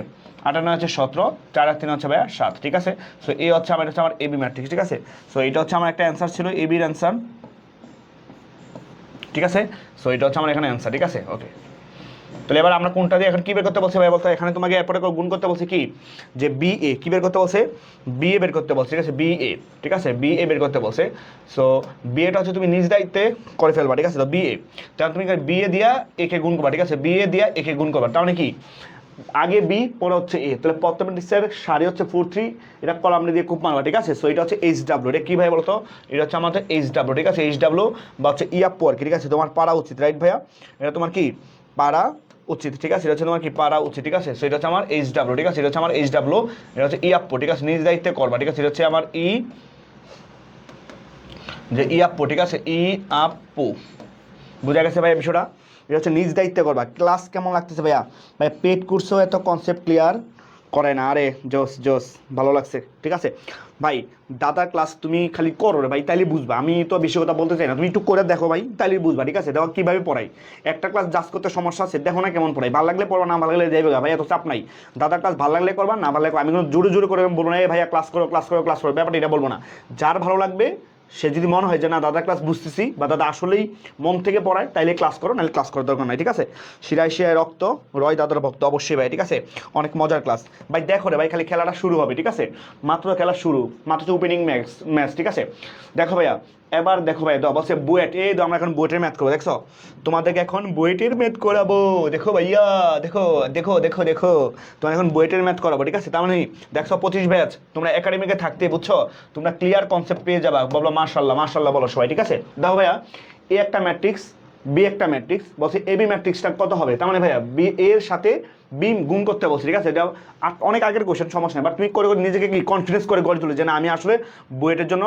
8 আর 9 হচ্ছে 17, 4 আর 3 হচ্ছে ভাইয়া 7, ঠিক আছে। সো এই হচ্ছে আমার, এটা হচ্ছে আমার এবি ম্যাট্রিক্স, ঠিক আছে। সো এটা হচ্ছে আমার একটা অ্যান্সার ছিল, এবির অ্যান্সার, ঠিক আছে। সো এটা হচ্ছে আমার এখানে অ্যান্সার, ঠিক আছে। ওকে, তাহলে এবার আমরা কোনটা দিয়ে এখন কি বের করতে বলছে ভাই বলতো, এখানে তোমাকে এরপরে গুণ করতে বলছে কি, যে বি এ কি বের করতে বলছে, বি এ বের করতে বলছে, ঠিক আছে, বি এ, ঠিক আছে, বি এ বের করতে বলছে। সো বি এটা হচ্ছে তুমি নিজ দায়িত্বে করে ফেলবা, ঠিক আছে। তো বি এ, তাহলে তুমি বি এ দিয়া একে গুণ করবা, ঠিক আছে, বি এ দিয়া একে গুণ করবা, তার মানে কি আগে বি পরে হচ্ছে এ, তাহলে প্রথম ম্যাট্রিক্সের সারি হচ্ছে 4 3, এটা কলাম দিয়ে খুব মারবা, ঠিক আছে। সো এটা হচ্ছে এইচ ডাব্লিউ, এটা কি ভাই বলতো, এটা হচ্ছে আমাদের এইচ ডাব্লিউ, ঠিক আছে, এইচ ডাব্লিউ বা হচ্ছে ইয়াপ্পো আর কি, ঠিক আছে, তোমার পারা উচিত, রাইট ভাইয়া, এটা তোমার কি পারা উচিত, ঠিক আছে, এটা হচ্ছে তোমার কি পারা উচিত, ঠিক আছে। সো এটা হচ্ছে আমার এইচ ডাব্লিউ, ঠিক আছে, এটা হচ্ছে আমার এইচ ডাব্লিউ, এটা হচ্ছে ইয়াপ্পো, ঠিক আছে, নিজ দায়িত্বে করবা, ঠিক আছে, এটা হচ্ছে আমার ই, যে ইয়াপ্পো, ঠিক আছে, ই আপো, বুঝা গেছে ভাই বিষয়টা, এটা হচ্ছে নিজ দায়িত্বে করবা। ক্লাস কেমন লাগতেছে ভাইয়া, ভাই পেড কোর্সও এত কনসেপ্ট ক্লিয়ার করে না, আরে জোস জোস, ভালো লাগছে, ঠিক আছে ভাই। দাদা ক্লাস তুমি খালি করো রে ভাই, তাইলে বুঝবা, আমি তো বেশি কথা বলতে চাই না, তুমি একটু করে দেখো ভাই, তাইলে বুঝবা, ঠিক আছে। দেখো কীভাবে পড়াই, একটা ক্লাস জাজ করতে সমস্যা আছে, দেখো না কেমন পড়াই, ভালো লাগলে পড়ো, না ভালো লাগলে যাইবে ভাই, এত চাপ নাই। দাদা ক্লাস ভালো লাগলে করবা, না ভালো লাগলে আমি কোনো জোরে জোরে করে বলবো না, এই ভাইয়া ক্লাস করো ক্লাস করো ক্লাস করো, ব্যাপারটা এটা বলবো না। যার ভালো লাগবে, সে যদি মনে হয় যে না দাদা ক্লাস বুঝতেছি বা দাদা আসলেই মন থেকে পড়ায়, তাইলে ক্লাস করো, নাহলে ক্লাস করার দরকার নাই, ঠিক আছে। শিরায় শিরায় রক্ত, রয় দাদার ভক্ত, অবশ্যই ভাই, ঠিক আছে, অনেক মজার ক্লাস ভাই। দেখো রে ভাই, খালি খেলাটা শুরু হবে, ঠিক আছে, মাত্র খেলা শুরু, মাত্র ওপেনিং ম্যাচ, ঠিক আছে। দেখো ভাইয়া, এবার দেখো ভাই, তো অবশ্যই বুয়েট, এই তো আমরা এখন বুয়েটের ম্যাথ করবো, দেখছো, তোমাদেরকে এখন বুয়েটের ম্যাথ করাবো, দেখো ভাইয়া, দেখো দেখো দেখো দেখো, তোমার এখন বুয়েটের ম্যাথ করাবো, ঠিক আছে। তার মানে দেখছো 25 ব্যাচ, তোমরা একাডেমিকে থাকতে, বুঝছো, তোমরা ক্লিয়ার কনসেপ্ট পেয়ে যাবা, বলো মাশাল্লাহ মাশাল্লাহ বলো সবাই, ঠিক আছে। দেখো ভাইয়া, এ একটা ম্যাট্রিক্স, বি একটা ম্যাট্রিক্স, বলছে এবি ম্যাট্রিক্সটা কত হবে, তার মানে ভাইয়া বি এর সাথে বি গুণ করতে বলছে, ঠিক আছে। এটা অনেক আগের কোয়েশ্চেন, সমস্যা নেই, বাট তুমি করে করে নিজেকে কি কনফিডেন্স করে গড়ে তুলে যে না আমি আসলে বুয়েটের জন্য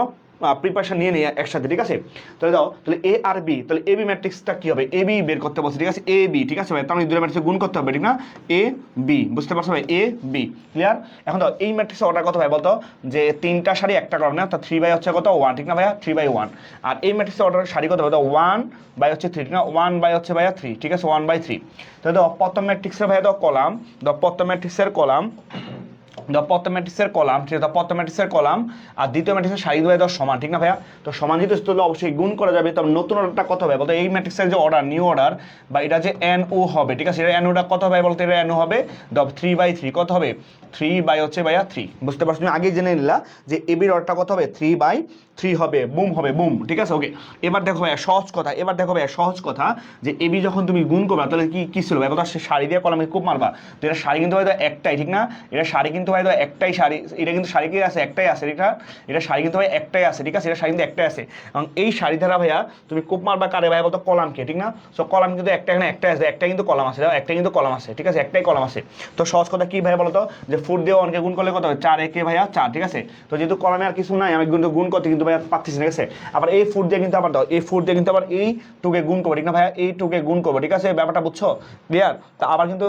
প্রিপারেশন নিয়ে নিই একসাথে, ঠিক আছে। তাহলে দাও, তাহলে এ আর বি, তাহলে এ বি ম্যাট্রিক্সটা কী হবে, এ বি বের করতে বলছে, ঠিক আছে, এ বি, ঠিক আছে ভাই, তার মানে দুটো ম্যাট্রিক্স গুণ করতে হবে, ঠিক না, এ বি, বুঝতে পারছো ভাই, এ বি ক্লিয়ার। এখন দাও এই ম্যাট্রিক্সের অর্ডার কত ভাই বলতো, যে 3টা সারি একটা কলাম না, তা 3 বাই হচ্ছে কত 1, ঠিক না ভাইয়া, 3 বাই 1, আর এই ম্যাট্রিক্সের অর্ডার সারি কত বলতো 1 বাই হচ্ছে 3, ঠিক না, 1 বাই হচ্ছে ভাইয়া 3, ঠিক আছে, 1 বাই 3। তাহলে দাও প্রথম ম্যাট্রিক্সের ভাইয়া দাও কলাম, দাও প্রথম ম্যাট্রিক্সের কলাম, প্রথম ম্যাট্রিক্সের কলাম, ঠিক আছে, প্রথম ম্যাট্রিক্সের কলাম আর দ্বিতীয় ম্যাট্রিক্সের সারি দুই দেওয়া সমান, ঠিক না ভাইয়া। তো সমান যেহেতু তাহলে অবশ্যই গুণ করা যাবে, তবে নতুন অর্ডারটা কত হবে বলতো, এই ম্যাট্রিক্সের যে অর্ডার, নিউ অর্ডার বা এটা যে এন ও হবে, ঠিক আছে, এটা এন ওটা কত হবে বলতে, এটা এন ও হবে 3/3, কত হবে 3 বাই হচ্ছে ভাইয়া 3, বুঝতে পারছো, তুমি আগেই জেনে নিলা যে এবির অর্ডারটা কত হবে 3/3 হবে, বুম হবে বুম, ঠিক আছে। ওকে, এবার দেখো ভাইয়া সহজ কথা, এবার দেখো ভাইয়া সহজ কথা, যে এবি যখন তুমি গুণ করবা তাহলে কি ছিল ভাই, কথা সে সারি দিয়ে কলামে খুব মারবা, তো এটা সারি কিন্তু ভাই একটাই, ঠিক না, এটা সারি কিন্তু ভাই তো একটাই শাড়ি, এটা কিন্তু শাড়ি কি আছে একটাই আছে, এটা শাড়ি কিন্তু ভাই একটাই আছে, ঠিক আছে, এটা শাড়ি কিন্তু একটাই আছে। এবং এই শাড়ি ধারা ভাইয়া তুমি কোপ মারবা কারে ভাই বলতো কলামকে, ঠিক না? সো কলাম কিন্তু একটা এখানে একটাই আছে, একটা কিন্তু কলাম আছে, একটা কিন্তু কলাম আছে, ঠিক আছে, একটাই কলাম আছে। তো সহজ কথা কি ভাই বলতো যে 4 দিয়ে 1 কে গুণ করলে কত হবে 4 একে ভাইয়া 4, ঠিক আছে। তো যেহেতু কলামে আর কিছু নাই আমি কিন্তু গুণ করতে কিন্তু ভাইয়া পাচ্ছিস না, ঠিক আছে। আবার এই 4 দিয়ে কিন্তু আবার দাও, এই 4 দিয়ে কিন্তু আবার এই 2 কে গুণ করবো, ঠিক না ভাইয়া, এই 2 কে গুণ করবো, ঠিক আছে, ব্যাপারটা বুঝছো ক্লিয়ার? তো আবার কিন্তু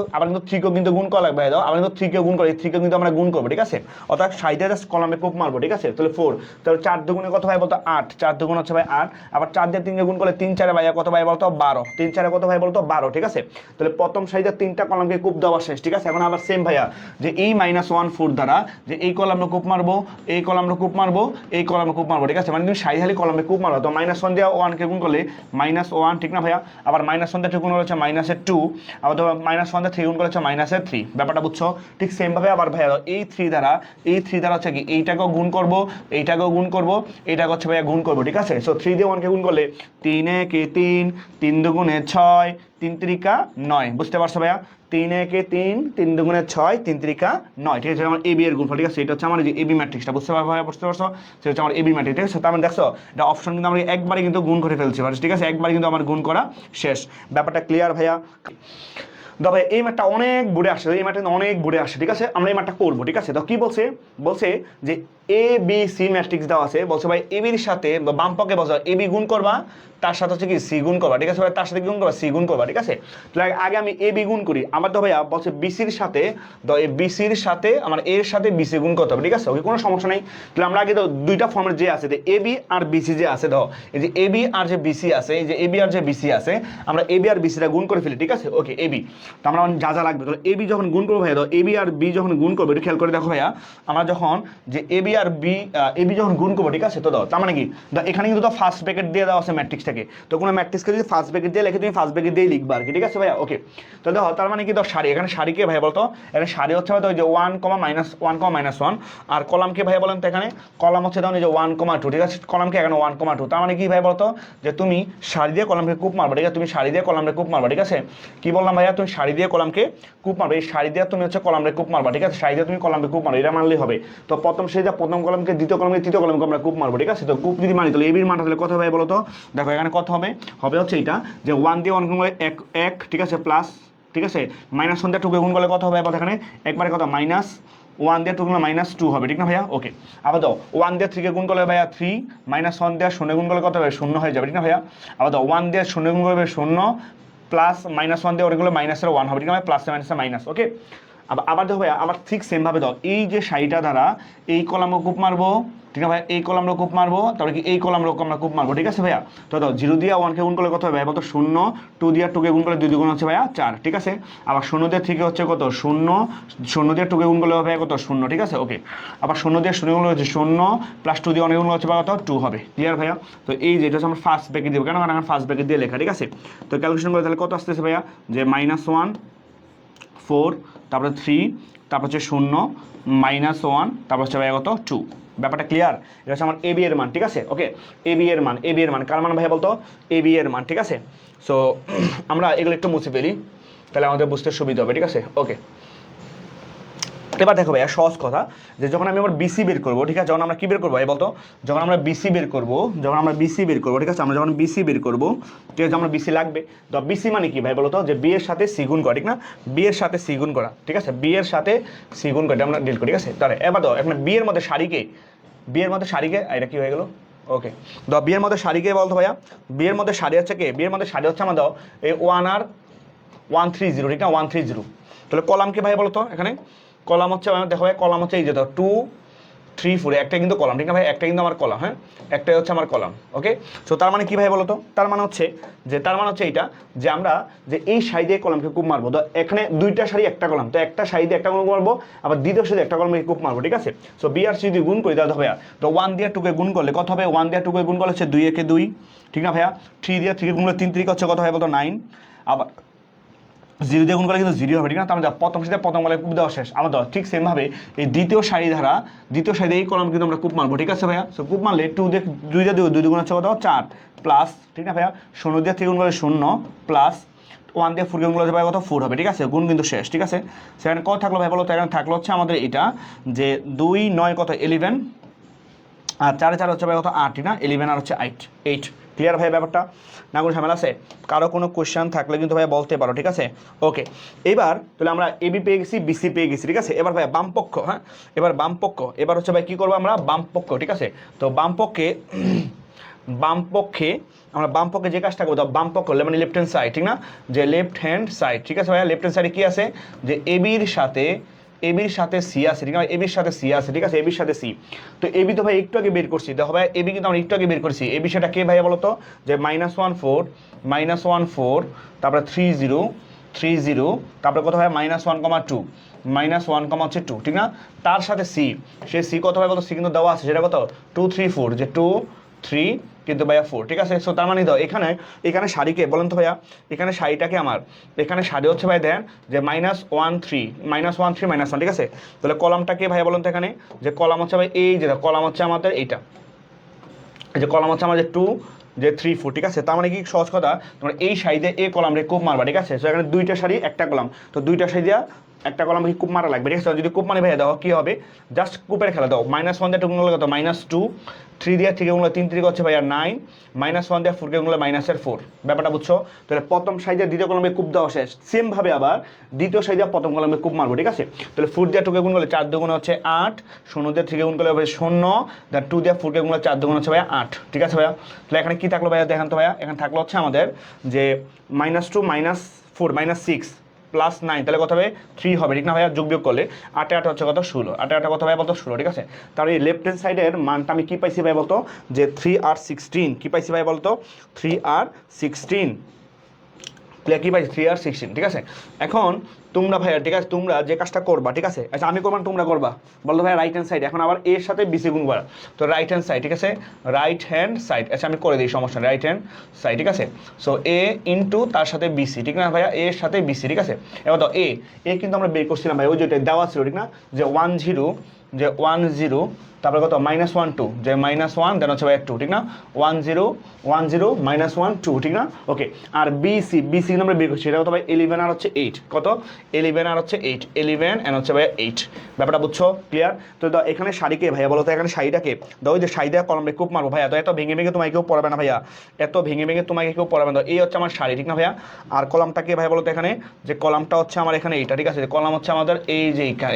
3 কেও কিন্তু গুণ করা লাগবে ভাই, দাও আবার কিন্তু 3 কেও গুণ করে, 3 কেও কিন্তু আমরা গুণ করবো, ঠিক আছে। অর্থাৎ সাইডে জাস্ট কলামে কোপ মারবো, ঠিক আছে। তাহলে 4, তাহলে 4 দুগুণে কত ভাই বলতো 8, 4 দুগুণ হচ্ছে ভাই 8, আবার 4 দিয়ে 3 কে গুণ করলে 3 4 ভাইয়া কত ভাই বলতো 12, 3 4 কত ভাই বলতো 12, ঠিক আছে। তাহলে প্রথম সাইডে 3টা কলামকে কোপ দেওয়া শেষ, ঠিক আছে। এখন আবার সেম ভাইয়া যে এই -1 4 দ্বারা যে এই কলামে কোপ মারবো, এই কলামে কোপ মারবো, এই কলামে কোপ মারবো, ঠিক আছে। মানে তুমি সাইড হালি কলামে কোপ মারো, তো -1 দিয়ে 1 কে গুণ করলে -1, ঠিক না ভাইয়া। আবার -1 দিয়ে গুণ করলে হচ্ছে -2, আবার ধরো -1 দিয়ে 3 গুণ করলে হচ্ছে -3, ব্যাপারটা বুঝছো? ঠিক সেম ভাবে আবার ভাইয়া এই 3 দ্বারা হচ্ছে কি এইটাকেও গুণ করব, এইটাকেও গুণ করব, এইটাকে হচ্ছে ভাইয়া গুণ করব, ঠিক আছে। সো 3 দিয়ে 1 কে গুণ করলে 3 একে 3, 3 দুগুণে 6, 3 তিরিকা 9, বুঝতে পারছো ভাইয়া? 3 একে 3, 3 দুগুণে 6, 3 তিরিকা 9, ঠিক আছে। আমার এবি এর গুণফল, ঠিক আছে, এটা হচ্ছে আমার যে এবি ম্যাট্রিক্সটা, বুঝতে পারছো ভাইয়া? বুঝতে পারছো? সেটা হচ্ছে আমার এবি ম্যাট্রিক্স, ঠিক আছে। তার মানে দেখছো এটা অপশন কিন্তু আমরা একবারে কিন্তু গুণ করে ফেলছি, ঠিক আছে, একবার কিন্তু আমার গুণ করা শেষ। ব্যাপারটা ক্লিয়ার ভাইয়া? তবে এই ম্যাটটা অনেক বুড়ে আসে, এই ম্যাটটা অনেক বুড়ে আসে, ঠিক আছে। আমরা এই ম্যাটটা করবো, ঠিক আছে। তো কি বলছে যে এ বি সি ম্যাট্রিক্স দেওয়া আছে, বলছে ভাই এবির সাথে বাম পক্ষে বসা এবি গুণ করবা, তার সাথে হচ্ছে কি সি গুণ করবা, ঠিক আছে ভাই, তার সাথে গুণ করবা সি গুণ করবা, ঠিক আছে। তাহলে আগে আমি এ বি গুণ করি, আমার তো ভাইয়া বলছে বিসির সাথে, তো এই বিসির সাথে আমার এর সাথে বিসি গুণ করতে হবে, ঠিক আছে, ওকে, কোনো সমস্যা নেই। তাহলে আমরা আগে তো দুইটা ফর্মের যে আছে যে এবি আর বিসি যে আছে, ধর এই যে এবি আর যে বিসি আছে, এই যে এবি আর যে বিসি আছে, আমরা এবি আর বিসিটা গুণ করে ফেলি, ঠিক আছে, ওকে। এবি তো আমরা যা যা লাগবে, তাহলে এবি যখন গুণ করবো ভাইয়া, তো এবি আর বি যখন গুণ করবো, একটু খেয়াল করে দেখো ভাইয়া, আমরা যখন যে এবি আর এবি যখন গুণ করবো, ঠিক আছে, তো দাও তার মানে কি এখানে কিন্তু তো ফার্স্ট ব্র্যাকেট দিয়ে দেওয়া আছে ম্যাট্রিক্সটাকে, তো কোনো ম্যাট্রিক্সকে যদি ফার্স্ট ব্র্যাকেট দিয়ে লেখে তুমি ফার্স্ট ব্র্যাকেট দিয়ে লিখবা আর কি, ঠিক আছে ভাইয়া, ওকে। তো দেখো তার মানে কি তো সারি, এখানে সারিকে ভাইয়া বলতো, এখানে সারি হচ্ছে হয়তো ওই যে 1, -1, আর কলামকে ভাইয়া বলেন তো এখানে কলাম হচ্ছে তখন এই যে 1, 2, ঠিক আছে, কলামকে এখানে 1, 2, তার মানে কি ভাই বলতো যে তুমি সারি দিয়ে কলামকে কূপ মারবা, ঠিক আছে, তুমি সারি দিয়ে কলামকে কূপ মারবা, ঠিক আছে। কি বললাম ভাইয়া, তুমি সারি দিয়ে কলামকে কূপ মারবে, এই সারি দিয়ে তুমি হচ্ছে কলামকে কূপ মারবা, ঠিক আছে, সারি দিয়ে তুমি কলামকে কূপ মারবে, এটা মানলেই হবে। তো প্রথম সারিতে প্রথম কলামকে, দ্বিতীয় কলামকে, তৃতীয় কলামকে আমরা কূপ মারবো, ঠিক আছে। তো কূপ যদি মানি তাহলে এবির মানটা তাহলে কত হবে বলো তো, দেখো এখানে কত হবে, হবে হচ্ছে এটা যে 1 দিয়ে 1 গুণ করলে 1, ঠিক আছে, প্লাস, ঠিক আছে, -1 দিয়ে 2 কে গুণ করলে কত হবে এখানে একবারে কত -1 দিয়ে 2 গুণ -2 হবে, ঠিক না ভাইয়া, ওকে। আবার দাও 1 দিয়ে 3 কে গুণ করলে ভাইয়া 3, -1 দিয়ে 0 গুণ করলে কত হবে 0 হয়ে যাবে, ঠিক না ভাইয়া। আবার দাও 1 দিয়ে 0 গুণ করলে 0, প্লাস -1 দিয়ে ওগুলো -1 হবে, ঠিক না ভাই, প্লাস মাইনাস, ওকে। আবার দেখো ভাইয়া আবার ঠিক সেম ভাবে দাও এই যে সাইটা দ্বারা এই কলামে কূপ মারবো, ঠিক আছে ভাইয়া, এই কলামে কূপ মারবো, তারপরে কি এই কলামে আমরা কূপ মারবো, ঠিক আছে ভাইয়া। তো দাও 0 দিয়ে 1 কে গুণ করলে কত হবে ভাইয়া বলতো 0, 2 দিয়ে 2 কে গুণ করলে 2 গুণ হচ্ছে ভাইয়া 4, ঠিক আছে। আবার 0 দিয়ে 3 কে হচ্ছে কত 0, 0 দিয়ে 2 কে গুণ করলে হবে কত 0, ঠিক আছে, ওকে। আবার 0 দিয়ে 0 গুণ করলে হচ্ছে 0, প্লাস 2 দিয়ে 1 গুণ হচ্ছে কত 2 হবে, ক্লিয়ার ভাইয়া। তো এই যে এটা হচ্ছে আমরা ফার্স্ট ব্র্যাকেট দিব, কেন কারণ ফার্স্ট ব্র্যাকেট দিয়ে লেখা, ঠিক আছে। তো ক্যালকুলেশন করে তাহলে কত আসতেছে ভাইয়া যে -1 4, তারপরে 3, তারপর হচ্ছে 0, -1, তারপর হচ্ছে ভাইয়া কত 2, ব্যাপারটা ক্লিয়ার। এটা হচ্ছে আমার এবি এর মান, ঠিক আছে, ওকে। এবি এর মান কার মান ভাইয়া বলতো এবি এর মান, ঠিক আছে। সো আমরা এগুলো একটু মুছে ফেলি, তাহলে আমাদের বুঝতে সুবিধা হবে, ঠিক আছে, ওকে। এবার দেখো ভাইয়া সহজ কথা যে যখন আমি আমার বিসি বের করবো, ঠিক আছে, যখন আমরা কি বের করবো ভাই বলতো, যখন আমরা বিসি বের করবো, ঠিক আছে, আমরা যখন বিসি বের করবো, ঠিক আছে, আমরা বিসি লাগবে। তো বিসি মানে কি ভাই বলতো যে বি এর সাথে সি গুণ করা, ঠিক না, বি এর সাথে সি গুণ করা, ঠিক আছে, বি এর সাথে সি গুণ করা আমরা ডিল করি, ঠিক আছে। তাহলে এবার দাও এখন বি এর মধ্যে সারিকে, এটা কি হয়ে গেল, ওকে। দাও বি এর মধ্যে সারিকে বলতো ভাইয়া, বি এর মধ্যে সারি হচ্ছে কে, বি এর মধ্যে সারি হচ্ছে আমার দাও এই 1 আর 130, ঠিক না, 130। তাহলে কলামকে ভাই বলতো এখানে কলাম হচ্ছে দেখো ভাই কলাম হচ্ছে এই যে 2, 3, 4, একটা কিন্তু কলাম, ঠিক না ভাই, একটা কিন্তু আমার কলাম, হ্যাঁ, একটাই হচ্ছে আমার কলাম, ওকে। সো তার মানে কি ভাই বলতো, তার মানে হচ্ছে এইটা যে আমরা যে এই সাইডে কলামকে কূপ মারবো, তো এখানে দুইটা সারি একটা কলাম, তো একটা সাইডে একটা কলাম মারবো, আবার দ্বিতীয় সাইডে একটা কলামকে কূপ মারবো, ঠিক আছে। সো বি আর সি যদি গুণ করি তাহলে ভাইয়া তো 1 দিয়ে 2 কে গুণ করলে কত হবে, 1 দিয়ে 2 কে গুণ করলে হচ্ছে 2 একে 2, ঠিক না ভাইয়া। 3 দিয়ে 3 কে গুণ করলে 3 3 হচ্ছে কত হয় বলতো 9, আবার 0 দিয়ে গুণ করলে কিন্তু 0 হবে, ঠিক না। তার মানে প্রথম সাথে প্রথম কলামে কূপ দেওয়া শেষ, আমরা ঠিক সেম ভাবে এই দ্বিতীয় সারি এই কলাম কিন্তু আমরা কূপ মারবো, ঠিক আছে ভাইয়া। সো কূপ মারলে 2 দিয়ে 2 দিয়ে 2 গুণ হচ্ছে কত 4, প্লাস, ঠিক না ভাইয়া, 0 দিয়ে 3 গুণ করলে 0, প্লাস 1 দিয়ে 4 গুণ করলে ভাই কত 4 হবে, ঠিক আছে, গুণ কিন্তু শেষ, ঠিক আছে। সেখানে কত থাকলো ভাই বলো তো, এখানে থাকলো হচ্ছে আমাদের এটা যে 2 9 কত 11 আর 4 4 হচ্ছে ভাই কত 8, ঠিক না, 11 আর হচ্ছে 8। ক্লিয়ার ভাই ব্যাপারটা, না কোনো ঝামেলা আছে? কারো কোনো কোশ্চেন থাকলে কিন্তু ভাই বলতে পারো, ঠিক আছে। ওকে, এবার তাহলে আমরা এবি পেয়ে গেছি, বিসি পেয়ে গেছি, ঠিক আছে। এবার ভাই বাম পক্ষ, হ্যাঁ এবার বাম পক্ষ, এবার হচ্ছে ভাই কী করবো আমরা বাম পক্ষ, ঠিক আছে। তো বাম পক্ষে আমরা বাম পক্ষে যে কাজটা করবো, বাম পক্ষ মানে লেফট হ্যান্ড সাইড, ঠিক না, যে লেফট হ্যান্ড সাইড, ঠিক আছে ভাইয়া। লেফট হ্যান্ড সাইডে কী আছে, যে এবির সাথে সি আছে, ঠিক আছে, এবির সাথে সি আছে, ঠিক আছে, এবির সাথে সি। তো এবি তো ভাই একটু আগে বের করছি, দেখো ভাই এবি কিন্তু আমরা একটু আগে বের করছি। এবি সেটা কে ভাইয়া বলো তো, যে -1 4 তারপরে 3 0 তারপরে কত ভাই -1,2 -1, 2, ঠিক না। তার সাথে সি, সে সি কত ভাই বলতো, সি কিন্তু দেওয়া আছে, সেটা কত 2 3 4, যে 2 3 কিন্তু ভাইয়া 4, ঠিক আছে। সো তার মানে দাও এখানে শাড়িকে বলেন তো ভাইয়া, এখানে শাড়িটাকে আমার, এখানে শাড়ি হচ্ছে ভাই দেন যে -1 3 -1 ঠিক আছে। তাহলে কলামটাকে ভাইয়া বলেন তো এখানে, যে কলাম হচ্ছে ভাই এই যে কলাম হচ্ছে আমাদের এইটা, এই যে কলাম হচ্ছে আমাদের 2 যে 3 4, ঠিক আছে। তার মানে কি সহজ কথা, তোমরা এই সাইডে এ কলাম রে কোপ মারবা, ঠিক আছে। সো এখানে দুইটা শাড়ি একটা কলাম, তো দুইটা শাড়ি দিয়া একটা কলাম কি কূপ মারা লাগবে, ঠিক আছে। যদি কূপ মানে ভাইয়া দাও কী হবে, জাস্ট কূপের খেলা দাও। -1 দিয়ে 2 গুণ করলে কত -2, 3 দিয়ে 3 গুণ করলে 3 3 হচ্ছে ভাইয়া 9, -1 দিয়ে 4 গুণ করলে -4, ব্যাপারটা বুঝছো। তাহলে প্রথম সাইডে দ্বিতীয় কলমে কূপ দেওয়া শেষ, সেমভাবে আবার দ্বিতীয় সাইডে প্রথম কলমে কূপ মারবো, ঠিক আছে। তাহলে 4 দিয়ে 2 গুণ করলে 4 2 হচ্ছে 8, 0 দিয়ে 3 গুণ করলে হবে 0, দেন 2 দিয়ে 4 গুণ করলে 4 2 হচ্ছে ভাইয়া 8, ঠিক আছে ভাইয়া। তাহলে এখানে কি থাকলো ভাইয়া দেখেন তো ভাইয়া, এখানে থাকলো হচ্ছে আমাদের যে -2 -4 -6 +9, তাহলে কত হবে 3 হবে, ঠিক না ভাইয়া। যোগ বিয়োগ করলে 8 8 হচ্ছে কত 16, 8 8 কত ভাই বলতো 16, ঠিক আছে। তাহলে এই লেফট হ্যান্ড সাইডের মানটা আমি কি পাইছি ভাই বলতো, যে 3 আর 16, কি পাইছি ভাই বলতো 3 আর 16, ক্লিয়ার, কি পাইছি 3 আর 16, ঠিক আছে। এখন তোমরা ভাইয়া, ঠিক আছে, তোমরা যে কাজটা করবা, ঠিক আছে, আচ্ছা আমি করবা তোমরা করবা, বলতো ভাইয়া রাইট হ্যান্ড সাইড, এখন আবার এর সাথে বিসি গুণ করা, তো রাইট হ্যান্ড সাইড, ঠিক আছে, রাইট হ্যান্ড সাইড, আচ্ছা আমি করে দিই, সমস্যা রাইট হ্যান্ড সাইড, ঠিক আছে। সো এ ইন্টু তার সাথে বিসি, ঠিক না ভাইয়া, এর সাথে বিসি, ঠিক আছে। এবার তো এ কিন্তু আমরা বের করছিলাম ভাই, ওই যেটা দেওয়া ছিল, ঠিক না, যে 10 তারপরে কত -1 2, যে -1 দেন হচ্ছে ভাই 2, ঠিক না, 1 0 1 0 -1 2, ঠিক না। ওকে, আর বিসি কিন্তু আমরা বের করছি, এটা কত ভাই 11 আর হচ্ছে 8, কত 11 আর হচ্ছে 8, 11 এন্ড হচ্ছে ভাই 8, ব্যাপারটা বুঝছো, ক্লিয়ার। তো দাও এখানে শাড়িকে ভাইয়া বলো তো, এখানে শাড়িটাকে দাও, ওই যে শাড়ি দেওয়া কলমে কূপ মারবো ভাইয়া। তো এত ভেঙে ভেঙে তোমাকে কেউ পড়াবে না ভাইয়া, এত ভেঙে ভেঙে তোমাকে কেউ পড়াবে না। এই হচ্ছে আমার শাড়ি, ঠিক না ভাইয়া। আর কলামটাকে ভাইয়া বলো তো এখানে, যে কলামটা হচ্ছে আমার এখানে এইটা, ঠিক আছে, কলাম হচ্ছে আমাদের এই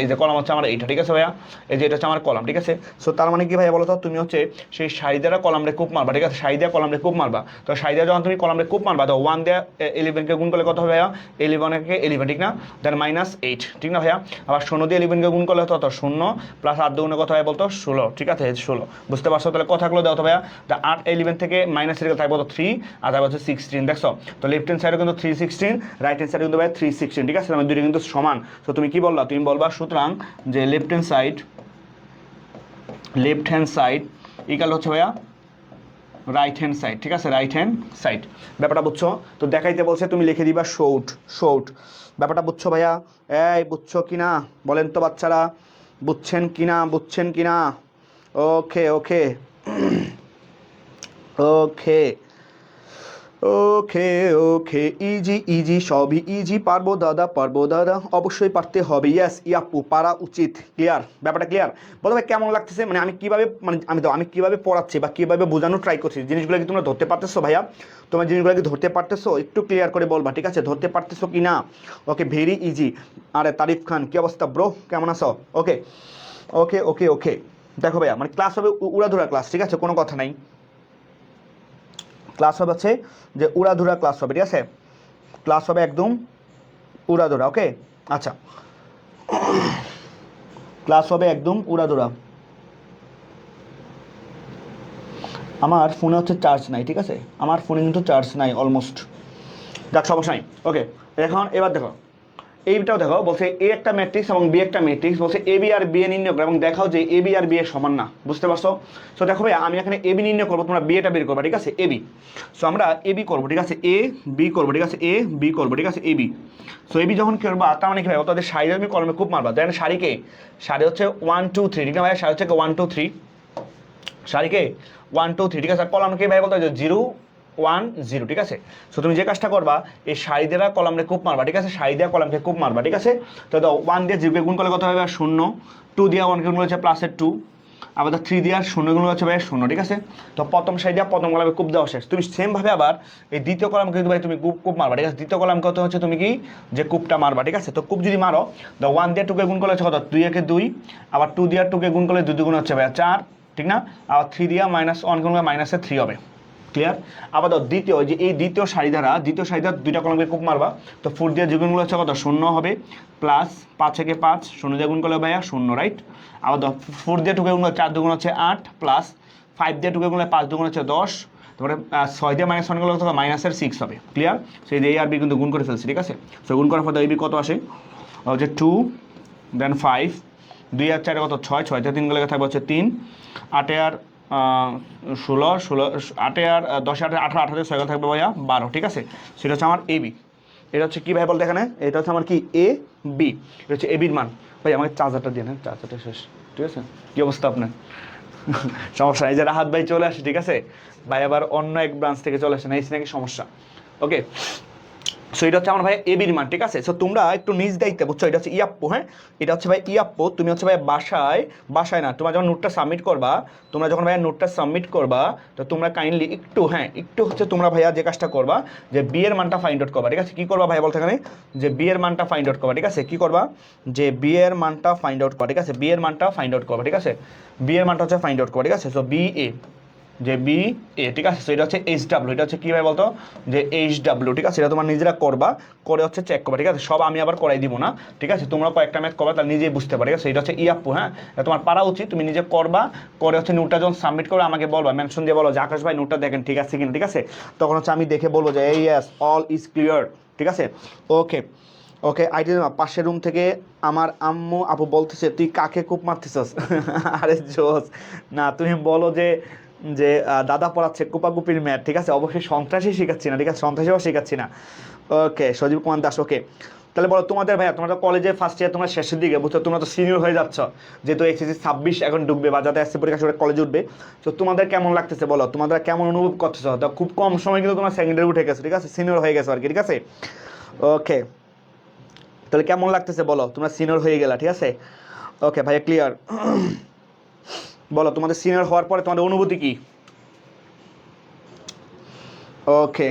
যে কলাম হচ্ছে আমার এইটা, ঠিক আছে ভাইয়া, এই যে এটা হচ্ছে আমার কলাম, ঠিক আছে। সো তার মানে কি ভাইয়া বলো তো, তুমি হচ্ছে সেই শাড়ি দ্বারা কলাম রে কূপ মারবা, ঠিক আছে, শাড়ি দেওয়া কলাম রে কূপ মারবা। তো শাড়ি দেওয়া যখন তুমি কলাম রে কূপ মারবা, তো 1 দিয়ে 11কে গুণ করলে কত হবে ভাইয়া, 11কে 11, ঠিক না, দেন -8, ঠিক না ভাইয়া। আবার 0 দিয়ে 11কে গুণ করলে কত 0 প্লাস 8 দুগুণে কত হয় বলতো 16, ঠিক আছে, 16, বুঝতে পারছো। তাহলে কথাগুলো দাও তো ভাইয়া, 8 11 থেকে -3 থাকবে তো 3, আর তারপর হচ্ছে 16, দেখছো। তো লেফট হ্যান্ড সাইডে কিন্তু 316, রাইট হ্যান্ড সাইডে কিন্তু ভাই 316, ঠিক আছে, মানে দুটো কিন্তু সমান। তো তুমি কি বললা, তুমি বলবা সুতরাং যে লেফট হ্যান্ড সাইড ইকাল হচ্ছে ভাইয়া রাইট হ্যান্ড সাইড, ঠিক আছে, রাইট হ্যান্ড সাইড, ব্যাপারটা বুঝছো। তো দেখাইতে বলছে তুমি লিখে দিবা শোট, ব্যাপারটা বুঝছো ভাইয়া, এই বুঝছো কিনা বলেন তো বাচ্চারা, বুঝছেন কিনা। ওকে ওকে ওকে ওকে ওকে, ইজি সবই ইজি, পারবো দাদা অবশ্যই পারতে হবে, ইয়েস ইয়াপু পারা উচিত, ক্লিয়ার, ব্যাপারটা ক্লিয়ার। বলো ভাই কেমন লাগতেছে, মানে আমি কিভাবে পড়াচ্ছি বা কিভাবে বোঝানো ট্রাই করছি, জিনিসগুলো কি তোমরা ধরতে পারতেছো ভাইয়া, তোমার জিনিসগুলো কি ধরতে পারতেছো, একটু ক্লিয়ার করে বলবা, ঠিক আছে, ধরতে পারতেছো কি না। ওকে, ভেরি ইজি। আরে তারিফ খান কি অবস্থা ব্রো, কেমন আছো। ওকে ওকে ওকে ওকে, দেখো ভাইয়া মানে ক্লাস হবে উড়াধুরা ক্লাস, ঠিক আছে, কোনো কথা নাই, ক্লাস হবে হচ্ছে যে উড়াধুরা ক্লাস হবে, ঠিক আছে, ক্লাস হবে একদম উড়াধুরা। ওকে, আচ্ছা, ক্লাস হবে একদম উড়াধুরা। আমার ফোনে হচ্ছে চার্জ নাই, ঠিক আছে, আমার ফোনে কিন্তু চার্জ নাই অলমোস্ট, যাক সমস্যা নাই। ওকে, এবার দেখো এইটাও দেখো, বলছে এ একটা ম্যাট্রিক্স এবং বি একটা ম্যাট্রিক্স, বলছে A B R B A নির্ণয় করো এবং দেখাও যে এ বি আর বি এর সমান না, বুঝতে পারছো। সো দেখো ভাই আমি এখানে এ বি নির্ণয় করবো, তোমরা বি এটা বের করবা, ঠিক আছে, এ বি। সো আমরা এ বি করবো, ঠিক আছে, এ বি করবো, ঠিক আছে, এ বি করবো, ঠিক আছে, A B. So A B যখন করবা তার মানে কি ভাই, তাদের সাইডে আমি কলমে খুব মারবা, দেন সারি হচ্ছে 1 2 3, ঠিক না ভাই, সারি হচ্ছে 1 2 3, সারিকে 1 2 3, ঠিক আছে, কলমকে ভাই বলতে হয় 0 1 0, ঠিক আছে। সো তুমি যে কাজটা করবা এই সারি দেওয়া কলামে কূপ মারবা, ঠিক আছে, সারি দেওয়া কলামকে কূপ মারবা, ঠিক আছে। তো 1 দিয়ে 0 কে গুণ করলে কত হবে? 0। 2 দিয়ে 1 কে গুণ করলে হচ্ছে প্লাসের 2, আবার 3 দিয়ে 0 গুণ হচ্ছে ভাই 0, ঠিক আছে। তো প্রথম সারি দেওয়া প্রথম কলামে কূপ দেওয়া শেষ। তুমি সেমভাবে আবার এই দ্বিতীয় কলামকে কিন্তু ভাই তুমি কূপ মারবা, ঠিক আছে। দ্বিতীয় কলাম কত হচ্ছে তুমি কি যে কূপটা মারবা, ঠিক আছে। তো কূপ যদি মারো 1 দিয়ে 2 কে গুণ করলে হচ্ছে কত? 2 একে 2, আবার 2 দিয়ে 2 কে গুণ করলে 2 গুণ হচ্ছে ভাই 4, ঠিক না। আবার 3 দিয়ে -1 গুণ করলে -3 হবে, ক্লিয়ার। আবার দ্বিতীয় যে এই দ্বিতীয় সারি দ্বারা দুইটা কলামকে কূপ মারবা। তো 4 দিয়ে গুণগুলো হচ্ছে কত? 0 হবে, প্লাস 5 একে 5, 0 দিয়ে গুণ করলে ভাইয়া 0, রাইট। আবার 4 দিয়ে 2 কে গুণ করলে 4 2 গুণ হচ্ছে 8, প্লাস 5 দিয়ে 2 কে গুণ করলে 5 2 গুণ হচ্ছে 10, তারপরে 6 দিয়ে -1 গুণ করলে -6 হবে, ক্লিয়ার। সেই এই আর বি কিন্তু গুণ করে ফেলছি, ঠিক আছে। সো গুণ করার পর এই বি কত আসে? হচ্ছে 2, দেন 5, 2 আর 4 কত? 6, 6 দিয়ে 3 গুলো থাকবে হচ্ছে 3, 8 আর 16, 8 আর 10 8 18, 18 দিয়ে 6 থাকবে ভাইয়া 12, ঠিক আছে। সেটা হচ্ছে আমার এ বি। এটা হচ্ছে কী ভাই বলতে এখানে? এটা হচ্ছে আমার কি এ বি, এটা হচ্ছে এ বির মান। ভাই আমাকে চার্জারটা দিয়ে না, চার্জারটা শেষ, ঠিক আছে। কী অবস্থা আপনার? সমস্যা এই যে রাহাত ভাই চলে আসে, ঠিক আছে। ভাই আবার অন্য এক ব্রাঞ্চ থেকে চলে আসে না, এই নাকি সমস্যা। ওকে, সো এটা হচ্ছে আমার ভাই এ বির মান, ঠিক আছে। সো তোমরা একটু নিজ দায়িত্বে, বুঝছো, এটা হচ্ছে ইয়াপ্পো, হ্যাঁ, এটা হচ্ছে ভাই ইয়াপ্পো। তুমি হচ্ছে ভাই বাসায় না, তোমরা যখন নোটটা সাবমিট করবা, তোমরা যখন ভাইয়া নোটটা সাবমিট করবা, তো তোমরা কাইন্ডলি একটু হচ্ছে তোমরা ভাইয়া যে কাজটা করবা যে বি এর মানটা ফাইন্ড আউট করবা, ঠিক আছে। কী করবা ভাই বলতে এখানে? যে বি এর মানটা ফাইন্ড আউট করবা, ঠিক আছে। কী করবা? যে বি এর মানটা ফাইন্ড আউট করবা, ঠিক আছে। বি এর মানটা ফাইন্ড আউট করবা, ঠিক আছে। বি এর মানটা হচ্ছে ফাইন্ড আউট করবা, ঠিক আছে। সো বি এ, যে বি এ, ঠিক আছে। সো এটা হচ্ছে এইচ ডাব্লিউ, এটা হচ্ছে কী ভাই বলতো? যে এইচ ডাব্লিউ, ঠিক আছে। এটা তোমার নিজেরা করবা, করে হচ্ছে চেক করবা, ঠিক আছে। সব আমি আবার করাই দিব না, ঠিক আছে। তোমরা কয়েকটা ম্যাথ করবা, তাহলে নিজেই বুঝতে পারো, ঠিক আছে। এটা হচ্ছে ইয়াপ্পু, হ্যাঁ, এটা তোমার পারা উচিত। তুমি নিজে করবা, করে হচ্ছে নোটটা যখন সাবমিট করে আমাকে বলবা, মেনশন দিয়ে বলো যে আকাশ ভাই নোটটা দেখেন ঠিক আছে কিনা, ঠিক আছে। তখন হচ্ছে আমি দেখে বলবো যে ইয়েস অল ইজ ক্লিয়ার, ঠিক আছে। ওকে ওকে, আইটি পাশের রুম থেকে আমার আম্মু আপু বলতেছে তুই কাকে কূপ মারতেছস? আরে জোস না, তুমি বলো যে যে দাদা পড়াচ্ছে কুপাকুপির ম্যাথ, ঠিক আছে। অবশ্যই সন্ত্রাসী শেখাচ্ছি না, ঠিক আছে, সন্ত্রাসীও শেখাচ্ছি না। ওকে, সজীব কুমার দাস, ওকে। তাহলে বলো তোমাদের ভাইয়া, তোমরা তো কলেজে ফার্স্ট ইয়ার, তোমরা শেষের দিকে, বুঝছো, তোমরা তো সিনিয়র হয়ে যাচ্ছ, যেহেতু এসএসসি 26 এখন ঢুকবে বা যাতে এসএসসি পরীক্ষা করে কলেজে উঠবে। তো তোমাদের কেমন লাগতেছে বলো, তোমাদের কেমন অনুভব করতেছ? তো খুব কম সময় কিন্তু তোমরা সেকেন্ডারি উঠে গেছো, ঠিক আছে, সিনিয়র হয়ে গেছো আর কি, ঠিক আছে। ওকে, তাহলে কেমন লাগতেছে বলো, তোমরা সিনিয়র হয়ে গেলা, ঠিক আছে। ওকে ভাইয়া, ক্লিয়ার। বলো তোমাদের সিনিয়র হওয়ার পরে তোমাদের অনুভূতি কি? ওকে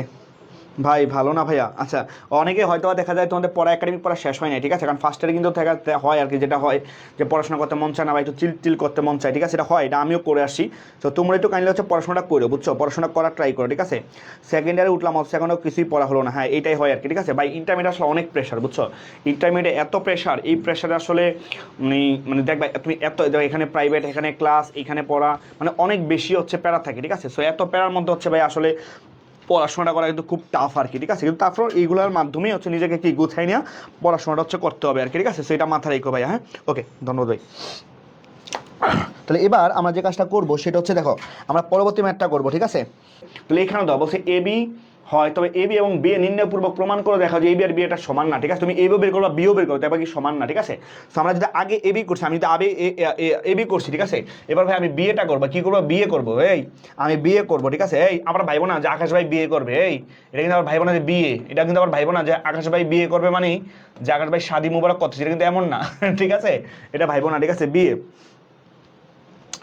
ভাই, ভালো না ভাইয়া? আচ্ছা, অনেকে হয়তো দেখা যায় তোমাদের পড়া একাডেমিক পড়া শেষ হয় না, ঠিক আছে। কারণ ফার্স্ট ইয়ারে কিন্তু দেখাতে হয় আর কি, যেটা হয় যে পড়াশোনা করতে মন চায় না বা একটু চিল করতে মন চায়, ঠিক আছে। এটা হয়, এটা আমিও করে আসি। তো তোমরা একটু কাইন্ডলি হচ্ছে পড়াশোনাটা করো, বুঝছো, পড়াশোনা করার ট্রাই করো, ঠিক আছে। সেকেন্ড ইয়ারে উঠলাম, সেখানেও কিছুই পড়া হলো না, হ্যাঁ, এইটাই হয় আর কি, ঠিক আছে। ভাই ইন্টারমিডিয়েট আসলে অনেক প্রেশার, বুঝছো। ইন্টারমিডিয়েট এত প্রেশার, এই প্রেশারে আসলে মানে দেখবা তুমি এত এখানে প্রাইভেট, এখানে ক্লাস, এখানে পড়া, মানে অনেক বেশি হচ্ছে প্যারা থাকে, ঠিক আছে। সো এত প্যারার মধ্যে হচ্ছে ভাই আসলে পড়াশোনাটা করা কিন্তু খুব টাফ আর কি, ঠিক আছে। কিন্তু তারপর এইগুলোর মাধ্যমেই হচ্ছে নিজেকে কি গুছাই নিয়ে পড়াশোনাটা হচ্ছে করতে হবে আর কি, ঠিক আছে। সেটা মাথায় রেখো ভাই, হ্যাঁ। ওকে, ধন্যবাদ ভাই। তাহলে এবার আমরা যে কাজটা করবো সেটা হচ্ছে, দেখো, আমরা পরবর্তী ম্যাথটা করবো, ঠিক আছে। তাহলে এখানে দাও বলছে এ বি হয়, তবে এ বি এবং বি এ নির্ণয়পূর্বক প্রমাণ করে দেখা যে এ বি আর বি এটা সমান না, ঠিক আছে। তুমি এও বের করবা, বিও বের করো, তারপর কি সমান না, ঠিক আছে। তো আমরা যদি আগে এ বি করছি, আমি যদি আগে এ বি করছি, ঠিক আছে। এবার ভাই আমি বিএটা করবো, কি করবো? বিএ করবো, এই আমি বিএ করবো, ঠিক আছে। এই আমরা ভাইবো না যে আকাশ ভাই বিএ করবে, এই এটা কিন্তু আবার ভাইবো না যে বিএ, এটা কিন্তু আবার ভাইবো না যে আকাশ ভাই বিএ করবে মানে যে আকাশ ভাই শাদি মুবারক করতেছে, এটা কিন্তু এমন না, ঠিক আছে। এটা ভাইবো না, ঠিক আছে, বিএ,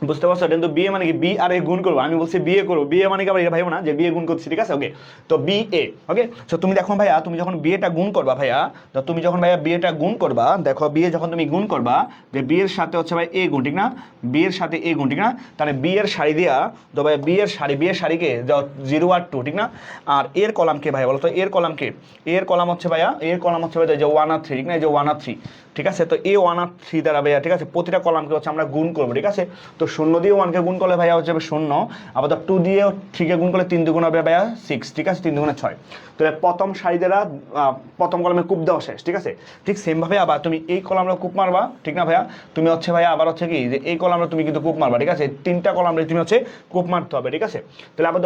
বুঝতে পারছো। কিন্তু বিএ মানে কি, বি আর এ গুণ করবো, আমি বলছি বিএ করবো, বিএ মানে কি আবার এটা ভাইবো না যে বিএ গুণ করছি, ঠিক আছে। ওকে, তো বি এ, ওকে। তো তুমি দেখো ভাইয়া, তুমি যখন বিএটা গুণ করবা ভাইয়া, তো তুমি যখন ভাইয়া বিএটা গুণ করবা, দেখো বিএ যখন তুমি গুণ করবা, যে বি এর সাথে হচ্ছে ভাই এ গুণ, ঠিক না, বি এর সাথে এ গুণ, ঠিক না। তাহলে বি এর সারি দিয়া, তো ভাই বি এর সারিকে 0 আর 2, ঠিক না। আর এর কলামকে ভাইয়া বলো তো, এর কলামকে, এর কলাম হচ্ছে ভাইয়া, এর কলাম হচ্ছে ভাই যে 1 আর 3, ঠিক না, এই যে 1 আর 3, ঠিক আছে। তো এ 1 আর 3 দ্বারা ভাইয়া, ঠিক আছে, প্রতিটা কলামকে হচ্ছে আমরা গুণ করবো, ঠিক আছে। তো 0 দিয়ে 1কে গুণ করলে ভাইয়া হচ্ছে 0, আবার 2 দিয়ে 3কে গুণ করলে 3 দুগুণ হবে ভাইয়া 6, ঠিক আছে, 3 দুগুণে 6। তো প্রথম সারি দ্বারা প্রথম কলামে কূপ দেওয়া শেষ, ঠিক আছে। ঠিক সেমভাবে আবার তুমি এই কলামে কূপ মারবা, ঠিক না ভাইয়া। তুমি হচ্ছে ভাইয়া আবার হচ্ছে কি যে এই কলামে তুমি কিন্তু কূপ মারবা, ঠিক আছে। 3টা কলামে তুমি হচ্ছে কূপ মারতে হবে, ঠিক আছে। তাহলে আবার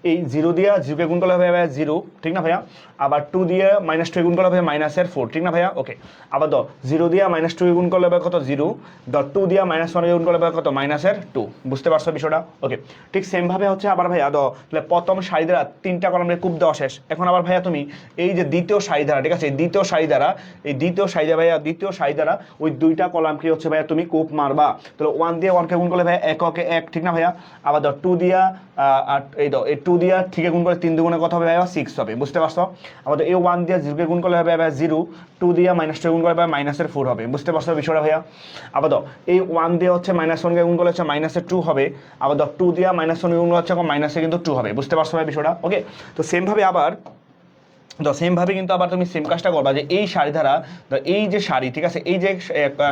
এই 0 দিয়ে 0কে গুণ করলে হবে ভাইয়া 0, ঠিক না ভাইয়া। আবার 2 দিয়ে -2 গুণ করলে হবে -4, ঠিক না ভাইয়া। ওকে, আবার 0 জিরো দিয়ে মাইনাস টু গুণ করলে হবে কত 0, ডট 2 দিয়ে মাইনাস 1 গুণ করলে হবে কত মাইনাসের 2, বুঝতে পারছো বিষয়টা? ওকে, ঠিক সেমভাবে হচ্ছে আবার ভাইয়া তাহলে প্রথম সারি দ্বারা 3টা কলামের কূপ দেওয়া শেষ। এখন আবার ভাইয়া তুমি এই যে দ্বিতীয় সারি দ্বারা, ঠিক আছে, এই দ্বিতীয় সারি দ্বারা দ্বিতীয় সারি দ্বারা ওই 2টা কলামকে হচ্ছে ভাইয়া তুমি কূপ মারবা। তাহলে 1 দিয়ে 1কে গুণ করলে ভাইয়া এককে 1, ঠিক না ভাইয়া? আবার 2 দিয়া এই 2 দিয়া 3কে গুণ করলে 3 দুগুণে কত হবে ভাইয়া 6 হবে, বুঝতে পারছো? আবার এই 1 দিয়ে 0কে গুণ করলে হবে ভাইয়া 0, 2 দিয়া মাইনাস 2 গুণ করলে ভাইয়া মাইনাসের 4 হবে, বুঝতে পারছো বিষয়টা ভাইয়া? আবার এই 1 দিয়ে হচ্ছে মাইনাস 1কে গুণ করলে হচ্ছে মাইনাসের 2 হবে, আবার 2 দিয়া মাইনাস 1 গুণ করলে হচ্ছে মাইনাসে কিন্তু 2 হবে, বুঝতে পারছো ভাই বিষয়টা? ওকে, তো সেমভাবে আবার সেমভাবে কিন্তু আবার তুমি সেম কাজটা করবা যে এই সারি দ্বারা এই যে সারি, ঠিক আছে, এই যে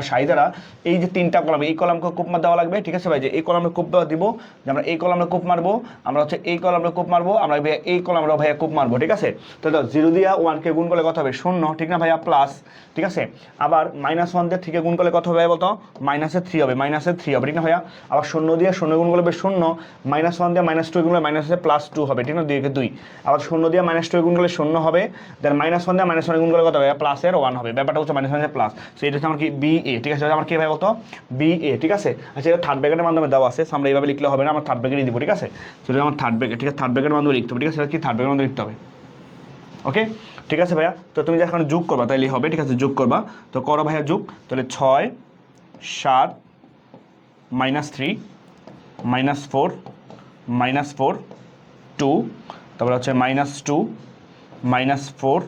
সারি দ্বারা এই যে 3টা কলাম, এই কলামকে কূপ মার দেওয়া লাগবে, ঠিক আছে ভাই? যে এই কলামে কূপ দিব, যে আমরা এই কলামে কূপ মারবো, আমরা হচ্ছে এই কলামে কূপ মারবো, আমরা ভাইয়া এই কলামে ভাইয়া কূপ মারবো, ঠিক আছে? তো 0 দিয়া 1কে গুণ করলে কত হবে 0, ঠিক না ভাইয়া? প্লাস, ঠিক আছে, আবার মাইনাস 1 দিয়ে 3কে গুণ করলে কত হবে বলতো মাইনাসের 3 হবে, মাইনাসের 3 হবে, ঠিক না ভাইয়া? আবার 0 দিয়ে 0 গুণ করলে 0, মাইনাস 1 দিয়ে মাইনাস 2 গুণ করলে মাইনাসে প্লাস 2 হবে, ঠিক না? 2 কে 2, আবার 0 দিয়ে মাইনাস 2 গুণ করলে 0 হবে, দেন মাইনাস 1 দিয়ে মাইনাস 1 গুণ করলে কত হবে প্লাসের 1 হবে, ব্যাপারটা হচ্ছে মাইনাস 1 প্লাস। সো এটা হচ্ছে আমার কি BA, ঠিক আছে? আমার কি ভাই বলতো BA, ঠিক আছে? আচ্ছা, এটা থার্ড ব্র্যাকেটের মাধ্যমে দেওয়া আছে, আমরা এইভাবে লিখলে হবে না, আমরা থার্ড ব্র্যাকেটই দিব, ঠিক আছে? সেটা আমার থার্ড ব্র্যাকেট, ঠিক আছে, থার্ড ব্র্যাকেটের মাধ্যমে লিখতে হবে, ঠিক আছে? সেটা কি থার্ড ব্র্যাকেটের মাধ্যমে লিখতে হবে, ওকে, ঠিক আছে ভাইয়া? তো তুমি যখন যোগ করবা তাইলে হবে, ঠিক আছে? যোগ করবা, তো করো ভাইয়া যোগ, তাহলে 6 7 -3 -4 -4 2, তারপরে হচ্ছে -2 -4,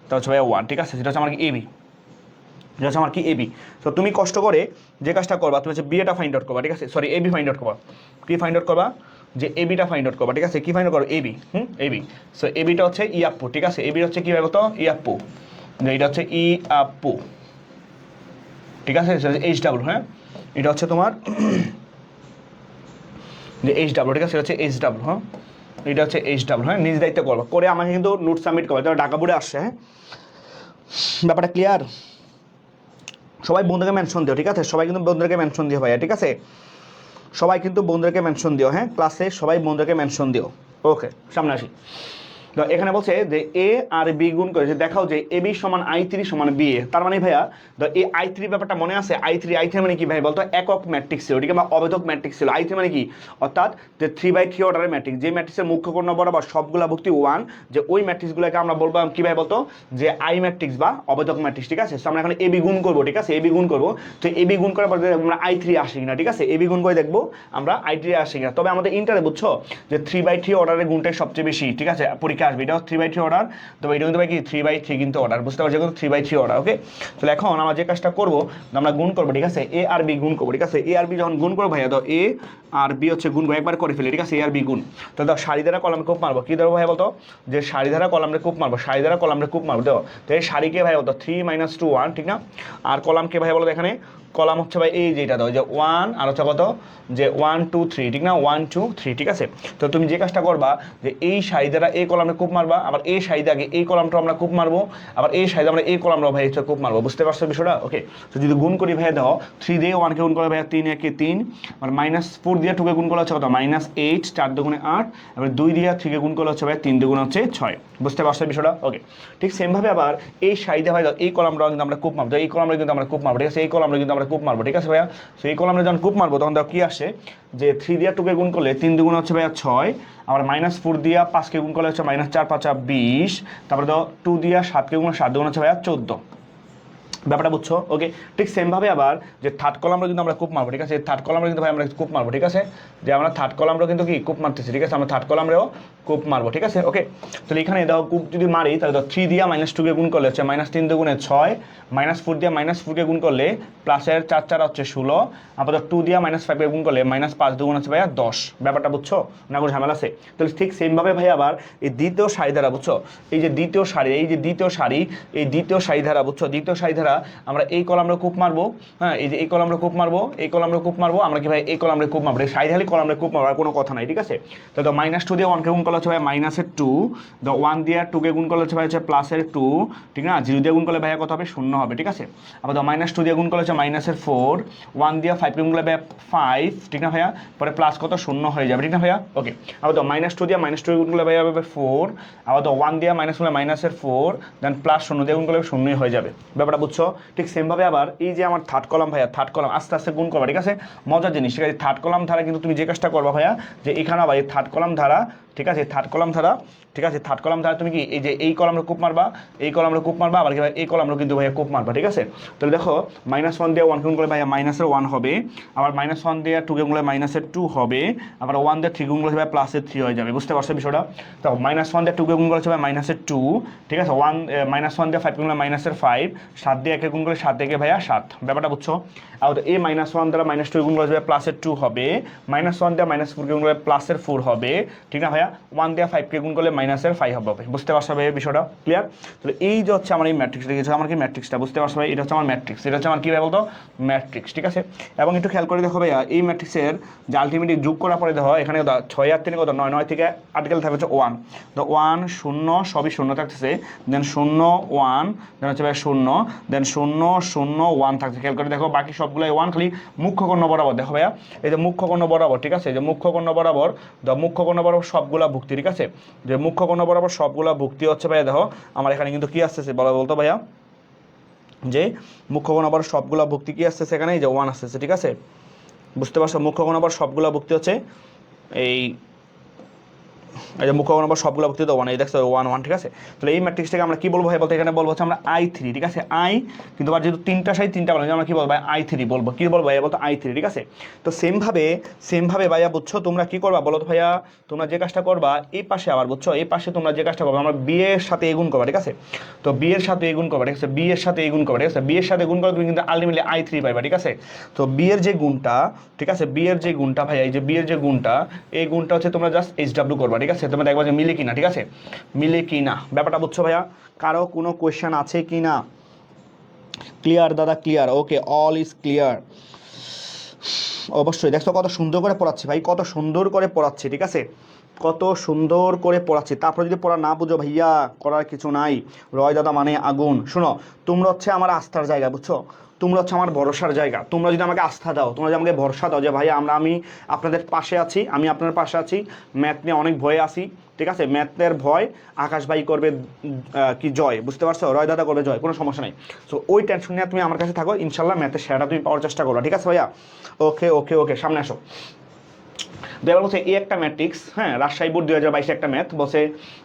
তারপর হচ্ছে ভাইয়া 1, ঠিক আছে? সেটা হচ্ছে আমার কি এবি, যেটা হচ্ছে আমার কি এবি। তো তুমি কষ্ট করে যে কাজটা করবা, তুমি হচ্ছে বিএটা ফাইন্ড আউট করবা, ঠিক আছে? সরি, এবি ফাইন্ড আউট করবা। কি ফাইন্ড আউট করবা? যে এবিটা ফাইন্ড আউট করবা, ঠিক আছে? কি ফাইন্ড আউট করো? AB, AB. সো এবিটা হচ্ছে ইয়াপ্পু, ঠিক আছে? এবি হচ্ছে কি ভাই বলতো ইয়াপ্পু, এটা হচ্ছে ইয়াপ্পু, ঠিক আছে? HW, হ্যাঁ, এটা হচ্ছে তোমার যে HW, ঠিক আছে? এটা হচ্ছে HW, হ্যাঁ, এটা হচ্ছে HW, হ্যাঁ, নিজ দায়িত্ব করবা, করে আমাকে কিন্তু নোট সাবমিট করবা, এটা ঢাকা বোর্ডে আসছে, হ্যাঁ? ব্যাপারটা ক্লিয়ার? সবাই বন্ধুকে মেনশন দিও, ঠিক আছে? সবাই কিন্তু বন্ধুদেরকে মেনশন দিও ভাইয়া, ঠিক আছে? সবাই কিন্তু বন্ধুদেরকে মেনশন দিও, হ্যাঁ? ক্লাসে সবাই বন্ধুদেরকে মেনশন দিও। ওকে, সামনে আসি। তো এখানে বলছে যে এ আর বি গুণ করে যে দেখাও যে এ বি সমান I3 সমান বি এ। তার মানে ভাইয়া এই I3 ব্যাপারটা মনে আছে? I3 মানে কি ভাই বলতো? একক ম্যাট্রিক্স ছিল, ঠিক আছে? অবেধক ম্যাট্রিক্স ছিল। I3 মানে কি? অর্থাৎ যে 3/3 অর্ডারের ম্যাট্রিক্স, যে ম্যাট্রিক্সের মুখ্য কর্ণ বরাবর সবগুলা ভর্তি 1, যে ওই ম্যাট্রিক্সগুলোকে আমরা বলবো কি ভাই বলতো? যে I ম্যাট্রিক্স বা অবেধক ম্যাট্রিক্স, ঠিক আছে? আমরা এখন এবি গুণ করবো, ঠিক আছে? এবি গুণ করবো, তো এবি গুণ করার পর আমরা I3 আসি কিনা, ঠিক আছে? এবি গুণ করে দেখবো আমরা I3 আসি কিনা। তবে আমাদের ইন্টারে বুঝছো যে 3/3 অর্ডারের গুণটাই সবচেয়ে বেশি, ঠিক আছে? পরীক্ষা আসবে, এটা 3/3 অর্ডার, তবে এটা কিন্তু ভাই কি 3/3 কিন্তু অর্ডার, বুঝতে পারছো? কিন্তু 3/3 অর্ডার, ওকে? তাহলে এখন আমরা যে কাজটা করবো, আমরা গুণ করবো, ঠিক আছে? এ আর বি গুণ করবো, ঠিক আছে? এ আর বি যখন গুণ করবো ভাইয়া, তো এ আর বি হচ্ছে গুণ একবার করে ফেলি, ঠিক আছে? এ আর বি গুণ, তো দাও সারি দ্বারা কলামে কূপ মারবো, কি ধরবো ভাই বলতো? যে সারি দ্বারা কলামে কূপ মারবো, সারি দ্বারা কলামে কূপ মারবো, দেখো তো এই সারিকে ভাই বলতো 3 - 2 1, ঠিক না? আর কলামকে ভাই বলতো এখানে কলাম হচ্ছে ভাই এই যেটা দাও যে 1 আর হচ্ছে কত যে 1 2 3, ঠিক না? 1 2 3, ঠিক আছে? তো তুমি যে কাজটা করবা যে এই সারি দ্বারা এই কলামে কূপ মারবা, আবার এই সারি আগে এই কলামটা আমরা কূপ মারবো, আবার এই সারি আমরা এই কলামটাও ভাই হচ্ছে কূপ মারবো, বুঝতে পারছো বিষয়টা? ওকে, তো যদি গুণ করি ভাই দাও 3 দিয়ে 1কে গুণ করে ভাই 3 একে 3, আর -4 দিয়ে 2কে গুণ করলে হচ্ছে কত -8, 4 দুগুণে 8, আবার 2 দিয়ে 3কে গুণ করলে হচ্ছে ভাই 3 দুগুণে হচ্ছে 6, বুঝতে পারছো বিষয়টা? ওকে, ঠিক সেমভাবে আবার এই সারিতে ভাই দাও এই কলামটাও কিন্তু আমরা কূপ মারবো, এই কলামটা কিন্তু আমরা কূপ মারবো, ঠিক আছে? এই কলামটা কিন্তু আমরা কূপ মারবো, ঠিক আছে ভাইয়া? সো এই কলামটা যখন কূপ মারবো তখন দেখো কি আসে যে 3 দিয়ে 2কে গুণ করলে 3 দুগুণ হচ্ছে ভাইয়া 6, আবার -4 দিয়ে 5কে গুণ করলে হচ্ছে -4 5 20, তারপরে দাও 2 দিয়ে 7কে গুণ 7 দুগুণ হচ্ছে ভাইয়া 14, ব্যাপারটা বুঝছো? ওকে, ঠিক সেমভাবে আবার যে থার্ড কলামটা কিন্তু আমরা কূপ মারবো, ঠিক আছে? থার্ড কলামটা কিন্তু ভাই আমরা কূপ মারবো, ঠিক আছে? যে আমরা থার্ড কলামটাও কিন্তু কি কূপ মারতেছি, ঠিক আছে? আমরা থার্ড কলামরেও কূপ মারবো, ঠিক আছে? ওকে, তাহলে এখানে দাও কূপ যদি মারি তাহলে দাও 3 দিয়ে -2কে গুণ করলে হচ্ছে -3 দুগুণে 6, -4 দিয়ে -4কে গুণ করলে প্লাসের 4 4 হচ্ছে 16, আপাতত 2 দিয়ে -5কে গুণ করলে -5 দুগুণ হচ্ছে ভাইয়া 10, ব্যাপারটা বুঝছো না? কোনো ঝামেলা আছে? তাহলে ঠিক সেমভাবে ভাই আবার এই দ্বিতীয় সারি ধারা, বুঝছো? এই যে দ্বিতীয় সারি, এই যে দ্বিতীয় সারি, এই দ্বিতীয় সারি ধারা, বুঝছো? দ্বিতীয় সারি ধারা আমরা এই কলামরে কূপ মারবো, হ্যাঁ, এই যে এই কলামরে কূপ মারবো, এই কলামরে কূপ মারবো, আমরা কি ভাই এই কলামরে কূপ মারবো, এই সারি কলামরে কূপ মারবো, আর কোনো কথা নাই, ঠিক আছে? তো -2 দিয়ে 1কে গুণ করলে হচ্ছে ভাই -2, 1 দিয়ে 2কে গুণ করলে হচ্ছে ভাই হচ্ছে +2, ঠিক না? 0 দিয়ে গুণ করলে ভাইয়া কত হবে? 0 হবে, ঠিক আছে? আবার -2 দিয়ে গুণ করলে হচ্ছে -4, 1 দিয়ে 5কে গুণ করলে ভাইয়া 5, ঠিক না ভাইয়া? পরে প্লাস কত 0 হয়ে যাবে, ঠিক না ভাইয়া? ওকে, আবার -2 দিয়ে -2 গুণ করলে ভাইয়া হবে 4, আবার 1 দিয়ে মাইনাস করলে -4, দেন +0 দিয়ে গুণ করলে 0ই হয়ে যাবে, ব্যাপারটা বুঝছো? বুঝছো? ঠিক সেমভাবে আবার এই যে আমার থার্ড কলাম ভাইয়া, থার্ড কলাম আস্তে আস্তে গুণ করবা, ঠিক আছে? মজার জিনিস, ঠিক আছে? থার্ড কলাম ধারা কিন্তু তুমি যে কাজটা করবা ভাইয়া, যে এখানে আবার এই থার্ড কলাম ধারা, ঠিক আছে? থার্ড কলাম ধারা, ঠিক আছে? থার্ড কলাম ধারা তুমি কি এই যে এই কলামটা কূপ মারবা, এই কলামটা কূপ মারবা, আবার কি ভাই এই কলামটা কিন্তু ভাইয়া কূপ মারবা, ঠিক আছে? তাহলে দেখো -1 দিয়ে 1 গুণ করলে ভাইয়া মাইনাসের 1 হবে, আবার -1 দিয়ে 2 গুণ করলে মাইনাসের 2 হবে, আবার 1 দিয়ে 3 গুণ করলে ভাই প্লাসের 3 হয়ে যাবে। বুঝতে পারছো বিষয়টা? তো -1 দিয়ে 2 গুণ করলে ভাই মাইনাসের 2, ঠিক আছে? -1 দিয়ে 5 গুণ করলে মাইনাসের 5, 7 দিয়ে 1 গুণ করলে 7 থেকে ভাইয়া 7, ব্যাপারটা বুঝছো? আর এই -1 দ্বারা -2 গুণ করলে ভাই প্লাসের 2 হবে, -1 দিয়ে -4 গুণ করলে প্লাসের 4 হবে, ঠিক না ভাইয়া? 1 দিয়ে 5 গুণ করলে মাইনাসের 5 হবে। বুঝতে পারছো ভাই বিষয়টা? ক্লিয়ার? তাহলে এই যে হচ্ছে আমার এই ম্যাট্রিক্সটা, দেখেছো আমার কি ম্যাট্রিক্সটা? বুঝতে পারছো ভাই? এটা হচ্ছে আমার ম্যাট্রিক্স, এটা হচ্ছে আমার কি ভাই বলতো? ম্যাট্রিক্স, ঠিক আছে? এবং একটু খেয়াল করে দেখো ভাইয়া, এই ম্যাট্রিক্সের যে আলটিমেটলি যোগ করার পরে দেখো এখানে 6 আর 3 কত 9, 9 থেকে আর্টিকেল থাকবে হচ্ছে 1, তো 1 0 সবই 0 থাকতেছে, দেন 0 1, দেন হচ্ছে ভাই 0, দেন 0 0 1 থাকছে। খেয়াল করে দেখো বাকি সবগুলোই 1, খালি মুখ্য কর্ণ বরাবর দেখো ভাইয়া, এই যে মুখ্য কর্ণ বরাবর, ঠিক আছে? যে মুখ্য কর্ণ বরাবর, মুখ্য কর্ণ বরাবর সবগুলা ভুক্তি, ঠিক আছে? যে মুখ্য কর্ণ বরাবর সবগুলা ভুক্তি হচ্ছে ভাইয়া, দেখো আমার এখানে কিন্তু কি আসতেছে বলতো ভাইয়া, যে মুখ্য কোণ আবার সবগুলা ভুক্তি কি আসছে সেখানে এই যে 1 আসতেছে, ঠিক আছে? বুঝতে পারছো? মুখ্য কোণ আবার সবগুলা ভুক্তি হচ্ছে এই যে মুখ্য কোণ আবার সবগুলা ভুক্তি তো 1, এই দেখছো 1 1, ঠিক আছে? তাহলে এই ম্যাট্রিক্সটাকে আমরা কি বলবো ভাই বলতে? এখানে বলবো হচ্ছে আমরা I3, ঠিক আছে? I কিন্তু আবার যেহেতু তিনটা সাই তিনটা বলবো, আমরা কি বলবো ভাই? I3 বলবো। কি বলবো ভাইয়া বলতো? I3, ঠিক আছে? তো সেমভাবে ভাইয়া বুঝছো তোমরা কি করবা বলো তো ভাইয়া? তোমরা যে কাজটা করবা এই পাশে আবার বুঝছো, এই পাশে তোমরা যে কাজটা করবা, আমরা b এর সাথে a গুণ করবা, ঠিক আছে? তো b এর সাথে a গুণ করবা, ঠিক আছে? b এর সাথে a গুণ করবা, ঠিক আছে? b এর সাথে গুণ করলে তুমি কিন্তু আলটিমেটলি I3 পাইবা, ঠিক আছে? তো b এর যে গুণটা, ঠিক আছে? b এর যে গুণটা ভাইয়া, এই যে b এর যে গুণটা, এই গুণটা হচ্ছে তোমরা জাস্ট HW করবা, ঠিক আছে? তোমরা দেখবা যে মিলে কিনা, ঠিক আছে? মিলে কিনা, ব্যাপারটা বুঝছো ভাইয়া? কারো কোনো কোয়েশ্চেন আছে কি না? ক্লিয়ার দাদা? Clear? Okay, all is clear. অবশ্যই। দেখছো কত সুন্দর করে পড়াচ্ছি ভাই, কত সুন্দর করে পড়াচ্ছি, ঠিক আছে? কত সুন্দর করে পড়াচ্ছি। তারপরে যদি পড়া না বুঝো ভাইয়া, করার কিছু নাই। রয় দাদা মানে আগুন। শোনো, তোমরা হচ্ছে আমার আস্থার জায়গা, বুঝছো? তোমরা হচ্ছে আমার ভরসার জায়গা। তোমরা যদি আমাকে আস্থা দাও, তোমরা যদি আমাকে ভরসা দাও যে ভাইয়া আমি আপনাদের পাশে আছি, আমি আপনার পাশে আছি, ম্যাথ নিয়ে অনেক ভয়ে আছি, ঠিক আছে? ম্যাথের ভয় আকাশ ভাই করবে কি জয়, বুঝতে পারছো? রয় দাদা করবে জয়, কোনো সমস্যা নেই। সো ওই টেনশন নিয়ে তুমি আমার কাছে থাকো, ইনশাল্লাহ ম্যাথের সেরাটা তুমি পাওয়ার চেষ্টা করো, ঠিক আছে ভাইয়া? ওকে ওকে ওকে, সামনে আসো। এবার বলছে এই একটা ম্যাট্রিক্স, হ্যাঁ, রাজশাহী বোর্ড 2022 একটা ম্যাথ বলছে,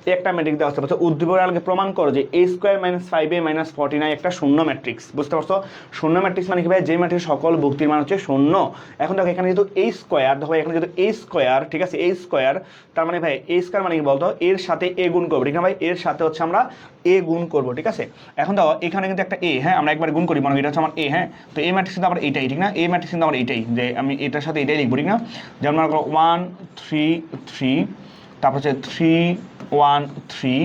এই একটা ম্যাট্রিক্স দেওয়া হচ্ছে, বলছে উদ্দীপকের আলোকে প্রমাণ করো যে a² - 5a - 49 একটা শূন্য ম্যাট্রিক্স। বুঝতে পারছো? শূন্য ম্যাট্রিক্স মানে কি ভাই? যে ম্যাট্রিক্স সকল ভুক্তির মান হচ্ছে শূন্য। এখন দেখো এখানে যেহেতু a², দেখো এখানে যেহেতু a², ঠিক আছে? a², তার মানে ভাই a² মানে কি বলতো? এর সাথে a গুণ করবো, ঠিক না ভাই? এর সাথে হচ্ছে আমরা a গুণ করবো, ঠিক আছে? এখন দেখো এখানে কিন্তু একটা a, হ্যাঁ, আমরা একবার গুণ করি, মনে হয় এটা হচ্ছে আমার a, হ্যাঁ? তো এই ম্যাট্রিক্স কিন্তু আমার এইটাই, ঠিক না? এই ম্যাট্রিক্স কিন্তু আমার এইটাই, যে আমি এটার সাথে এটাই লিখবো, ঠিক না? যেমন মনে করো 1 3 3, তারপর হচ্ছে 3 1 3,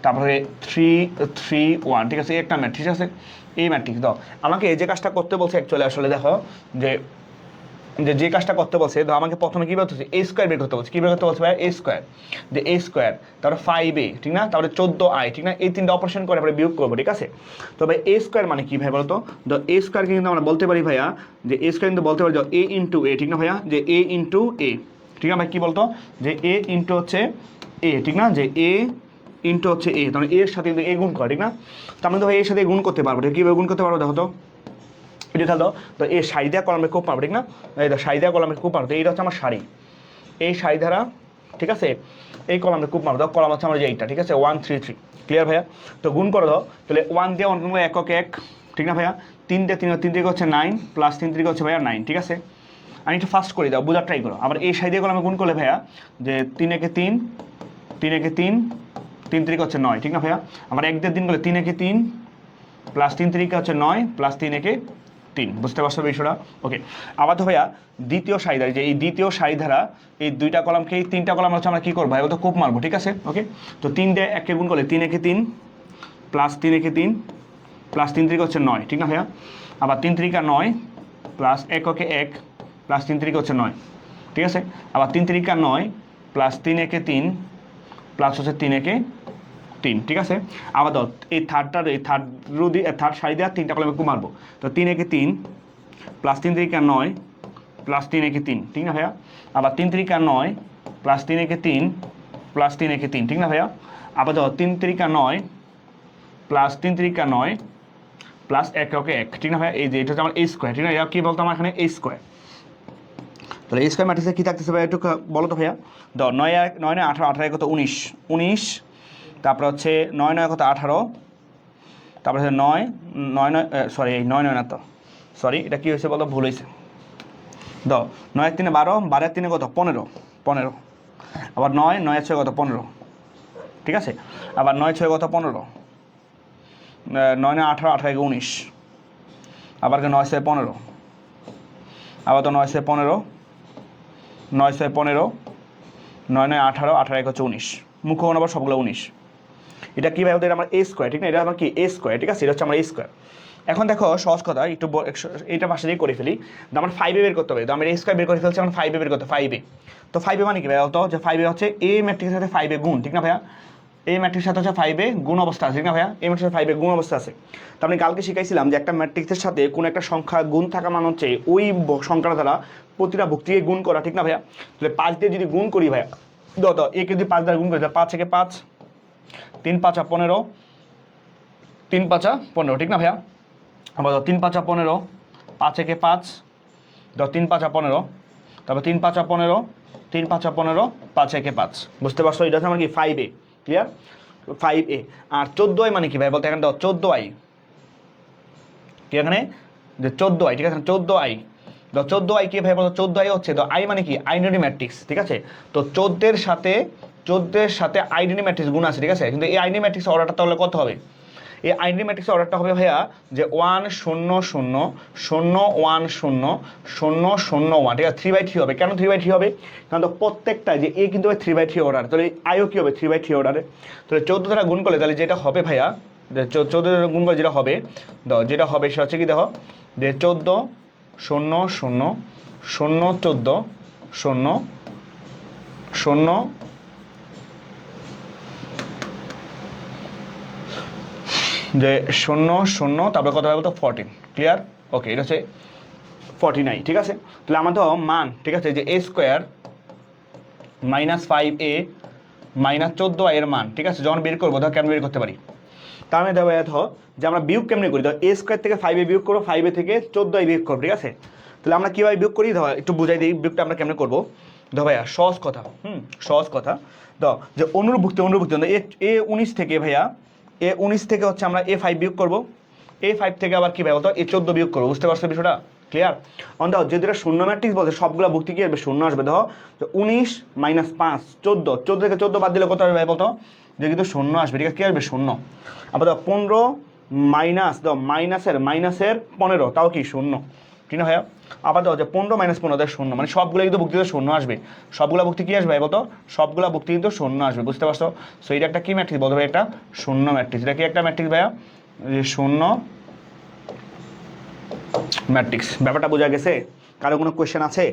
তারপরে 3 3 1, ঠিক আছে? একটা ম্যাট্রিক্স আছে, এই ম্যাট্রিক্স দাও আমাকে। এই যে কাজটা করতে বলছে অ্যাকচুয়ালি, আসলে দেখো যে কাজটা করতে বলছে, তো আমাকে প্রথমে কী বলতেছে? a² বের করতে বলছে। কী বের করতে বলছে ভাই? a², যে a², তারপরে 5a, ঠিক না? তারপরে 14i, ঠিক না? এই তিনটা অপারেশন করে পরে বিয়োগ করবো, ঠিক আছে? তো ভাই a² মানে কি ভাই বলতো? তো a² কিন্তু আমরা বলতে পারি ভাইয়া, যে a² কিন্তু বলতে পারি যে a ইন্টু a, ঠিক না ভাইয়া? যে a ইন্টু a, ঠিক না ভাই? কী বলতো? যে a ইন্টু হচ্ছে a, ঠিক না? যে a ইন্টু হচ্ছে a, তাহলে এর সাথে কিন্তু a গুণ করে, ঠিক না? তো আমরা তো ভাই এর সাথে গুণ করতে পারবো, কীভাবে গুণ করতে পারবো দেখো তো? এটা খেলো তো, এই সারি দেওয়া কলমের খুব পারবো, ঠিক না? এই তো সারি দেওয়া কলমের খুব পারবো, তো এইটা হচ্ছে আমার সারি, এই সারি ধারা, ঠিক আছে? এই কলমের খুব পারবো, কলম হচ্ছে আমার যে এইটা, ঠিক আছে? 1 3 3, ক্লিয়ার ভাইয়া? তো গুণ করে দাও, তাহলে 1 দিয়ে 1 গুণ করে একক 1, ঠিক না ভাইয়া? 3 দিয়ে 3, 3 থেকে হচ্ছে 9, প্লাস 3 থেকে হচ্ছে ভাইয়া 9, ঠিক আছে? আমি একটু ফাস্ট করে দাও, বোঝার ট্রাই করো। আবার এই সারি দিয়ে কলমে গুণ করলে ভাইয়া, যে 3 একে 3, 3 একে 3, 3 থেকে হচ্ছে 9, ঠিক না ভাইয়া? আবার 1 দিয়ে 3 করলে 3 একে 3, প্লাস 3 থেকে হচ্ছে 9, প্লাস 3 একে 3, বুঝতে পারছো বিষয়টা? ওকে, আবার তো ভাইয়া দ্বিতীয় সারি ধারা, যে এই দ্বিতীয় সারি ধারা, এই দুইটা কলামকে, এই তিনটা কলাম হচ্ছে আমরা কী করবো ভাই? তো কোপ মারবো, ঠিক আছে? ওকে, তো 3 দিয়ে 1 কে গুণ করলে 3 একে 3, প্লাস 3 একে 3, প্লাস 3 থেকে হচ্ছে 9, ঠিক না ভাইয়া? আবার 3 থেকে 9, প্লাস 1 একে 1, প্লাস 3 থেকে হচ্ছে 9, ঠিক আছে? আবার 3 থেকে 9, প্লাস 3 একে 3, প্লাস হচ্ছে 3 একে 3, ঠিক আছে? আবার ধর এই থার্ড সারি দেওয়ার তিনটা কলমে একটু মারবো, তো 3 একে 3, প্লাস 3 থেকে 9, প্লাস 3 একে 3, ঠিক না ভাইয়া? আবার 3 থেকে 9, প্লাস 3 একে 3, প্লাস 3 একে 3, ঠিক না ভাইয়া? আবার ধর 3 থেকে 9, প্লাস 3 থেকে 9, প্লাস এককে এক, ঠিক না ভাইয়া? এই যে এটা হচ্ছে আমার এ স্কোয়ার, ঠিক না? এটা কি বলতো আমার এখানে এ স্কোয়ার। তাহলে এই স্কোয়ার ম্যাট্রিক্সে কী থাকতেছে ভাইয়া একটু বলো তো ভাইয়া? দাও, 9 9 18, 18 কত 19, 19, তারপরে হচ্ছে 9 9 কত 18, তারপরে হচ্ছে 9 9 9, সরি এই 9 9 না তো, সরি এটা কী হয়েছে বলো, ভুল হয়েছে। দাও, 9 3 12, 12 3 কত 15, 15, আবার 9 9 6 কত 15, ঠিক আছে? আবার 9 6 কত 15, 9 9 18, 18 19, আবার 9 6 15, আবার তো 9 6 15, 9 6 15, 9 9 18, 18 1 হচ্ছে 19, মুখ্য আবার সবগুলো 19। এটা কী ভাই? এটা আমার এ স্কোয়ার, ঠিক না? এটা আমার কি এ স্কোয়ার, ঠিক আছে? এটা হচ্ছে আমার এ স্কোয়ার। এখন দেখো সহজ কথা, একটু এইটা পাশে দিয়ে করে ফেলি। আমার 5A বের করতে হবে, তো আমি এ স্কোয়ার বের করে ফেলছি, এখন 5A বের করতে, 5A। তো 5A মানে কি ভাই বলতো? যে 5A হচ্ছে এ ম্যাট্রিক্সের সাথে 5A গুণ, ঠিক না ভাইয়া? এই ম্যাট্রিক্সের সাথে হচ্ছে 5A গুণ অবস্থা আছে, ঠিক না ভাইয়া? এই ম্যাট্রিক্সের 5A গুণ অবস্থা আছে। তো আমি কালকে শিখাইছিলাম যে একটা ম্যাট্রিক্সের সাথে কোনো একটা সংখ্যা গুণ থাকা মানে হচ্ছে ওই সংখ্যাটা দ্বারা প্রতিটা ভুক্তিকে গুণ করা, ঠিক না ভাইয়া? তাহলে 5 দিয়ে যদি গুণ করি ভাইয়া, তো একে যদি 5 দ্বারা গুণ করি, 5 থেকে 5, 3 5 15, 3 5 15, ঠিক না ভাইয়া? আবার 3 5 15, 5 একে 5, 3 5 15, তারপর 3 5 15, 3 5 15, 5 একে 5, বুঝতে পারছো? এটা হচ্ছে আমার কি 5A, ক্লিয়ার? 5A। আর 14i মানে কি ভাই বলতে? এখানে দাও 14i, কি এখানে যে 14i, ঠিক আছে? 14i, 14i কি ভাই বলতো? 14i হচ্ছে তো আই মানে কি আইডেন্টি ম্যাট্রিক্স, ঠিক আছে? তো 14 এর সাথে আইডেন্টি ম্যাট্রিক্স গুণ আছে, ঠিক আছে? কিন্তু এই আইডেন্টি ম্যাট্রিক্স অর্ডারটা তাহলে কত হবে? এই আইডেন্টি ম্যাট্রিক্সের অর্ডারটা হবে ভাইয়া যে 1 0 0 0 1 0 0 0 1, ঠিক আছে? 3/3 হবে। কেন 3/3 হবে? কারণ তো প্রত্যেকটা যে এ কিন্তু 3/3 অর্ডার, তাহলে আইও কি হবে 3/3 অর্ডারে। তাহলে 14 দ্বারা গুণ করলে তাহলে যেটা হবে ভাইয়া, 14 দ্বারা গুণ করে যেটা হবে, যেটা হবে সেটা হচ্ছে কি দেখো, যে 14 0 0 0 14 0 0 যে 0 0, তারপরে কত হবে বলতো 14, ক্লিয়ার? ওকে, এটা হচ্ছে 49, ঠিক আছে? তাহলে আমার তো মান, ঠিক আছে, যে a square minus 5a minus 14i এর মান, ঠিক আছে? যখন বের করবো তখন কেমন বের করতে পারি? তার মানে দেবো এত যে আমরা বিয়োগ কেমনি করি, ধর a স্কোয়ার থেকে 5a বিয়োগ করবো, 5a থেকে 14i বিয়োগ করবো, ঠিক আছে? তাহলে আমরা কীভাবে বিয়োগ করি ধর একটু বুঝাই দিই বিয়োগটা আমরা কেমনে করবো। ধর ভাইয়া সহজ কথা, সহজ কথা, যে অনুরূপভুক্তি এ 19 থেকে ভাইয়া, এ 19 থেকে হচ্ছে আমরা a5 বিয়োগ করবো, a5 থেকে আবার কি ভাই বলতো a14 বিয়োগ করবো, বুঝতে পারছো বিষয়টা? ক্লিয়ার? দেখো যদি এটা শূন্য ম্যাট্রিক্স বলছে সবগুলো ভুক্তি কি আসবে? শূন্য আসবে। দেখো 19 মাইনাস 5 14, 14 থেকে 14 বাদ দিলে কত আসবে ভাই বলতো? যে কিন্তু শূন্য আসবে, ঠিক আছে? কী আসবে? শূন্য। আবার দেখো 15 মাইনাস, মাইনাসের 15, তাও কি শূন্য, ঠিক না ভাইয়া? আবার দেখো যে 15 মাইনাস 15 শূন্য, মানে সবগুলো কিন্তু ভুক্তিতে শূন্য আসবে। সবগুলো ভুক্তি কি আসবে ভাই বলতো? সবগুলো ভুক্তি কিন্তু শূন্য আসবে, বুঝতে পারছো? সো এটা একটা কি ম্যাট্রিক্স বলতে ভাই? একটা শূন্য ম্যাট্রিক্স। এটা কি একটা ম্যাট্রিক্স ভাইয়া? যে শূন্য ম্যাট্রিক্স। ব্যাপারটা বোঝা গেছে? কারো কোনো কোয়েশ্চেন আছে?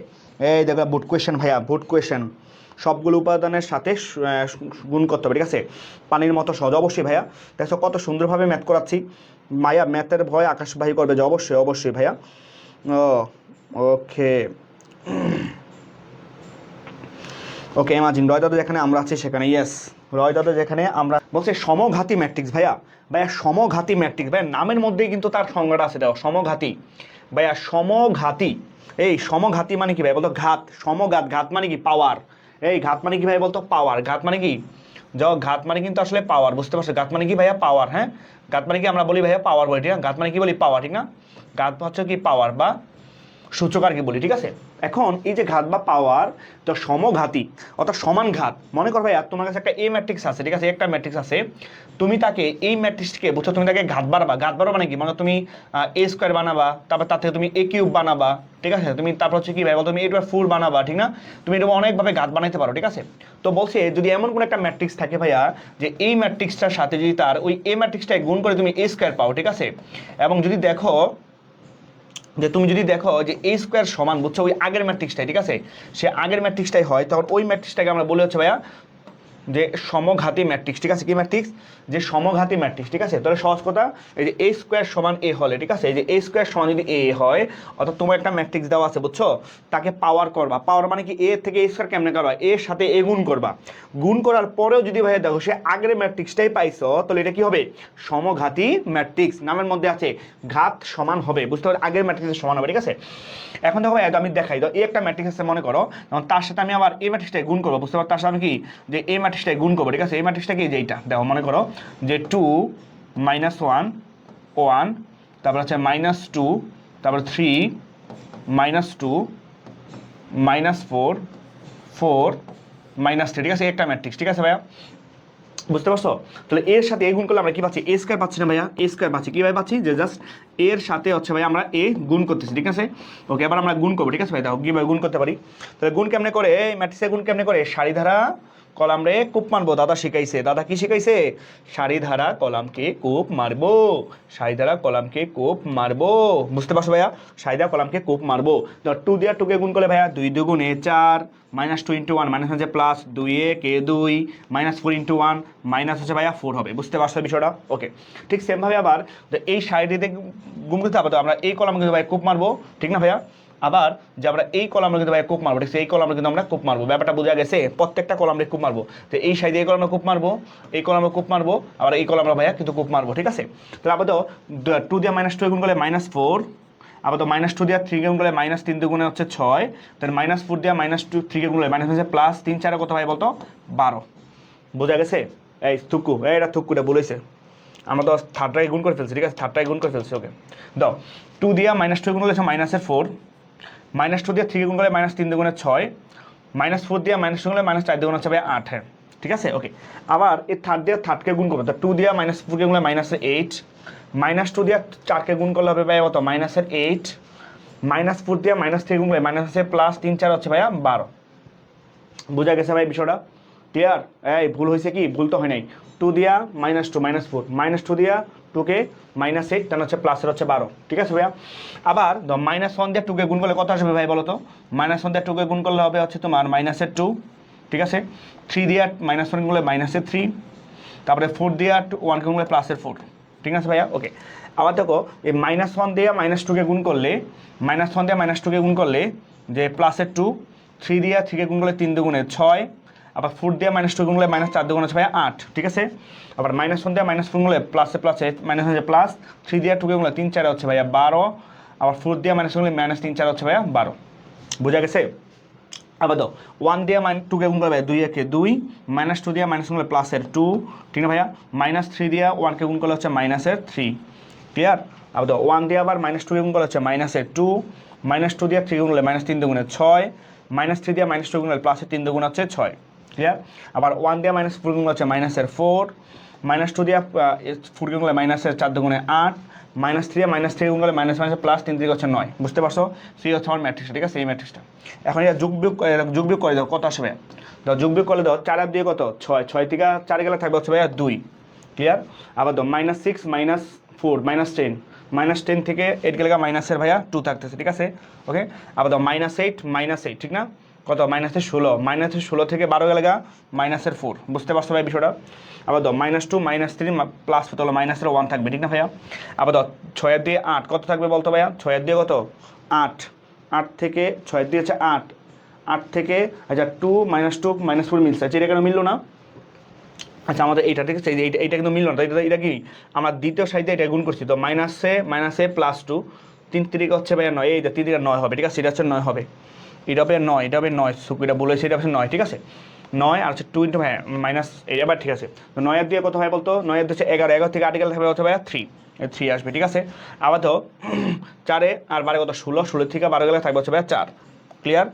এই দেখো বুট কোয়েশ্চেন ভাইয়া, বুট কোয়েশ্চেন। সবগুলো উপাদানের সাথে গুণ করতে হবে, ঠিক আছে? পানির মতো সহজ। অবশ্যই ভাইয়া, দেখো কত সুন্দরভাবে ম্যাথ করাচ্ছি। মায়া ম্যাথের ভয় আকাশবাহী করবে যে? অবশ্যই অবশ্যই ভাইয়া। ওকে ওকে, ইমাজিন রয় দাদা যেখানে আমরা আছি সেখানে, ইয়েস রয় দাদা যেখানে আমরা, বলছে সমঘাতী ম্যাট্রিক্স। ভাইয়া সমঘাতী ম্যাট্রিক্স, ভাইয়া নামের মধ্যেই কিন্তু তার সংজ্ঞাটা আছে। দেখো সমঘাতী ভাইয়া, সমঘাতী। এই সমঘাতী মানে কি ভাই বলতো? ঘাত, সমঘাত, ঘাত মানে কি পাওয়ার। এই ঘাত মানে কি ভাই বলতো? পাওয়ার। ঘাত মানে কি? ঘাত মানে কিন্তু আসলে পাওয়ার, বুঝতে পারছো? ঘাত মানে কি ভাইয়া? পাওয়ার। হ্যাঁ, ঘাত মানে কি আমরা বলি ভাইয়া পাওয়ার বলি, ঠিক না? ঘাত মানে কি বলি? পাওয়ার, ঠিক না? ঘাত হচ্ছে কি পাওয়ার বা সূচক আর কি বলি, ঠিক আছে? এখন এই যে ঘাত বা পাওয়ার, তো সমঘাতী অর্থাৎ সমান ঘাত। মনে কর ভাইয়া তোমার কাছে একটা এ ম্যাট্রিক্স আছে, ঠিক আছে? একটা ম্যাট্রিক্স আছে, তুমি তাকে এই ম্যাট্রিক্সকে বুঝছো, তুমি তাকে ঘাত বাড়াবা। ঘাত বাড়াবা মানে কি? মানে তুমি a স্কোয়ার বানাবা, তারপর তার থেকে তুমি a কিউব বানাবা, ঠিক আছে? তুমি তারপর হচ্ছে কি ভাই তুমি a4 বানাবা, ঠিক না? তুমি এটা অনেকভাবে ঘাত বানাইতে পারো, ঠিক আছে? তো বলছে যদি এমন কোনো একটা ম্যাট্রিক্স থাকে ভাইয়া যে এই ম্যাট্রিক্সটার সাথে যদি তার ওই এ ম্যাট্রিক্সটাকে গুণ করে তুমি a স্কোয়ার পাও, ঠিক আছে? এবং যদি দেখো যে তুমি যদি দেখো যে a স্কোয়ার সমান, বুঝছো, ওই আগের ম্যাট্রিক্সটাই, ঠিক আছে? সে আগের ম্যাট্রিক্সটাই হয়, তখন ওই ম্যাট্রিক্সটাকে আমরা বলি হচ্ছে ভাইয়া যে সমঘাতী ম্যাট্রিক্স, ঠিক আছে, কি ম্যাট্রিক্স, যে সমঘাতী ম্যাট্রিক্স, ঠিক আছে। তাহলে সহজ কথা, এই যে এ স্কোয়ার সমান এ হলে, ঠিক আছে, এই যে এ স্কোয়ার সমান যদি এ হয়, অর্থাৎ তোমার একটা ম্যাট্রিক্স দেওয়া আছে, বুঝছো, তাকে পাওয়ার করবা। পাওয়ার মানে কি, এ থেকে এ স্কোয়ার কেমনে করবা, এর সাথে এ গুণ করবা। গুণ করার পরেও যদি ভাইয়া দেখো সে আগের ম্যাট্রিক্সটাই পাইছো, তাহলে এটা কি হবে, সমঘাতী ম্যাট্রিক্স। নামের মধ্যে আছে ঘাত সমান হবে, বুঝতে পারো, আগের ম্যাট্রিক্সের সমান হবে, ঠিক আছে। এখন দেখো ভাইয়া আমি দেখাই দাও, এই একটা ম্যাট্রিক্স আছে মনে করো, তার সাথে আমি আবার এই ম্যাট্রিক্সটাই গুণ করবো, বুঝতে পারো, তার সাথে আমি কি, যে এই ম্যাট্রিক্সটাই গুণ করবো, ঠিক আছে। এই ম্যাট্রিক্সটা কি, যে এইটা দেখো মনে করো যে 2 -1 1, তারপর হচ্ছে -2, তারপর 3 -2 -4 4 -3, ঠিক আছে, একটা ম্যাট্রিক্স, ঠিক আছে ভাইয়া, বুঝতে পারছো। তাহলে এর সাথে এ গুণ করলে আমরা কি পাচ্ছি, এ স্কয়ার পাচ্ছি না ভাইয়া, এ স্কয়ার পাচ্ছি, কীভাবে পাচ্ছি, যে জাস্ট এর সাথে হচ্ছে ভাই আমরা এ গুণ করতেছি, ঠিক আছে। ওকে, এবার আমরা গুণ করবো, ঠিক আছে ভাই, দেখো কীভাবে গুণ করতে পারি। তাহলে গুণ কেমনে করে, ম্যাট্রিক্সে গুণ কেমনে করে, সারি ধারা কলাম রে কূপ মারবো, দাদা শিখাইছে, দাদা কি শিখাইছে, সারি ধারা কলামকে কূপ মারবো, সারি ধারা কলামকে কূপ মারবো, বুঝতে পারছো ভাইয়া, সারি ধারা কলামকে কূপ মারবো। 2 দিয়ে 2 কে গুণ করলে ভাইয়া 2 2 4, -2 × 1 মাইনাস হচ্ছে প্লাস 2 কে 2, -4 × 1 মাইনাস হচ্ছে ভাইয়া 4 হবে, বুঝতে পারছো বিষয়টা। ওকে, ঠিক সেমভাবে আবার এই সাইডে গুণ করতে হবে, তো আমরা এই কলামে কিন্তু ভাই কূপ মারবো, ঠিক না ভাইয়া। আবার যে আমরা এই কলামে কিন্তু ভাই কূপ মারবো, ঠিক আছে, এই কলামে কিন্তু আমরা কূপ মারবো, ব্যাপারটা বোঝা গেছে, প্রত্যেকটা কলামে কূপ মারবো। তো এই সাইডে এই কলামে কূপ মারবো, এই কলামে কূপ মারবো, আবার এই কলামে ভাইয়া কিন্তু কূপ মারবো, ঠিক আছে। তাহলে আবার তো 2 দিয়ে -2 গুণ করলে -4, আবার তো -2 দিয়ে 3 কে গুণ করলে -3 দুগুণে হচ্ছে 6, তাহলে -4 দিয়ে -2 3 কে গুণ করলে মাইনাস হচ্ছে প্লাস 3 4 কত ভাই বলতো, 12, বোঝা গেছে। এই থুকু, এটা থুকুটা বলেছে, আমরা তো থার্ডটাকে গুণ করে ফেলছি, ঠিক আছে, থার্ডটাকে গুণ করে ফেলছি। ওকে, দাও 2 দিয়ে -2 গুণ করলে -4, -2 দিয়ে 3 কে গুণ করলে -3 দুগুণে 6, -4 দিয়ে -2 গুণ করলে -4 দুগুণ হচ্ছে ভাই 8, হ্যাঁ ঠিক আছে। ওকে, আবার এই থার্ড দিয়ে থার্ডকে গুণ করবো, তো 2 দিয়ে -4 কে গুণ করলে -8, -2 দিয়ে 4 কে গুণ করলে হবে ভাই কত, -8, -4 দিয়ে -3 গুণ করলে মাইনাস আছে প্লাস 3 4 হচ্ছে ভাইয়া 12, বোঝা গেছে ভাই বিষয়টা, ক্লিয়ার। এই ভুল হয়েছে কি, ভুল তো হয় নাই, 2 দিয়া -2 -4, -2 দিয়া 2 কে -8, তাহলে হচ্ছে প্লাসের হচ্ছে 12, ঠিক আছে ভাইয়া। আবার -1 দিয়ে 2 কে গুণ করলে কত আসবে ভাই বলো তো, -1 দিয়ে 2 কে গুণ করলে হবে হচ্ছে তোমার -2, ঠিক আছে। 3 দিয়ে -1 গুণ করলে -3, তারপরে 4 দিয়ে 1 কে গুণ করলে +4, ঠিক আছে ভাইয়া। ওকে, আবার দেখো এই -1 দিয়ে -2 কে গুণ করলে, -1 দিয়ে -2 কে গুণ করলে যে +2, 3 দিয়ে 3 কে গুণ করলে 3 দুগুণে 6, আবার 4 দিয়ে -2 গুণ করলে -4 দুগুণে হচ্ছে ভাইয়া 8, ঠিক আছে। আবার -1 দিয়ে -4 গুণ করলে প্লাসে প্লাসে মাইনাস হচ্ছে প্লাস, 3 দিয়ে 2 কে গুণ করলে 3 4 হচ্ছে ভাইয়া 12, আবার 4 দিয়ে -গুণ করলে -3 4 হচ্ছে ভাইয়া 12, বোঝা গেছে। আবার দাও 1 দিয়ে -2 কে গুণ করলে 2 একে 2, -2 দিয়ে মাইনাস গুণ করলে প্লাসের 2, ঠিক না ভাইয়া। -3 দিয়ে 1 কে গুণ করলে হচ্ছে -3, ক্লিয়ার। আবার দাও 1 দিয়ে আবার -2 কে গুণ করলে হচ্ছে -2, -2 দিয়ে 3 গুণ করলে -3 দুগুণে 6, -3 দিয়ে -2 গুণ করলে +3 দুগুণ হচ্ছে 6, ক্লিয়ার। আবার 1 দিয়ে -4 গুণ করলে হচ্ছে -4, -2 দিয়ে 4 কে গুণ করলে -4 দুগুণে 8, -3 দিয়ে -3 গুণ করলে +3 3 হচ্ছে 9, বুঝতে পারছো। সেই হচ্ছে আমার ম্যাট্রিক্সটা, ঠিক আছে, এই ম্যাট্রিক্সটা। এখন এটা যোগ বিয়োগ করে দাও, কত আসবে দাও, যোগ বিয়োগ করলে দাও 4 আর 2 কত 6, 6 থেকে 4 গেলে থাকবে হচ্ছে ভাইয়া 2, ক্লিয়ার। আবার দাও -6 -4 -10, -10 থেকে 8 গেলে মাইনাসের ভাইয়া 2 থাকতেছে, ঠিক আছে। ওকে, আবার দাও -8 -8, ঠিক না, কত -16, -16 থেকে 12 গেলে -4, বুঝতে পারছো ভাই বিষয়টা। আবার দাও -2 -3 প্লাস হতে হলো -1 থাকবে, ঠিক না ভাইয়া। আবার দাও 6 দিয়ে 8 কত থাকবে বলতো ভাইয়া, 6 দিয়ে কত 8, 8 থেকে 6 দিয়ে হচ্ছে 8, 8 থেকে আচ্ছা 2 -2 -4 মিলছে, আচ্ছা এটা কেন মিললো না, আচ্ছা আমাদের এইটা ঠিক আছে, এইটা কিন্তু মিলল না, এটা কি আমরা দ্বিতীয় সাইডে এটা গুণ করছি, তো মাইনাসে +2, 3 3 হচ্ছে ভাইয়া 9, এই 3 3 9 হবে, ঠিক আছে, এটা হচ্ছে 9 হবে, এটা হবে 9, এটা হবে 9, সুকুইটা বলেছে এটা হচ্ছে 9, ঠিক আছে, 9 আর হচ্ছে 2 × মাইনাস, এই আবার ঠিক আছে। তো 9 এর দিয়ে কত হয় বলতো, 9 এর হচ্ছে 11, 11 থেকে 8 গেলে থাকবে হচ্ছে ভাইয়া 3, 3 আসবে, ঠিক আছে। আবার তো 4 আর 12 কত 16, 16 থেকে 12 গেলে থাকবে হচ্ছে ভাইয়া 4, ক্লিয়ার।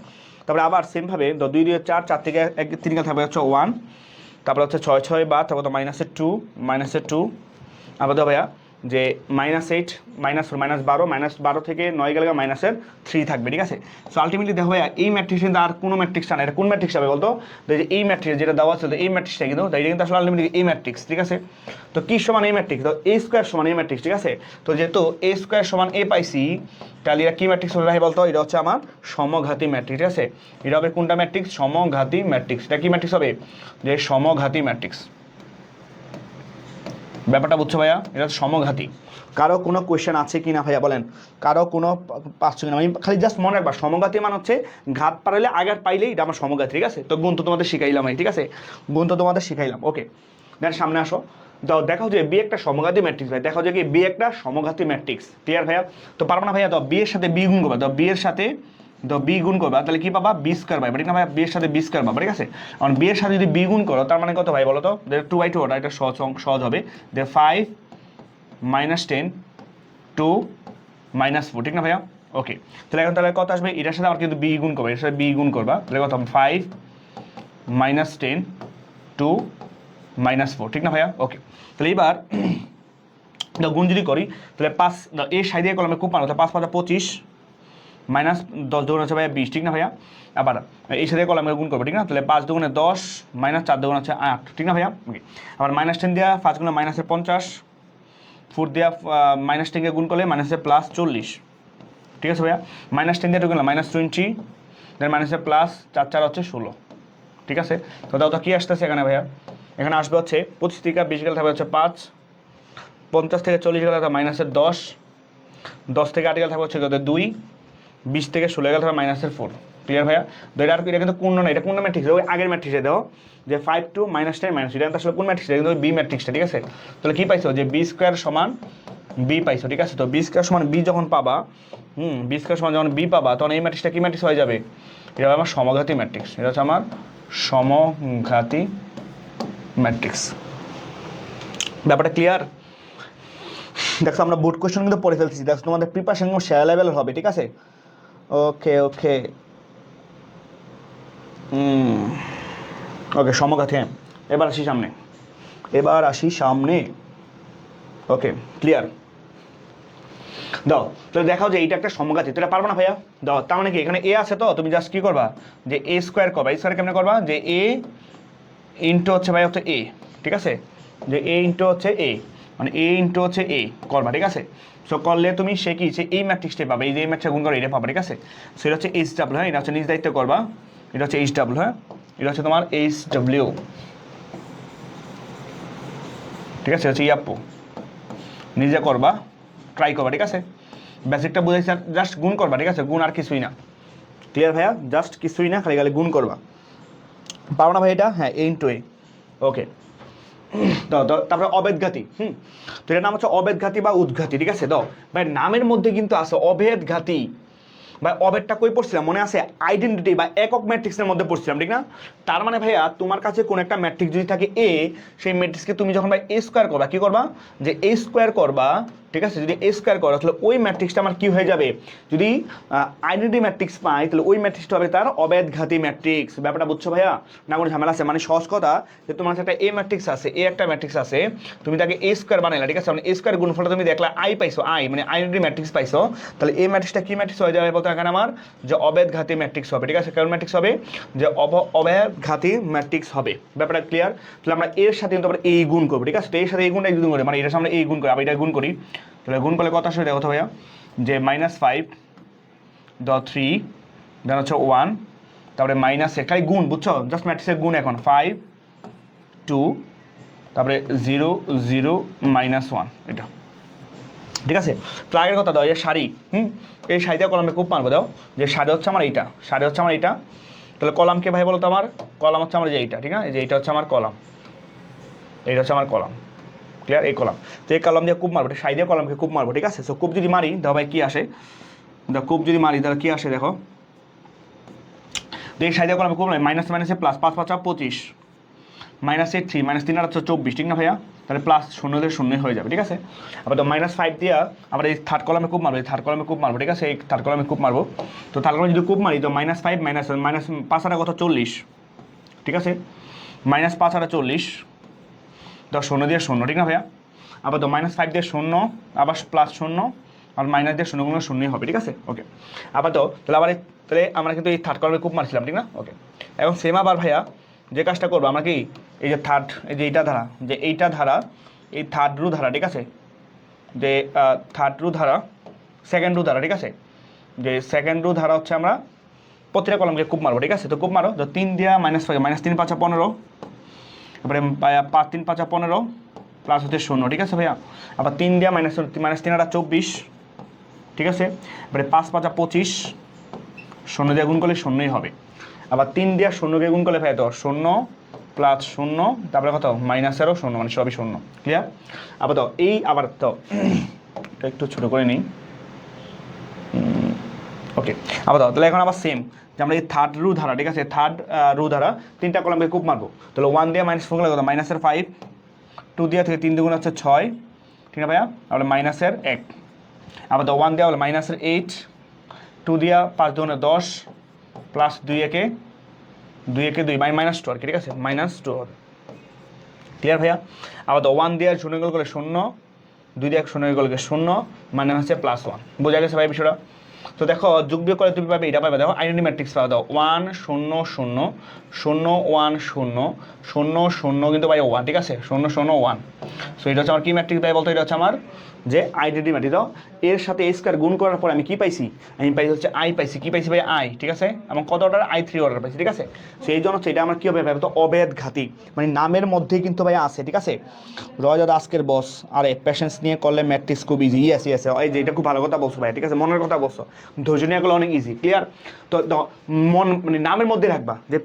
তারপরে আবার সেমভাবে 2 2 4, 4 থেকে 3 গেলে থাকবে হচ্ছে 1, তারপরে হচ্ছে 6 6 বা তারপর তো -2, আবার তো ভাইয়া যে -8 -4 -12 থেকে 9 গেলে -3 থাকবে, ঠিক আছে। সো আলটিমেটলি দেখো ভাইয়া এই ম্যাট্রিক্স কিন্তু আর কোনো ম্যাট্রিক্স না, এটা কোন ম্যাট্রিক্স হবে বলতো, যে এই ম্যাট্রিক্স যেটা দেওয়া ছিল এই ম্যাট্রিক্সটা কিন্তু, তাই এটা কিন্তু আসলে আলটিমেটলি এই ম্যাট্রিক্স, ঠিক আছে। তো কি সমান এই ম্যাট্রিক্স, তো a স্কয়ার সমান এই ম্যাট্রিক্স, ঠিক আছে। তো যেহেতু a স্কয়ার সমান a পাইছি, তাহলে এটা কি ম্যাট্রিক্স হবে ভাই বলতো, এটা হচ্ছে আমার সমঘাতী ম্যাট্রিক্স, ঠিক আছে। এটা হবে কোনটা ম্যাট্রিক্স, সমঘাতী ম্যাট্রিক্স। এটা কি ম্যাট্রিক্স হবে, যে সমঘাতী ম্যাট্রিক্স। ব্যাপারটা বুঝছো ভাইয়া, এটা সমঘাতী। কারো কোনো কোয়েশ্চেন আছে কি না ভাইয়া বলেন, কারো কোনো পাচ্ছ কিনা, আমি খালি জাস্ট মনে রাখবা সমঘাতী মান হচ্ছে ঘাত পারলে আগের পাইলেই এটা আমার সমঘাতী, ঠিক আছে। তো গুণ তো তোমাদের শিখাইলাম, ঠিক আছে, গুণ তো তোমাদের শিখাইলাম, ওকে। দেন সামনে আসো, দাও দেখো যে বি একটা সমঘাতী ম্যাট্রিক্স ভাই, দেখো যে কি বি একটা সমঘাতী ম্যাট্রিক্স, ক্লিয়ার ভাইয়া। তো পারবো না ভাইয়া, দাও বি এর সাথে বি গুণ করবা, দাও বি এর সাথে দাও বি গুণ করবা, তাহলে কি পাবা, বি স্কয়ার পাবা, ঠিক না ভাই, বি এর সাথে বি স্কয়ার পাবা, ঠিক আছে। কারণ বি এর সাথে যদি বি গুণ করো তার মানে কত ভাই বলো তো, 2/2 ওটা, এটা সহজ হবে, 5 -10 2 -4, ঠিক না ভাইয়া, ওকে। তাহলে এখন তাহলে কত আসবে, এটার সাথে আবার কিন্তু বি গুণ করবে, এর সাথে বি গুণ করবা, তাহলে কত 5 -10 2 -4, ঠিক না ভাইয়া, ওকে। তাহলে এবার গুণ যদি করি তাহলে 5 এই সাইড দিয়ে কলমে খুব মারো, 5 5 25 -10 দুগুণ হচ্ছে ভাইয়া 20, ঠিক না ভাইয়া। আবার এই সাথে কলমে গুণ করবো, ঠিক না, তাহলে 5 দুগুণে 10 -4 দুগুণ হচ্ছে 8, ঠিক না ভাইয়া, ওকে। আবার -10 দেওয়া 5 গুণে -50, 4 দেওয়া -10 গুণ করলে +40, ঠিক আছে ভাইয়া। -10 দিয়ে ঢুকলাম -20, দেন প্লাস 4 4 হচ্ছে 16, ঠিক আছে। তো দাও তো কী আসতেছে এখানে ভাইয়া, এখানে আসবে হচ্ছে 25 থেকে 20 গেলে থাকবে হচ্ছে 5, 50 থেকে 40 গেলে থাকবে -10, 10 থেকে 8 গেলে থাকবে হচ্ছে 2, 20 থেকে 16 গেলে থাকবে -4, ক্লিয়ার ভাইয়া। তো এটা কিন্তু কোন না, এটা কোন ম্যাট্রিক্স, ওই আগের ম্যাট্রিক্সে দাও যে 5 to -10 এটা কিন্তু আসলে কোন ম্যাট্রিক্স, এটা কিন্তু বি ম্যাট্রিক্সটা, ঠিক আছে। তাহলে কি পাইছো, যে বি স্কয়ার সমান বি পাইছো, ঠিক আছে। তো বি স্কয়ার সমান বি যখন পাবা, বি স্কয়ার সমান যখন বি পাবা, তখন এই ম্যাট্রিক্সটা কি ম্যাট্রিক্স হয়ে যাবে, এটা হবে আমার সমঘাতী ম্যাট্রিক্স, এটা হচ্ছে আমার সমঘাতী ম্যাট্রিক্স। ব্যাপারটা ক্লিয়ার। দেখো আমরা বোর্ড কোয়েশ্চেন কিন্তু পড়ে ফেলছি, দেখো তোমাদের প্রিপারেশন কিন্তু সেরা লেভেলের হবে, ঠিক আছে, ওকে ওকে ওকে সমঘাতী। হ্যাঁ, এবার আসি সামনে, ওকে ক্লিয়ার। দাও তো দেখাও যে এইটা একটা সমঘাতী, তো এটা পারবো না ভাইয়া, দাও তার মানে কি এখানে এ আছে, তো তুমি জাস্ট কি করবা, যে এ স্কোয়ার করবা, এ স্কোয়ার কেমনে করবা, যে এ ইন্টু হচ্ছে ভাই হচ্ছে এ, ঠিক আছে, যে এ ইন্টু হচ্ছে এ, মানে এ ইন্টু হচ্ছে এ করবা, ঠিক আছে। সো করলে তুমি সে কি সে এই ম্যাট্রিক্সটাই পাবে, এই যে এই ম্যাট্রিক্স গুণ করে এটা পাবা, ঠিক আছে। সেটা হচ্ছে HW, হ্যাঁ, এটা হচ্ছে নিজ দায়িত্ব করবা, এটা হচ্ছে HW, হ্যাঁ, এটা হচ্ছে তোমার HW, ঠিক আছে, হচ্ছে ইয়াপ্পু, নিজে করবা, ট্রাই করবা, ঠিক আছে। বেসিকটা বুঝাইছি, জাস্ট গুণ করবা, ঠিক আছে, গুণ আর কিছুই না, ক্লিয়ার ভাইয়া, জাস্ট কিছুই না, খালি খালি গুণ করবা। পারো না ভাই এটা, হ্যাঁ, এ ইন্টু এ, ওকে। তারপরে অবেদঘাতী, তো এটার নাম হচ্ছে অবেদঘাতী বা উদ্ঘাতী, ঠিক আছে। দাও ভাই নামের মধ্যে কিন্তু আছে অভেদঘাতী, বা অবেদটা কই পড়ছিলাম মনে আছে, আইডেন্টিটি বা একক ম্যাট্রিক্সের মধ্যে পড়ছিলাম, ঠিক না। তার মানে ভাইয়া তোমার কাছে কোন একটা ম্যাট্রিক্স যদি থাকে এ, সেই ম্যাট্রিক্সকে তুমি যখন ভাই এ স্কোয়ার করবা, কি করবা, যে এ স্কোয়ার করবা, ঠিক আছে। যদি এ স্কোয়ার করো তাহলে ওই ম্যাট্রিক্সটা আমার কি হয়ে যাবে, যদি আইডেন্টিটি ম্যাট্রিক্স পাই তাহলে ওই ম্যাট্রিক্সটা হবে তার অবেদঘাতী ম্যাট্রিক্স। ব্যাপারটা বুঝছো ভাইয়া, না কোনো ঝামেলা আছে, মানে সহজ কথা, যে তোমার কাছে একটা এ ম্যাট্রিক্স আছে, এ একটা ম্যাট্রিক্স আছে, তুমি তাকে এ স্কোয়ার বানাইলা, ঠিক আছে, মানে এ স্কোয়ার গুণফলটা তুমি দেখলা আই পাইছো, আই মানে আইডেন্টিটি ম্যাট্রিক্স পাইছো, তাহলে এই ম্যাট্রিক্সটা কি ম্যাট্রিক্স হয়ে যাবে বলতে এখানে আমার, যে অবেদঘাতী ম্যাট্রিক্স হবে, ঠিক আছে। কেমন ম্যাট্রিক্স হবে, যে অবেদঘাতী ম্যাট্রিক্স হবে। ব্যাপারটা ক্লিয়ার। তাহলে আমরা এর সাথে কিন্তু আমরা এই গুণ করবো, ঠিক আছে, তো এর সাথে এই গুণটা গুণ করি, মানে এটার সামনে এই গুণ করি, আবার এটা গুণ করি, তাহলে গুণ করলে কত আসবে দেখো তো ভাইয়া, যে -5 3 দেন হচ্ছে 1, তারপরে মাইনাসে খালি গুণ, বুঝছো, জাস্ট ম্যাট্রিক্সের গুণ, এখন 5 2 তারপরে 0 0 -1, এটা ঠিক আছে। প্লাগের কথা দাও, এই শাড়ি, এই শাড়িতে কলমে খুব মারবো, দাও যে শাড়ি হচ্ছে আমার এইটা, শাড়ি হচ্ছে আমার এইটা, তাহলে কলামকে ভাই বলো তো আমার কলাম হচ্ছে আমার যে এইটা, ঠিক আছে, যে এইটা হচ্ছে আমার কলাম, এইটা হচ্ছে আমার কলাম, ক্লিয়ার, এই কলাম। তো এই কলাম দিয়ে কূপ মারবো, শাড়ি দিয়ে কলামকে কূপ মারবো, ঠিক আছে। সো কূপ যদি মারি দাও ভাই কী আসে, কূপ যদি মারি তাহলে কী আসে দেখো, তো এই শাড়ি দিয়ে কলামে কূপ মারি, মাইনাস মাইনাসে প্লাস, 5 5 25, -8 3 -3 আর হচ্ছে 24, ঠিক না ভাইয়া, তাহলে প্লাস 0 দিয়ে 0 হয়ে যাবে, ঠিক আছে। আবার তো -5 দিয়া আমরা এই থার্ড কলামে কূপ মারবো, এই থার্ড কলামে কূপ মারবো, ঠিক আছে, এই থার্ড কলামে কূপ মারবো। তো থার্ড কলামে যদি কূপ মারি তো -5 -5 আর কত 40, ঠিক আছে, -5 আর 40, তো 0 দিয়ে 0, ঠিক না ভাইয়া। আবার তো -5 দিয়ে 0 আবার +0 আর মাইনাস দিয়ে 0 গুণ 0 হবে, ঠিক আছে? ওকে, আবার তো তাহলে আমরা কিন্তু এই থার্ড কলামে খুব মারছিলাম, ঠিক না? ওকে, এখন সেম আবার ভাইয়া যে কাজটা করবো আমরা কি এই যে থার্ড, এই যে এইটা ধারা এই থার্ড রু ধারা, ঠিক আছে? যে থার্ড রু ধারা, সেকেন্ড রু ধারা, ঠিক আছে? যে সেকেন্ড রু ধারা হচ্ছে আমরা প্রতিটা কলামকে কূপ মারবো, ঠিক আছে? তো কূপ মারো, তো 3 দিয়া -5, -3 × 5 = 15, তারপরে 3 × 5 = 15 প্লাস হচ্ছে 0, ঠিক আছে ভাইয়া? আবার 3 দিয়া -3 = 24, ঠিক আছে? এবারে 5 × 5 = 25, 0 দিয়ে গুণ করলে 0ই হবে। আবার 3 দিয়া 0কে গুণ করলে ভাইয়া তো 0 প্লাস 0, তারপরে কত -0 0, মানে সবই 0, ক্লিয়ার? আবার তো আবার তো এটা একটু ছোটো করে নিই, ওকে। আবার তাহলে এখন আবার সেম যে আমরা এই থার্ড রু ধারা, ঠিক আছে? থার্ড রু ধারা 3টা কলামকে কূপ মারবো, তাহলে 1 দিয়ে -4 করলে কত -5, 2 দিয়ে থেকে 3 দুগুণ হচ্ছে 6, ঠিক আছে ভাইয়া? তাহলে -1, আবার তো 1 দেওয়া হলো -8, 2 দিয়া 5 দুগুণে 10 প্লাস 2 একে 2 -2 আর কি, ঠিক আছে? -2 হবে, ক্লিয়ার ভাইয়া? আবার তো 1 দিয়ে 0 করলে 0, 2 দিয়ে 0 করলে 0, মানে হচ্ছে +1, বোঝা গেছে ভাই বিষয়টা? তো দেখো যোগ বিয়োগ করে তুমি পাবে, এটা পাবে, দেখো আইডেন্টি ম্যাট্রিক্স পাবে, দাও 1 0 0 0 1 0 0 0 কিন্তু ভাই 1, ঠিক আছে? 0 0 1, সো এটা হচ্ছে আমার কি ম্যাট্রিক্স ভাই বলতো? এটা হচ্ছে আমার যে আইডেন্টি ম্যাট্রিক্স। দাও এর সাথে a স্কয়ার গুণ করার পর আমি কি পাইছি? আমি পাইছি হচ্ছে i পাইছি, কি পাইছি ভাই? i, ঠিক আছে? এবং কত অর্ডার? i3 অর্ডার পাইছি, ঠিক আছে? সো এই জন্য হচ্ছে এটা আমার কি হবে ভাই? তো অবেদ ঘাতি, মানে নামের মধ্যেই কিন্তু ভাই আছে, ঠিক আছে? রয়দাদ আজকের বস, আরে পেশেন্স নিয়ে করলে ম্যাট্রিক্স খুব ইজি, ইয়েস এই যে এটা খুব ভালো কথা বলছো ভাই, ঠিক আছে? মনের কথা বলছো, ধৈর্য নিয়ে করলে অনেক ইজি, ক্লিয়ার? তো মানে নামের মধ্যে রাখবা যে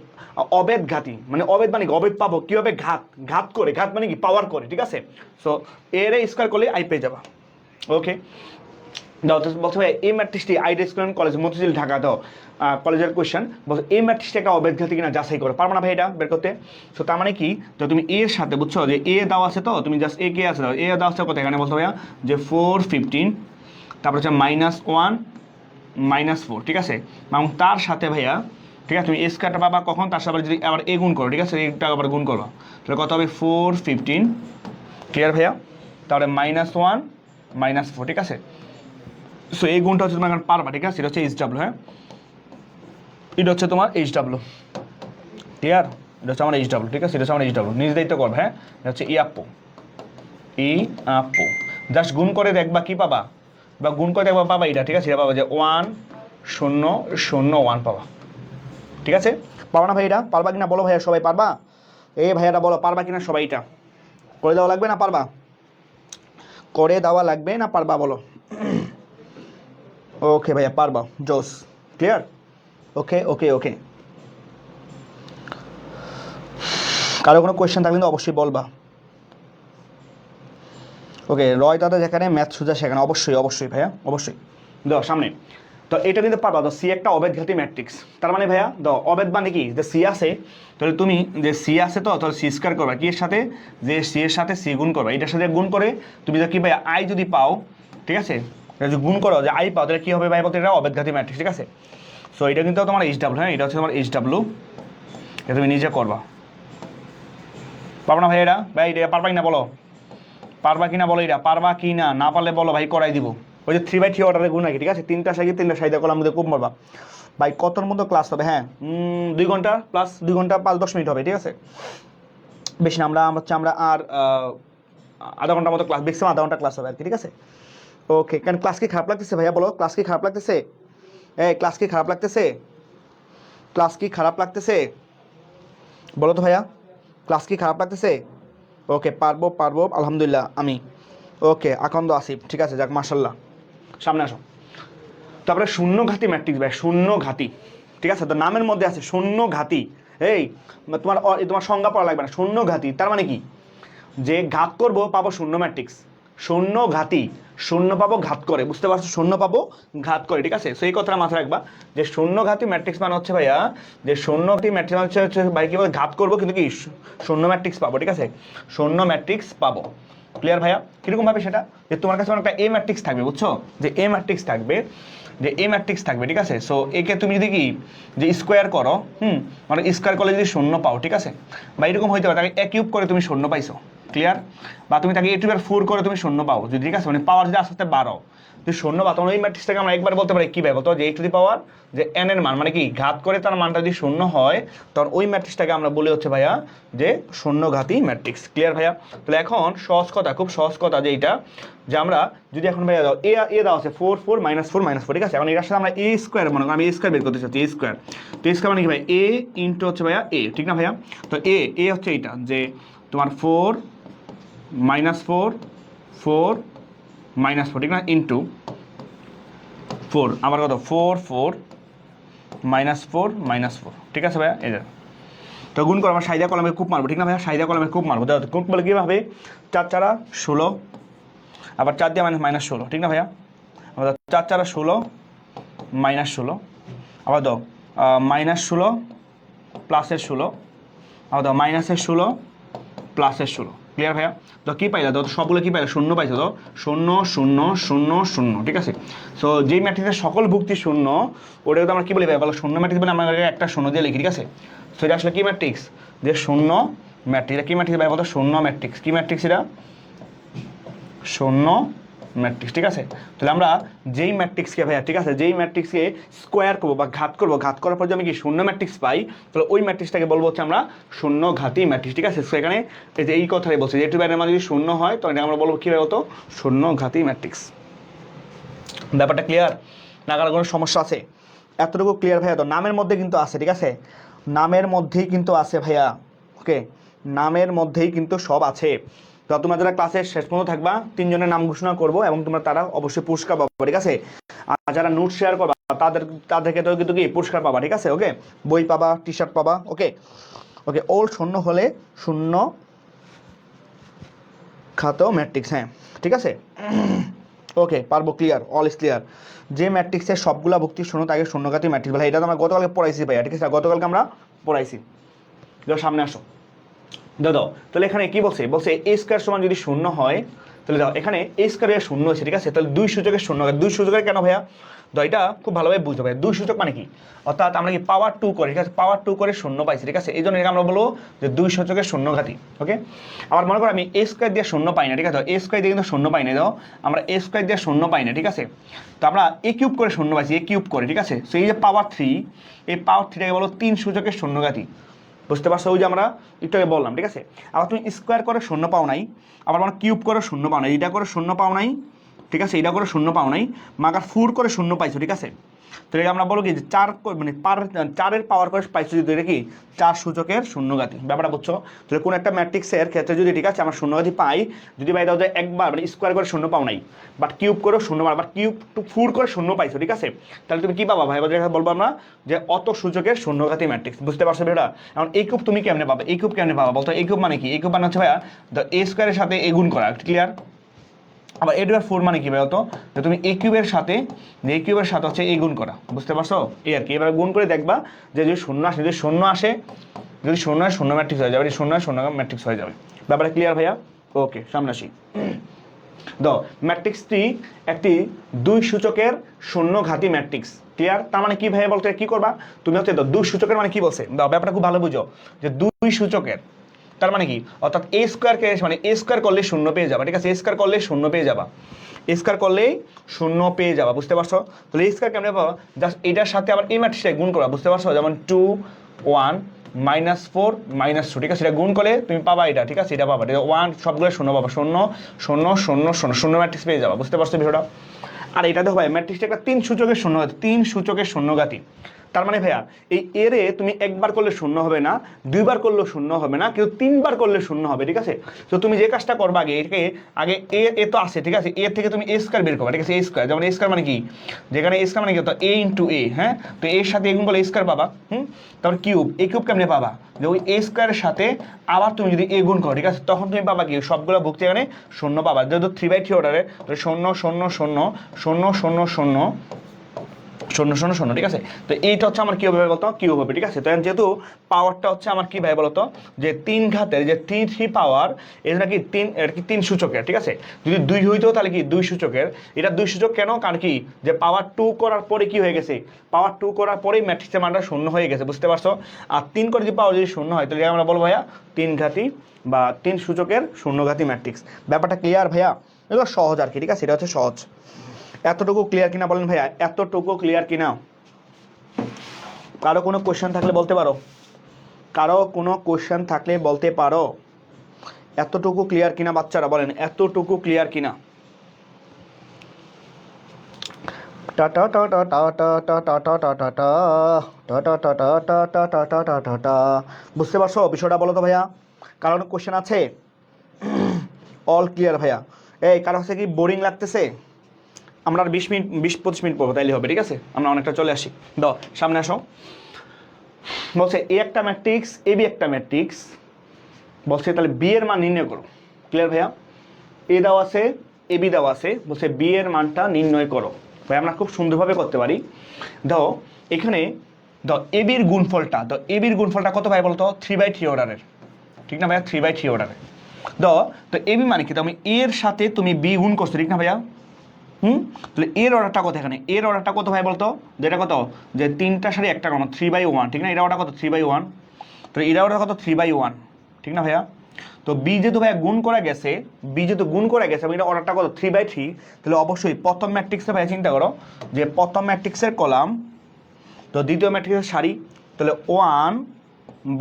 অবেদ ঘাতি, মানে অবেদ মানে অবেদ পাবো কীভাবে? ঘাত করে, ঘাত মানে কি? পাওয়ার করে, ঠিক আছে? সো এর স্কয়ার করলে i পেয়ে যাবা, ওকে? দাও তো বলছো ভাই এই ম্যাট্রিক্সটি idea school college Motijheel Dhaka, দাও কলেজের কোয়েশ্চেন বলছো এই ম্যাট্রিক্সটা একটা অবেদঘাতী কিনা যাচাই করো, পারবো না ভাই এটা বের করতে? সো তার মানে কি, তো তুমি এর সাথে বুঝছো যে এ দাও আছে, তো তুমি জাস্ট এ কে আছে, দাও এ দাও আছে কত এখানে বলছো ভাইয়া? যে 4 15, তারপর হচ্ছে -1 -4, ঠিক আছে? এবং তার সাথে ভাইয়া, ঠিক আছে, তুমি এ স্কয়ারটা পাবা কখন? তার সাথে যদি আবার এ গুণ করো, ঠিক আছে? এটা আবার গুণ করবা, তাহলে কত হবে? 4 15, ক্লিয়ার ভাইয়া? তাহলে -1 -4, ঠিক আছে? সো এই গুণটা হচ্ছে তোমার এখন পারবা, ঠিক আছে? এটা হচ্ছে HW, হ্যাঁ, এটা হচ্ছে তোমার HW, ক্লিয়ার? এটা হচ্ছে আমার HW, ঠিক আছে? এটা হচ্ছে আমার HW, নিজ দায়িত্ব করবে, হ্যাঁ? এটা হচ্ছে ইয়াপ্পো, জাস্ট গুণ করে দেখবা কি পাবা, বা গুণ করে দেখবা পাবা এটা, ঠিক আছে? এটা পাবা যে 1 0 0 1 পাবা, ঠিক আছে? পাবা না ভাই? এটা পারবা কিনা বলো ভাইয়া, সবাই পারবা? এই ভাইয়াটা বলো পারবা কিনা সবাই? এটা করে দেওয়া লাগবে না পারবা? করে দেওয়া লাগবে না পারবা বলো? ওকে ভাইয়া পারবা, জোস, ক্লিয়ার? ওকে ওকে ওকে, কারো কোনো কোয়েশ্চেন থাকলে কিন্তু অবশ্যই বলবা। ওকে, রয় দাদা যেখানে ম্যাথ সোজা সেখানে, অবশ্যই ভাইয়া, অবশ্যই। দাও সামনে, তো এটা কিন্তু পারবা, তো সি একটা অবেদঘাতী ম্যাট্রিক্স, তার মানে ভাইয়া দাও অবেদ মানে কি? যে সি আছে, তাহলে তুমি যে সি আছে তো তাহলে সি স্কয়ার করবা, কি এর সাথে? যে সি এর সাথে সি গুণ করবা, এটার সাথে গুণ করে তুমি যে কি ভাইয়া আই যদি পাও, ঠিক আছে? যদি গুণ করো যে আই পাও, তাহলে কী হবে ভাই বলতে? এটা অবেদঘাতী ম্যাট্রিক্স, ঠিক আছে? সো এটা কিন্তু তোমার HW, হ্যাঁ, এটা হচ্ছে তোমার HW, এটা তুমি নিজে করবা। পারবা না ভাই? এটা ভাই এটা পারবা কিনা বলো? পারবা কিনা বলো? এটা পারবা কি না? না পারলে বলো ভাই, করাই দিব। ওই যে 3/3 অর্ডারে গুণ নাকি, ঠিক আছে? 3টা সাইডে 3টা সাইডে কলাম মধ্যে খুব মারবা ভাই। কতর মতো ক্লাস হবে? হ্যাঁ 2 ঘন্টা প্লাস 2 ঘন্টা 5-10 মিনিট হবে, ঠিক আছে? বেশি না, আমরা আর আধা ঘন্টার মতো ক্লাস, ম্যাক্সিমাম আধা ঘন্টা ক্লাস হবে আর কি, ঠিক আছে? ওকে, কেন ক্লাস কি খারাপ লাগতেছে ভাইয়া? বলো ক্লাস কি খারাপ লাগতেছে? ক্লাস কি খারাপ লাগতেছে? ক্লাস কি খারাপ লাগতেছে? বলো তো ভাইয়া, ক্লাস কি খারাপ লাগতেছে? ওকে, পারবো আলহামদুলিল্লাহ আমি। ওকে, আকন্দ আসিফ, ঠিক আছে, যাক মাশাল্লাহ। সামনে আসো। তারপরে শূন্যঘাতী ম্যাট্রিক্স ভাই, শূন্যঘাতী, ঠিক আছে? তো নামের মধ্যে আছে শূন্যঘাতী। তোমার সংজ্ঞা পড়া লাগবে না। শূন্যঘাতী তার মানে কি? যে ঘাত করবো পাবো শূন্য ম্যাট্রিক্স, শূন্যঘাতী, শূন্য পাবো ঘাত করে, বুঝতে পারছো? শূন্য পাবো ঘাত করে, ঠিক আছে? সেই কথাটা মাথায় রাখবা যে শূন্যঘাতী ম্যাট্রিক্স মানে হচ্ছে ভাইয়া, যে শূন্যঘাতী ম্যাট্রিক্স হচ্ছে ভাই কি বলে? ঘাত করবো কিন্তু কি শূন্য ম্যাট্রিক্স পাবো, ঠিক আছে? শূন্য ম্যাট্রিক্স পাবো, ক্লিয়ার ভাইয়া? কীরকম ভাবে সেটা? যে তোমার কাছে একটা এ ম্যাট্রিক্স থাকবে, বুঝছো? যে এ ম্যাট্রিক্স থাকবে, ঠিক আছে? সো একে তুমি যদি কি যে স্কোয়ার করো, মানে স্কোয়ার করলে যদি শূন্য পাও, ঠিক আছে? বা এরকম হইতে পারে তাকে এ কিউব করে তুমি শূন্য পাইছো, ক্লিয়ার? বা তুমি তাকে a⁴ করে তুমি শূন্য পাও যদি, ঠিক আছে, মানে পাওয়ার যদি আস্তে আস্তে বাড়াও যদি শূন্য পাও, তখন ওই ম্যাট্রিক্সটাকে আমরা একবার বলতে পারি কি ভাই বলতো, যে a⁴ যে n এর মান মানে কি ঘাত করে তার মানটা যদি শূন্য হয়, তখন ওই ম্যাট্রিক্সটাকে আমরা বলি হচ্ছে ভাইয়া যে শূন্যঘাতী ম্যাট্রিক্স। ক্লিয়ার ভাইয়া? তাহলে এখন সহজ কথা, খুব সহজ কথা যে এইটা, যে আমরা যদি এখন ভাইয়া দাও এ দাও আছে 4 4 -4 -4, ঠিক আছে, এখন এটার সাথে আমরা a² মনে করি, আমি a² বের করতে চাচ্ছি, a², তো a² মানে কি ভাই a ইন্টু হচ্ছে ভাইয়া a, ঠিক না ভাইয়া? তো a হচ্ছে এইটা যে তোমার 4 -4 4 -4, ঠিক না, ইন্টু 4 আবার কত 4 4 -4 -4, ঠিক আছে ভাইয়া? এই যে তো গুণ করো, আমরা সাইদা কলমে কূপ মারবো, ঠিক না ভাইয়া? সাইদা কলমে কূপ মারবো, কূপ বলে কীভাবে 4 4 16, আবার 4 দিয়ে -16, ঠিক না ভাইয়া? আবার 4 4 16 -16, আবার দাও -16 প্লাসের 16, আবার দাও -16 প্লাসের 16। ক্লিয়ার ভাইয়া? তো কী পাইলা তো সবগুলো কী পাইলা শূন্য পাইছো তো 0 0 0 0, ঠিক আছে? সো যেই ম্যাট্রিক্সের সকল ভুক্তি শূন্য ওটাকে তো আমরা কী বলি ভাই বলো শূন্য ম্যাট্রিক্স, মানে আমরা একটা শূন্য দিয়ে লিখি, ঠিক আছে? সো এটা আসলে কী ম্যাট্রিক্স, যে শূন্য ম্যাট্রিক্স। এটা কী ম্যাট্রিক্স ভাই বলতো শূন্য ম্যাট্রিক্স। কী ম্যাট্রিক্স এটা? শূন্য ম্যাট্রিক্স, ঠিক আছে? তাহলে আমরা যেই ম্যাট্রিক্সকে ভাইয়া, ঠিক আছে, যেই ম্যাট্রিক্সকে স্কোয়ার করবো বা ঘাত করবো, ঘাত করার পর যদি আমি কি শূন্য ম্যাট্রিক্স পাই, তাহলে ওই ম্যাট্রিক্সটাকে বলবো হচ্ছে আমরা শূন্যঘাতী ম্যাট্রিক্স, ঠিক আছে? সো এখানে এই যে এই কথাই বলছে যে a⁴ মান যদি শূন্য হয় তখন এটা আমরা বলবো কী হতো শূন্যঘাতী ম্যাট্রিক্স। ব্যাপারটা ক্লিয়ার না? কারো কোনো সমস্যা আছে? এতটুকু ক্লিয়ার ভাইয়া? তো নামের মধ্যে কিন্তু আছে, ঠিক আছে, নামের মধ্যেই কিন্তু আছে ভাইয়া, ওকে, নামের মধ্যেই কিন্তু সব আছে। তো তোমরা যারা ক্লাসের শেষ পর্যন্ত থাকবা 3 জনের নাম ঘোষণা করবো এবং তোমরা তারা অবশ্যই পুরস্কার পাবা, ঠিক আছে? আর যারা নোট শেয়ার করবা তাদেরকে তো কিন্তু কি পুরস্কার পাবা, ঠিক আছে? ওকে, বই পাবা, টি-শার্ট পাবা, ওকে ওকে। ওল শূন্য হলে শূন্য খাত ম্যাট্রিক্স, হ্যাঁ ঠিক আছে, ওকে পারবো, ক্লিয়ার, অল ইজ ক্লিয়ার। যে ম্যাট্রিক্সের সবগুলা ভুক্তি শূন্য তাকে শূন্যঘাতী ম্যাট্রিক্স বলে। এটা তো আমরা গতকালকে পড়াইছি ভাইয়া, ঠিক আছে, গতকালকে আমরা পড়াইছি। সামনে আসো দাদা, তাহলে এখানে কি বলছে, বলছে a² সমান যদি শূন্য হয়, তাহলে দাও এখানে a² শূন্য হয়েছে, ঠিক আছে? তাহলে 2 সূচকের শূন্য, 2 সূচকের কেন ভাইয়া? তো এটা খুব ভালোভাবে বুঝতে হবে, 2 সূচক মানে কি, অর্থাৎ আমরা কি পাওয়ার 2 করে, ঠিক আছে, পাওয়ার 2 করে শূন্য পাইছি, ঠিক আছে? এই জন্য আমরা বলবো যে 2 সূচকের শূন্যঘাতী, ওকে। আবার মনে করো আমি a² দিয়ে শূন্য পাই না, ঠিক আছে, a² দিয়ে কিন্তু শূন্য পাই না, দাও আমরা a² দিয়ে শূন্য পাই না, ঠিক আছে? তো আমরা a³ করে শূন্য পাইছি, a³ করে, ঠিক আছে? সো এই যে পাওয়ার 3, এই পাওয়ার 3টাকে বলো 3 সূচকের শূন্যঘাতী, বুঝতে পারছো? ওই যে আমরা একটু আগে বললাম, ঠিক আছে? আবার তুমি স্কোয়ার করে শূন্য পাও নাই, আবার আমরা কিউব করে শূন্য পাও নাই, এটা করে শূন্য পাও নাই, ঠিক আছে, এটা করে শূন্য পাও নাই, মাগার 4 করে শূন্য পাইছো, ঠিক আছে? তো এটা আমরা বলো কি যে 4 মানে 4-এর পাওয়ার করে পাইছো যদি, এটা কি 4 সূচকের শূন্যঘাতী। ব্যাপারটা বুঝছো? তাহলে কোন একটা ম্যাট্রিক্সের ক্ষেত্রে যদি, ঠিক আছে, আমরা শূন্যঘাতী পাই, যদি পাই দাও যে একবার মানে স্কোয়ার করে শূন্য পাও নাই, বাট কিউব করে শূন্য পাও, বাট কিউব 4 করে শূন্য পাইছো, ঠিক আছে? তাহলে তুমি কি পাবা ভাই? বলবো আমরা যে অত সূচকের শূন্যঘাতী ম্যাট্রিক্স। বুঝতে পারছো বেটা? এখন এই কিউব তুমি কেমনে পাবা? এই কিউব কেমনে পাবা বলতো? এই কিউব মানে কি? এই কিউব মানে হচ্ছে ভাইয়া a² সাথে a গুণ করা, ক্লিয়ার? আবার a⁴ মানে কি ভাই হতো, যে তুমি a³ সাথে, যে a³ সাথে হচ্ছে a গুণ করা, বুঝতে পারছো? এই আর কি। এবার গুণ করে দেখবা যে যদি শূন্য আসে, যদি শূন্য আসে, যদি শূন্য হয় শূন্য ম্যাট্রিক্স হয়ে যাবে, যদি শূন্য হয় শূন্য ম্যাট্রিক্স হয়ে যাবে। ব্যাপারটা ক্লিয়ার ভাইয়া? ওকে, সামনে আসি। দাও ম্যাট্রিক্সটি একটি 2 সূচকের শূন্যঘাতী ম্যাট্রিক্স, ক্লিয়ার? তার মানে কি ভাইয়া বলতে কি করবা তুমি হচ্ছে 2 সূচকের মানে কি বলছে দাও, ব্যাপারটা খুব ভালো বুঝো, যে 2 সূচকের তার মানে কি, অর্থাৎ a² মানে a² করলে শূন্য পেয়ে যাবা, ঠিক আছে? a² করলে শূন্য পেয়ে যাবা, a² করলেই শূন্য পেয়ে যাবা, বুঝতে পারছো? তাহলে a² কেমনে পাবা? জাস্ট এটার সাথে আবার এই ম্যাট্রিক্সটা গুণ করবা, বুঝতে পারছো? যেমন 2 1 -4 -2, ঠিক আছে? এটা গুণ করলে তুমি পাবা এটা, ঠিক আছে? এটা পাবা, এটা 1 সবগুলো শূন্য পাবা, 0 0 0 0 শূন্য ম্যাট্রিক্স পেয়ে যাবা, বুঝতে পারছো বিষয়টা? আর এটা দেখো ভাই ম্যাট্রিক্সটা একটা 3 সূচকের শূন্যঘাতী, 3 সূচকের শূন্যঘাতী। তার মানে ভাইয়া এই এরে তুমি একবার করলে শূন্য হবে না, 2বার করলেও শূন্য হবে না, কিন্তু 3বার করলে শূন্য হবে, ঠিক আছে? তো তুমি যে কাজটা করবা আগে, এটাকে আগে এ তো আছে, ঠিক আছে, এ থেকে তুমি a² বের করবা, ঠিক আছে? a², যেমন a² মানে কি, যেখানে a² মানে কি হতো a × a, হ্যাঁ? তো এর সাথে এগুণ করলে a² পাবা, তারপর কিউব, a³ কেমনে পাবা? যে ওই a² এর সাথে আবার তুমি যদি a গুণ করো, ঠিক আছে, তখন তুমি পাবা কি সবগুলো ভুক্তি এখানে শূন্য পাবা, যেহেতু 3/3 অর্ডারে 0 0 0 0 0 0 শূন্য শূন্য শূন্য, ঠিক আছে। তো এইটা হচ্ছে আমার কি হবে বলতো, কিউব হবে, ঠিক আছে। তো যেহেতু পাওয়ারটা হচ্ছে আমার কি ভাই বলতো, যে 3 ঘাতের যে 3 পাওয়ার, এটা নাকি 3, এটা কি 3 সূচকের, ঠিক আছে। যদি 2 হইতো তাহলে কি 2 সূচকের, এটা 2 সূচক কেন, কারণ কি যে পাওয়ার 2 করার পরে কি হয়ে গেছে, পাওয়ার 2 করার পরেই ম্যাট্রিক্সের মানটা শূন্য হয়ে গেছে, বুঝতে পারছো। আর 3 করে যদি পাওয়ার যদি শূন্য হয় তাহলে আমরা বলবো ভাইয়া 3 ঘাতি বা 3 সূচকের শূন্যঘাতী ম্যাট্রিক্স। ব্যাপারটা ক্লিয়ার ভাইয়া? এটা সহজ আর কি, ঠিক আছে, এটা হচ্ছে সহজ। এতটুকু ক্লিয়ার কিনা বলেন ভাইয়া, এতটুকু ক্লিয়ার কিনা? কারো কোনো কোশ্চেন থাকলে বলতে পারো, কারো কোনো কোশ্চেন থাকলে বলতে পারো। এতটুকু ক্লিয়ার কিনা বাচ্চারা, বলেন এতটুকু ক্লিয়ার কিনা? Tata tata tata tata tata tata tata tata tata tata tata. বুঝতে পারছো বিষয়টা? বলো তো ভাইয়া, কারণ কোশ্চেন আছে? অল ক্লিয়ার ভাইয়া। এই কারো হচ্ছে কি বোরিং লাগতেছে? আমরা আর 20 মিনিট 20-25 মিনিট পড়বো, তাইলে হবে, ঠিক আছে। আমরা অনেকটা চলে আসি, দাও সামনে আসো। বলছে এ একটা ম্যাট্রিক্স, এ বি একটা ম্যাট্রিক্স, বলছে তাহলে বি এর মান নির্ণয় করো। ক্লিয়ার ভাইয়া? এ দেওয়া আছে, এ বি দেওয়া আছে, বলছে বি এর মানটা নির্ণয় করো। ভাই আমরা খুব সুন্দরভাবে করতে পারি। দাও এখানে দাও এ বির গুণফলটা, দাও এ বির গুণফলটা কত ভাই বলতো, 3/3 অর্ডারের, ঠিক না ভাইয়া? 3/3 অর্ডারের। দাও তো এ বি মানে কি, তুমি এর সাথে তুমি বি গুণ করছো, ঠিক না ভাইয়া? তাহলে এর অর্ডারটা কত, এখানে এর অর্ডারটা কত ভাই বলতো, যেটা কত, যে 3টা সারি একটা কোণ, 3/1, ঠিক না? এটা অর্ডার কত, 3/1। তো এটা অর্ডার কত, 3/1, ঠিক না ভাইয়া? তো বি যেহেতু ভাইয়া গুণ করা গেছে, বি যেহেতু গুণ করা গেছে, আমি এটা অর্ডারটা কত, 3/3। তাহলে অবশ্যই প্রথম ম্যাট্রিক্সে ভাইয়া চিন্তা করো যে প্রথম ম্যাট্রিক্সের কলাম, তো দ্বিতীয় ম্যাট্রিক্সের সারি, তাহলে 1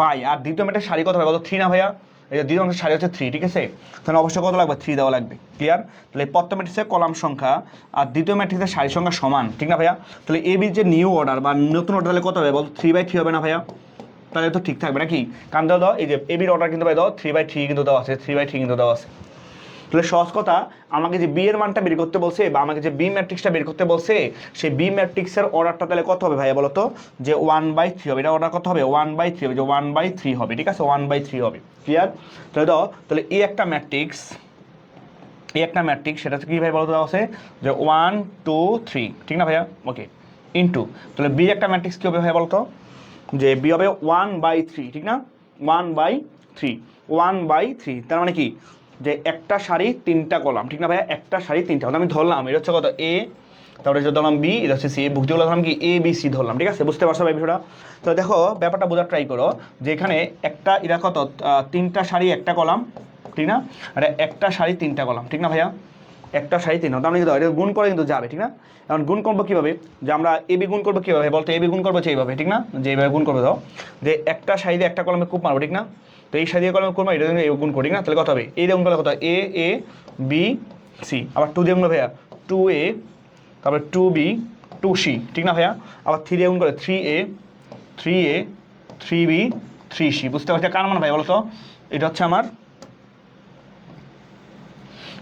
বাই, আর দ্বিতীয় ম্যাট্রিক্সের সারি কত ভাই বলতো, 3 না ভাইয়া? এই যে দ্বিতীয় ম্যাট্রিক্সের সারি হচ্ছে 3, ঠিক আছে। তাহলে অবশ্যই কত লাগবে, 3 দেওয়া লাগবে। ক্লিয়ার? তাহলে প্রথম ম্যাট্রিক্সের কলাম সংখ্যা আর দ্বিতীয় ম্যাট্রিক্সের সারি সংখ্যা সমান, ঠিক না ভাইয়া? তাহলে এ বির যে নিউ অর্ডার বা নতুন অর্ডার তাহলে কত হবে বলতো, 3/3 হবে না ভাইয়া? তাহলে তো ঠিক থাকবে নাকি? কারণ দাও এই যে এ বির অর্ডার কিন্তু ভাই দাও 3/3 কিন্তু দেওয়া আছে, 3/3 কিন্তু দেওয়া আছে। তাহলে সহজ কথা, আমাকে যে বি এর মানটা বের করতে বলছে বা আমাকে যে বি ম্যাট্রিক্সটা বের করতে বলছে, সেই বি ম্যাট্রিক্সের অর্ডারটা তাহলে কত হবে ভাইয়া বলো তো, যে 1/3 হবে। এটা অর্ডার কত হবে, 1/3 হবে, যে 1/3 হবে, ঠিক আছে, 1/3 হবে। ক্লিয়ার? তাহলে দাও তাহলে এই একটা ম্যাট্রিক্স, এই একটা ম্যাট্রিক্স, সেটা কি ভাই বলতে দেওয়া আছে যে 1 2 3, ঠিক না ভাইয়া? ওকে, ইনটু, তাহলে বি একটা ম্যাট্রিক্স কি হবে ভাইয়া বলতো, যে বি হবে 1/3, ঠিক না? 1/3, 1/3, তার মানে কি যে একটা সারি 3টা কলাম, ঠিক না ভাইয়া? একটা সারি 3টা, আমি ধরলাম এটা হচ্ছে কত, এ, তারপরে যে ধরলাম বি, এটা হচ্ছে সি, ভুক্তিগুলো ধরলাম কি এ বি সি ধরলাম, ঠিক আছে। বুঝতে পারছো ভাই বিষয়টা? তো দেখো ব্যাপারটা বোঝার ট্রাই করো, যে এখানে একটা এটা কত, 3টা সারি একটা কলাম, ঠিক না? আর একটা সারি 3টা কলাম, ঠিক না ভাইয়া? একটা সারি 3, তার মানে কিন্তু এটা গুণ করে কিন্তু যাবে, ঠিক না? এখন গুণ করবো কীভাবে, যে আমরা এ বি গুণ করবো কীভাবে বলতো, এ বি গুণ করবো এইভাবে, ঠিক না? যে এইভাবে গুণ করবো, দাও যে একটা সারি দিয়ে একটা কলমে কূপ মারবো, ঠিক না? তো এই সারি দিয়ে কলমে কূপ মারবো, এটা দিয়ে গুণ করি, ঠিক না? তাহলে কত হবে, এই দিয়ে গুণ করলে কত, এ এ বি সি, আবার 2 দিয়ে গুণ করবো ভাইয়া 2a, তারপরে 2b 2c, ঠিক না ভাইয়া? আবার 3 দিয়ে গুণ করে 3a 3a 3b 3c। বুঝতে পারছি কার মান ভাই বলো তো? এটা হচ্ছে আমার,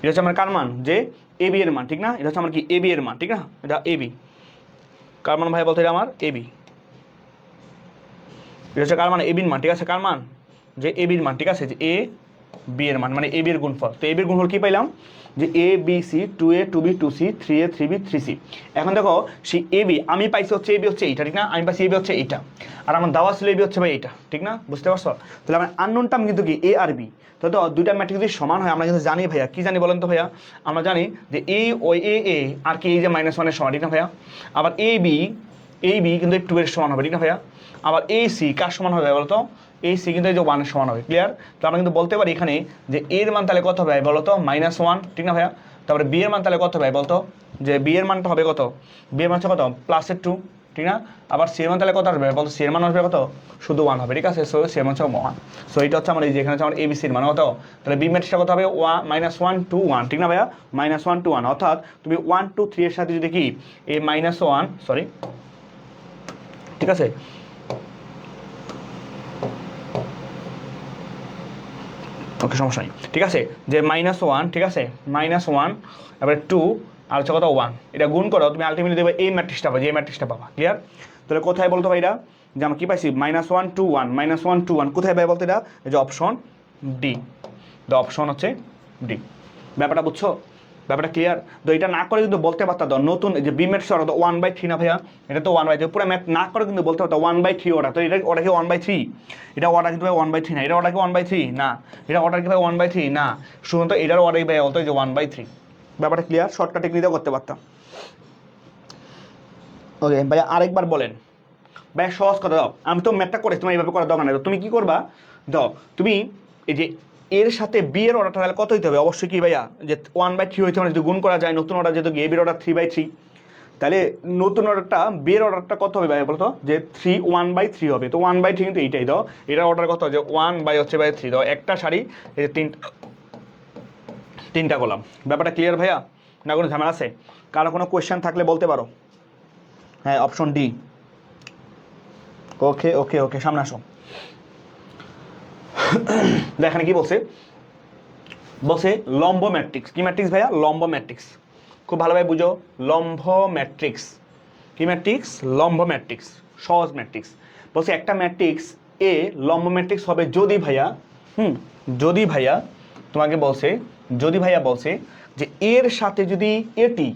এটা হচ্ছে আমার কার মান, যে এ বি এর মান, ঠিক না? এটা হচ্ছে আমার কি এ বি এর মান, ঠিক না? এটা এ বি কার মান ভাই বলতে, এটা আমার এ বি, এটা হচ্ছে কার মান, এ বির মান, ঠিক আছে। কার মান, যে এ বির মান, ঠিক আছে, যে এ বি এর মান মানে এ বি এর গুণফল। তো এ বির গুণফল কি পাইলাম, যে A B C 2a 2b 2c 3a 3b 3c। এখন দেখো সেই এ বি আমি পাইছি হচ্ছে এ বি হচ্ছে এইটা, ঠিক না? আমি পাইছি এ বি হচ্ছে এইটা, আর আমার দাওয়া ছিল এ বি হচ্ছে ভাই এইটা, ঠিক না? বুঝতে পারছো? তাহলে আমার আননোন টার্ম কিন্তু কি এ আর বি। তো দুইটা ম্যাট্রিক্স যদি সমান হয়, আমরা কিন্তু জানি ভাইয়া, কি জানি বলেন তো ভাইয়া? আমরা জানি যে এই ওই এ আর কি এই যে -1 সমান, ঠিক না ভাইয়া? আবার এ বি কিন্তু 2 এর সমান হবে, ঠিক না ভাইয়া? আবার এই সি কার সমান হবে বলতো, এই সি কিন্তু এই যে 1 এর সমান হবে। ক্লিয়ার? তো আমরা কিন্তু বলতে পারি এখানে যে এর মান তাহলে কত হবে বলতো, -1, ঠিক না ভাইয়া? তারপরে বি এর মান তাহলে কত হবে বলতো, যে বি এর মানটা হবে কত, বি এর মান হচ্ছে কত +2, ঠিক না? আবার সি এর মান তাহলে কত আসবে বলতো, সি এর মান আসবে কত, শুধু 1 হবে, ঠিক আছে। সো সি এর মান হচ্ছে 1। সো এটা হচ্ছে আমার এই যে এখানে হচ্ছে আমার এ বি সির মান কত, তাহলে বি ম্যাট্রিক্সটা কত হবে, -1 2 1, ঠিক না ভাইয়া? -1 2 1, অর্থাৎ তুমি 1 2 3 এর সাথে যদি কি এই -1, সরি, ঠিক আছে, ওকে সমস্যা নেই, ঠিক আছে, যে -1, ঠিক আছে, -1, এবারে 2 আর হচ্ছে কত 1, এটা গুণ করো, তুমি আলটিমেটলি দেবে এই ম্যাট্রিক্সটা পাবা, যে ম্যাট্রিক্সটা পাবা। ক্লিয়ার? তাহলে কোথায় বলতো ভাই এটা, যে আমরা কি পাইছি -1 2 1, -1 2 1 কোথায় পাই বলতো, এটা এই যে অপশন ডি, দ্য অপশন হচ্ছে ডি। ব্যাপারটা বুঝছো? ব্যাপারটা ক্লিয়ার? তো এটা না করে কিন্তু বলতে পারতাম নতুন যে বি ম্যাট্রিক্স অর্ডার 1/3 না ভাইয়া, এটা তো 1/3 পুরো ম্যাথ না করে কিন্তু বলতে পারতাম 1/3 অর্ডার। তো এটা অর্ডার কি 1/3? এটা অর্ডার কিন্তু ভাই 1/3 না, এটা অর্ডার কি 1/3 না, এটা অর্ডার কি ভাই 1/3 না, শুধুমাত্র এটার অর্ডার ভাই বলতো যে 1/3। ব্যাপারটা ক্লিয়ার? শর্টকাট টেকনিকও করতে পারতাম। ওকে ভাইয়া আরেকবার বলেন ভাইয়া, সহজ কথা দাও, আমি তো ম্যাথটা করে তোমার এইভাবে করার দরকার নেই। তুমি কি করবা দাও, তুমি এই যে এর সাথে বি এর অর্ডারটা তাহলে কত হইতে হবে? অবশ্যই কি ভাইয়া যে 1/3 হইতে হবে, যদি গুণ করা যায় নতুন অর্ডার যেহেতু এ বির অর্ডার 3/3, তাহলে নতুন অর্ডারটা বি এর অর্ডারটা কত হবে ভাইয়া বলতো? যে 1/3 হবে। তো 1/3 কিন্তু এইটাই দাও, এটার অর্ডার কত যে 1/3 দাও, একটা শাড়ি এই যে তিনটা কলাম। ব্যাপারটা ক্লিয়ার ভাইয়া? না কোনো ঝামেলা আছে? কারো কোনো কোয়েশ্চেন থাকলে বলতে পারো। হ্যাঁ অপশন ডি। ওকে ওকে ওকে, সামনে আসো। দেখেন কি বলছে, বলছে লম্ব ম্যাট্রিক্স। কি ম্যাট্রিক্স ভাইয়া? লম্ব ম্যাট্রিক্স। খুব ভালোভাবে বুঝো, লম্ব ম্যাট্রিক্স। কি ম্যাট্রিক্স? লম্ব ম্যাট্রিক্স, সহজ ম্যাট্রিক্স। বলছে একটা ম্যাট্রিক্স এ লম্ব ম্যাট্রিক্স হবে যদি ভাইয়া যদি ভাইয়া তোমাকে বলছে, যদি ভাইয়া বলছে যে এর সাথে যদি এটি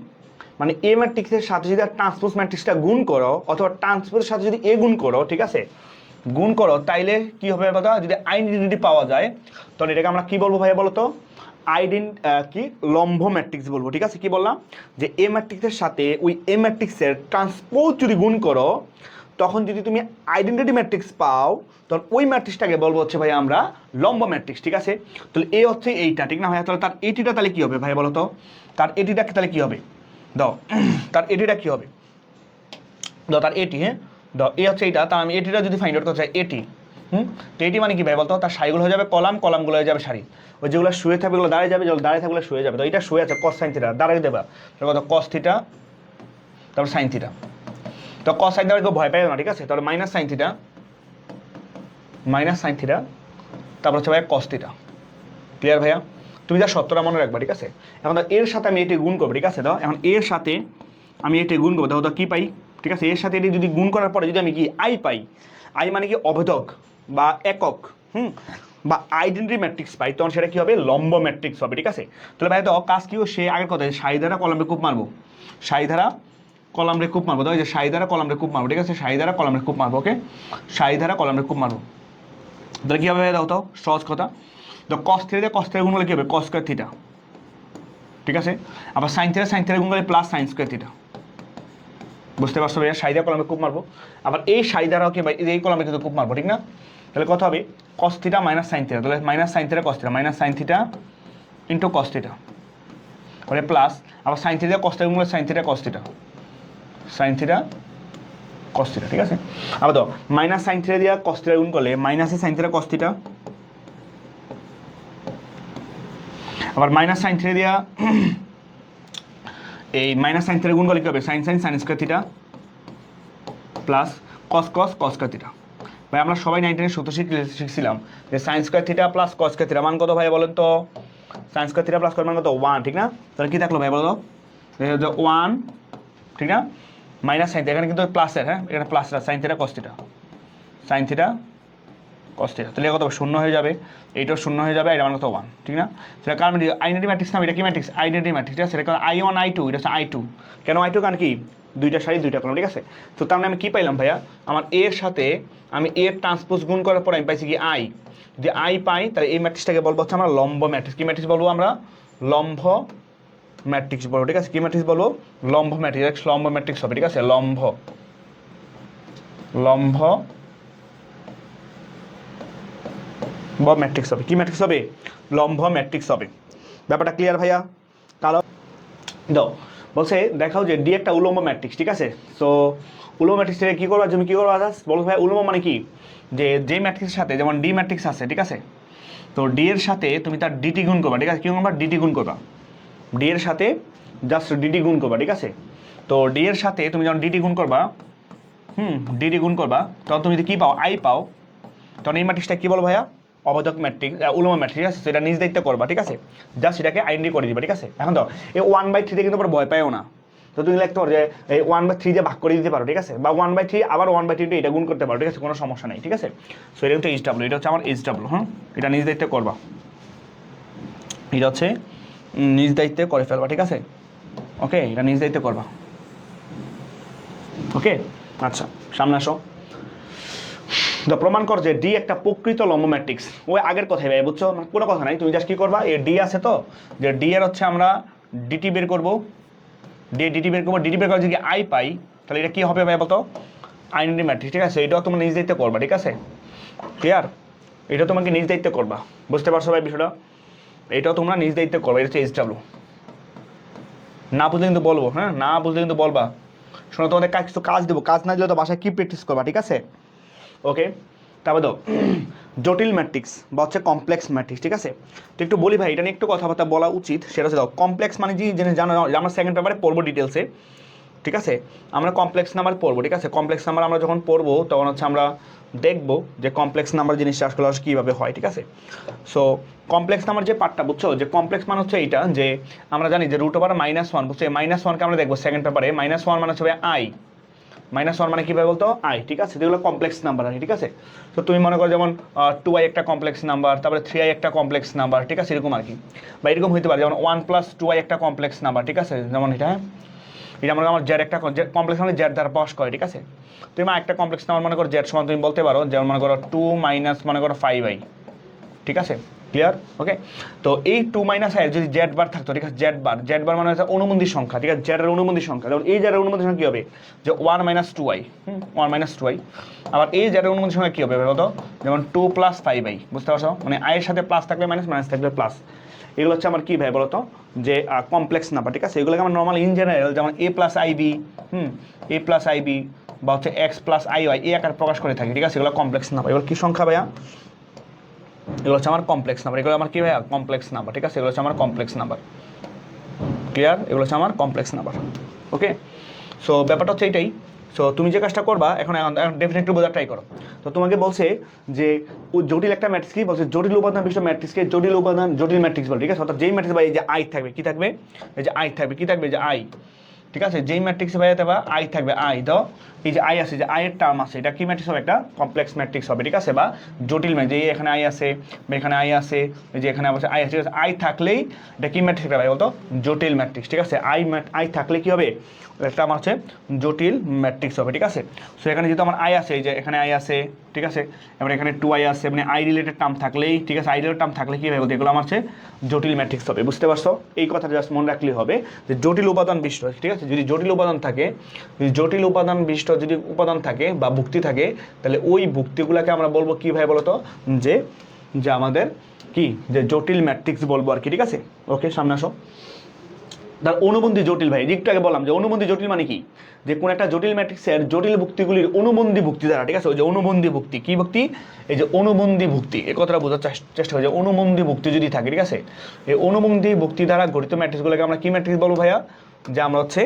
মানে এ ম্যাট্রিক্সের সাথে যদি ট্রান্সপোজ ম্যাট্রিক্সটা গুণ করো, অথবা ট্রান্সপোজের সাথে যদি এ গুণ করো, ঠিক আছে, গুণ করো, তাইলে কি হবে কথা? যদি আইডেন্টিটি পাওয়া যায়, তখন এটাকে আমরা কি বলবো ভাইয়া বলো তো? কি লম্ব ম্যাট্রিক্স বলবো। ঠিক আছে, কি বললাম? যে এ ম্যাট্রিক্সের সাথে ওই এ ম্যাট্রিক্সের ট্রান্সপোজ যদি গুণ করো, তখন যদি তুমি আইডেন্টিটি ম্যাট্রিক্স পাও, তখন ওই ম্যাট্রিক্সটাকে বলবো হচ্ছে ভাই আমরা লম্ব ম্যাট্রিক্স। ঠিক আছে, তাহলে এ হচ্ছে এইটা, ঠিক না ভাইয়া? তাহলে তার এটিটা তাহলে কি হবে ভাই বলো তো? তার এটিটা তাহলে কি হবে দাও? তার এটিটা কি হবে দাও? তার এটি, হ্যাঁ দাও, এ হচ্ছে এইটা, তার আমি এটিটা যদি ফাইন্ড আউট করতে চাই, এটি তো এটি মানে কি ভাই বলতো? তার সারিগুলো হয়ে যাবে কলাম, কলামগুলো হয়ে যাবে সারি। ওই যেগুলো শুয়ে থাকবে ওগুলো দাঁড়িয়ে যাবে, যেগুলো দাঁড়িয়ে থাকবে শুয়ে যাবে। তো এটা শুয়ে আছে কস সাইন থিটা, দাঁড়িয়ে দেবা কত? কস থিটা, তারপর সাইন থিটা। তো কস সাইন থিটা কেউ ভয় পাবে না, ঠিক আছে? তাহলে মাইনাস সাইন থিটা, তারপর হচ্ছে ভাই কস থিটা। ক্লিয়ার ভাইয়া? তুমি যা সত্যটা মনে রাখবা, ঠিক আছে? এখন এর সাথে আমি এটি গুণ করবো, ঠিক আছে? দাও, এখন এর সাথে আমি এটি গুণ করবো, দেখো তো কী পাই? ঠিক আছে, এর সাথে এটি যদি গুণ করার পরে যদি আমি কি আই পাই, আই মানে কি অভেদক বা একক, বা আইডেন্টিটি ম্যাট্রিক্স পাই, তখন সেটা কি হবে? লম্ব ম্যাট্রিক্স হবে। ঠিক আছে, তাহলে ভাই তো কাজ কি? সে আগের কথা সাই ধারা কলমে কূপ মারবো, সাই ধারা কলমে কূপ মারবো। তো যে সাই ধারা কলমে কূপ মারবো, ঠিক আছে? সাই ধারা কলমে কূপ মারবো। ওকে, সাই ধারা কলমে কূপ মারবো। তাহলে কী হবে দাও তো? সহজ কথা, তো কস থিটা কস থিটা গুণ করলে কী হবে? কস স্কয়ার থিটা। ঠিক আছে, আবার সাইন থিটা গুণ করলে প্লাস সাইন স্কয়ার থিটা। বুঝতে পারছো ভাইয়া? সাইদা কলমে কূপ মারবো, আবার এই সাইদারাও কি ভাই এই কলমে কিন্তু কূপ মারবো, ঠিক না? তাহলে কত হবে? Cos theta minus sine theta, তাহলে minus sine theta cos theta, minus sine theta into cos theta, তাহলে প্লাস আবার সাইন থিটা কস থিটা গুণ করলে sine theta cos theta, sine theta cos theta. ঠিক আছে, আবার তো মাইনাস সাইন থিটা দিয়ে কস থিটা গুণ করলে মাইনাসে সাইন থিটা কস থিটা, আবার মাইনাস সাইন থিটা দিয়া এই মাইনাস সাইন থিটা গুণ করলে কী হবে? Sine sine sine square theta plus cos cos cos square theta. ভাই আমরা সবাই 9 সূত্র শিখছিলাম যে sine square theta plus cos square theta মান কত ভাই বলেন তো? Sine square theta plus cos মান কত? 1, ঠিক না? তাহলে কি থাকলো ভাই বলো তো? 1, ঠিক না? মাইনাস সাইন, এখানে কিন্তু প্লাসের, হ্যাঁ এখানে প্লাসটা sine theta cos theta, sine theta cos theta, তাহলে কত শূন্য হয়ে যাবে, এইটাও শূন্য হয়ে যাবে, এটা মান কত? 1, ঠিক না? সেটা কারণ আইডেন্টি ম্যাট্রিক্স না, এটা কি ম্যাট্রিক্স? Identity matrix. ঠিক আছে, সেটা কারণ I1 I2, এটা হচ্ছে I2। কেন I2? কারণ কি দুইটা সারি দুইটা কলাম, ঠিক আছে? তো তার মানে আমি কী পাইলাম ভাইয়া? আমার এর সাথে আমি এর ট্রান্সপোজ গুণ করার পর আমি পাইছি কি আই। যদি আই পাই তাহলে এই ম্যাট্রিক্সটাকে বলবো হচ্ছে আমরা লম্ব ম্যাট্রিক্স। কি ম্যাট্রিক্স বলবো আমরা? লম্ব ম্যাট্রিক্স বলবো। ঠিক আছে, কি ম্যাট্রিক্স বলবো? লম্ব ম্যাট্রিক্স, লম্ব ম্যাট্রিক্স হবে। ঠিক আছে, লম্ব ম্যাট্রিক্স হবে। কি ম্যাট্রিক্স হবে? লম্ব ম্যাট্রিক্স হবে। ব্যাপারটা ক্লিয়ার ভাইয়া? কারণ দাও বলছে দেখাও যে ডি একটা উলম্ব ম্যাট্রিক্স। ঠিক আছে, সো উলম্ব ম্যাট্রিক্স থেকে কী করবা? তুমি কী করবা আদার্স বলো ভাই? উলম্ব মানে কি? যে ম্যাট্রিক্সের সাথে যেমন ডি ম্যাট্রিক্স আছে, ঠিক আছে, তো ডি এর সাথে তুমি তার ডিটি গুণ করবা। ঠিক আছে, কী করবা? ডিটি গুণ করবা। ডি এর সাথে জাস্ট ডিটি গুণ করবা। ঠিক আছে, তো ডি এর সাথে তুমি যখন ডিটি গুণ করবা, ডিটি গুণ করবা, তখন তুমি যদি কী পাও? আই পাও, তখন এই ম্যাট্রিক্সটা কী বলো ভাইয়া? অবদক ম্যাট্রিক্স, উলম্ব ম্যাট্রিক্স আছে, সেটা নিজ দায়িত্ব করবা। ঠিক আছে, জাস্ট সেটাকে আইডেন্টি করে দিবা। ঠিক আছে, এখন তো এই 1/3 কিন্তু আবার ভয় পাইও না। তো তুমি লিখতে পারো যে এই 1/3 দিয়ে ভাগ করে দিতে পারো। ঠিক আছে, বা 1/3 আবার 1/3 এটা গুণ করতে পারো। ঠিক আছে, কোনো সমস্যা নেই। ঠিক আছে, সো এটা কিন্তু HW, এটা হচ্ছে আমার HW। এটা নিজ দায়িত্ব করবা। এটা হচ্ছে নিজ দায়িত্বে করে ফেলবা, ঠিক আছে? ওকে, এটা নিজ দায়িত্বে করবা। ওকে, আচ্ছা সামনে আসো। তো প্রমাণ কর যে ডি একটা প্রকৃত লম্ব ম্যাট্রিক্স। ওই আগের কথাই ভাই, বুঝছো? কোনো কথা নাই, তুমি জাস্ট কি করবা, এ ডি আছে তো, যে ডি এর হচ্ছে আমরা ডিটি বের করবো, ডিটি বের করবো, ডিটি বের করে যদি আই পাই, তাহলে এটা কি হবে ভাই বলতো? আইডেন্টি ম্যাট্রিক্স, ঠিক আছে? এটাও তোমরা নিজ দায়িত্বে করবা, ঠিক আছে? ক্লিয়ার? এটা তোমাকে নিজ দায়িত্বে করবা, বুঝতে পারছো ভাই বিষয়টা? এটাও তোমরা নিজ দায়িত্বে করবা, এটা হচ্ছে এইচডাব্লিউ। না বুঝলে কিন্তু বলবো, হ্যাঁ, না বুঝলে কিন্তু বলবা। শোনো, তোমাদের কিছু কাজ দেবো, কাজ না দিলে তো বাসায় কি প্র্যাকটিস করবা, ঠিক আছে? ওকে, তারপর দাও জটিল ম্যাট্রিক্স বা হচ্ছে কমপ্লেক্স ম্যাট্রিক্স, ঠিক আছে? তো একটু বলি ভাই, এটা নিয়ে একটু কথাবার্তা বলা উচিত, সেটা হচ্ছে দাও কমপ্লেক্স মানে যে জিনিস জানো, আমরা সেকেন্ড পেপারে পড়বো ডিটেলসে, ঠিক আছে? আমরা কমপ্লেক্স নাম্বার পড়বো, ঠিক আছে? কমপ্লেক্স নাম্বার আমরা যখন পড়বো তখন হচ্ছে আমরা দেখবো যে কমপ্লেক্স নাম্বার জিনিসটা আসলে কীভাবে হয়, ঠিক আছে? সো কমপ্লেক্স নাম্বার যে পার্টটা, বুঝছো, যে কমপ্লেক্স মানে হচ্ছে এইটা, যে আমরা জানি যে √1 -1, বুঝছো? -1কে আমরা দেখবো সেকেন্ড পেপারে, -1 মানে হচ্ছে আই, -1 মানে কীভাবে বলতো? আই, ঠিক আছে? যেগুলো কমপ্লেক্স নাম্বার আছে, ঠিক আছে? তো তুমি মনে করো যেমন 2i একটা কমপ্লেক্স নাম্বার, তারপরে 3i একটা কমপ্লেক্স নাম্বার, ঠিক আছে? এরকম আর কি, বা এরকম হতে পারে যেমন 1 + 2i একটা কমপ্লেক্স নাম্বার, ঠিক আছে? যেমন এটা মনে করো আমার জেড একটা কমপ্লেক্স মানে জেড দ্বারা প্রকাশ করে, ঠিক আছে? তুমি একটা কমপ্লেক্স নাম্বার মনে করো জেড সমান তুমি বলতে পারো, যেমন মনে করো 2 - মনে করো 5i, ঠিক আছে? ক্লিয়ার? ওকে, তো এই 2 - i যদি জেড বার থাকতো, ঠিক আছে? জেড বার মানে হচ্ছে অনুবন্ধী সংখ্যা, ঠিক আছে? জেডের অনুবন্ধী সংখ্যা, যেমন এই জেডের অনুবন্ধী সংখ্যা কী হবে? যে 1 - 2i, 1 - 2i। আবার এই জেডের অনুবন্ধী সংখ্যা কী হবে বলতো? যেমন 2 + 5i, বুঝতে পারছো? মানে i এর সাথে প্লাস থাকলে মাইনাস, মাইনাস থাকলে প্লাস। এগুলো হচ্ছে আমার কী ভাই বলতো? যে কমপ্লেক্স নাম্বার, ঠিক আছে? এগুলোকে আমরা নর্মাল ইন জেনারেল যেমন a + ib, a + ib বা হচ্ছে x + iy এই আকার প্রকাশ করে থাকি, ঠিক আছে? এগুলো কমপ্লেক্স নাম্বার। এগুলো কী সংখ্যা ভাইয়া? এগুলো হচ্ছে আমার কমপ্লেক্স নাম্বার। এগুলো আমার কি ভাইয়া? কমপ্লেক্স নাম্বার, ঠিক আছে? এগুলো হচ্ছে আমার কমপ্লেক্স নাম্বার। ক্লিয়ার? এগুলো হচ্ছে আমার কমপ্লেক্স নাম্বার। ওকে, সো ব্যাপারটা হচ্ছে এইটাই। সো তুমি যে কাজটা করবা এখন ডেফিনেটলি বোঝার ট্রাই করো। তো তোমাকে বলছে যে জটিল একটা ম্যাট্রিক্স, কি বলছে? জটিল উপাদান বিশিষ্ট ম্যাট্রিক্সকে জটিল ম্যাট্রিক্স বলে, ঠিক আছে? অর্থাৎ যেই ম্যাট্রিক্স বা এই যে আই থাকবে, কি থাকবে? এই যে আই থাকবে, কি থাকবে? যে আই, ঠিক আছে? যেই ম্যাট্রিক্সে বাইরে বা আই থাকবে, আই দাও, এই যে আই আছে, যে আয়ের টার্ম আছে, এটা কি ম্যাট্রিক্স হবে? একটা কমপ্লেক্স ম্যাট্রিক্স হবে, ঠিক আছে? বা জটিল ম্যাট্রিক্স, যে এখানে আই আছে, এখানে আই আছে, এই যে এখানে আই আছে, ঠিক আছে? আই থাকলেই এটা কি ম্যাট্রিক্স হবে বলতো? জটিল ম্যাট্রিক্স, ঠিক আছে? আই থাকলে কি হবে? একটা আমার হচ্ছে জটিল ম্যাট্রিক্স হবে, ঠিক আছে? সো এখানে যেহেতু আমার আই আছে, এই যে এখানে আই আছে, ঠিক আছে? এবার এখানে 2i আছে, মানে আই রিলেটেড টার্ম থাকলেই, ঠিক আছে? আই রিলেটেড টার্ম থাকলে কী হবে? এগুলো আমার হচ্ছে জটিল ম্যাট্রিক্স হবে, বুঝতে পারছো? এই কথাটা জাস্ট মনে রাখলেই হবে যে জটিল উপাদান বিশিষ্ট, ঠিক আছে? যদি জটিল উপাদান থাকে, যদি জটিল উপাদান বিশিষ্ট যদি উপাদান থাকে বা ভুক্তি থাকে, তাহলে ওই ভুক্তিগুলোকে আমরা বলবো কী ভাই বলতো? যে যে আমাদের কি, যে জটিল ম্যাট্রিক্স বলবো আর কি, ঠিক আছে? ওকে, সামনে আসো। তার অনুবন্ধী জটিল ভাই, একটু আগে বললাম যে অনুবন্ধী জটিল মানে কি? যে কোন একটা জটিল ম্যাট্রিক্সের জটিল ভুক্তিগুলির অনুবন্ধী ভুক্তি দ্বারা, ঠিক আছে? ওই যে অনুবন্ধী ভুক্তি, কি ভুক্তি? এই যে অনুবন্ধী ভুক্তি, এই কথাটা বোঝার চেষ্টা করি, যে অনুবন্ধী ভুক্তি যদি থাকে, ঠিক আছে? এই অনুবন্ধী ভুক্তি দ্বারা গঠিত ম্যাট্রিক্সগুলোকে আমরা কি ম্যাট্রিক্স বলবো ভাইয়া? যে আমরা হচ্ছে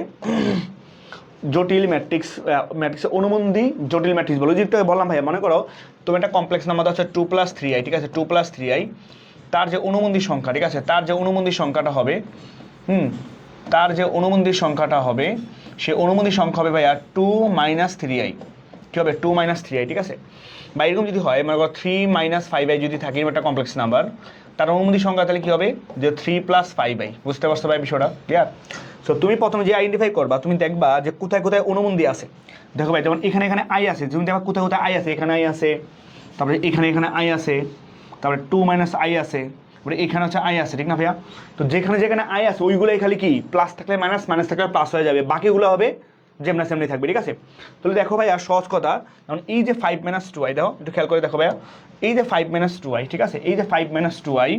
জটিল ম্যাট্রিক্সের অনুবন্ধী জটিল ম্যাট্রিক্স বলো। যেটা বললাম ভাইয়া, মনে করো তুমি একটা কমপ্লেক্স নাম্বার হচ্ছে 2 + 3i, ঠিক আছে? 2 + 3i, তার যে অনুবন্ধী সংখ্যা, ঠিক আছে? তার যে অনুবন্ধী সংখ্যাটা হবে, তার যে অনুবন্ধী সংখ্যাটা হবে, সে অনুবন্ধী সংখ্যা হবে ভাইয়া 2 - 3i, কী হবে? 2 - 3i, ঠিক আছে? বা এরকম যদি হয়, মনে করো 3 - 5i যদি থাকে একটা কমপ্লেক্স নাম্বার, তার অনুবন্ধী সংখ্যা তাহলে কী হবে? যে 3 + 5i, বুঝতে পারছো ভাই বিষয়টা? ক্লিয়ার? সো তুমি প্রথমে যে আইডেন্টিফাই করবা, তুমি দেখবা যে কোথায় কোথায় অনুবন্ধী আছে। দেখো ভাই, যেমন এখানে আই আছে, তুমি দেখবা কোথায় কোথায় আই আছে, এখানে আই আছে, তারপরে এখানে আই আছে, তারপরে 2 - i আছে, এখানে হচ্ছে আই আছে, ঠিক না ভাইয়া? তো যেখানে যেখানে আই আছে ওইগুলোই খালি কি প্লাস থাকলে মাইনাস, মাইনাস থাকলে প্লাস হয়ে যাবে, বাকিগুলো হবে যেমন সেমনি থাকবে, ঠিক আছে? তাহলে দেখো ভাইয়া সহজ কথা, কারণ এই যে 5 - 2i, দেখো একটু খেয়াল করে দেখো ভাইয়া, এই যে 5 - 2i, ঠিক আছে? এই যে 5 - 2i,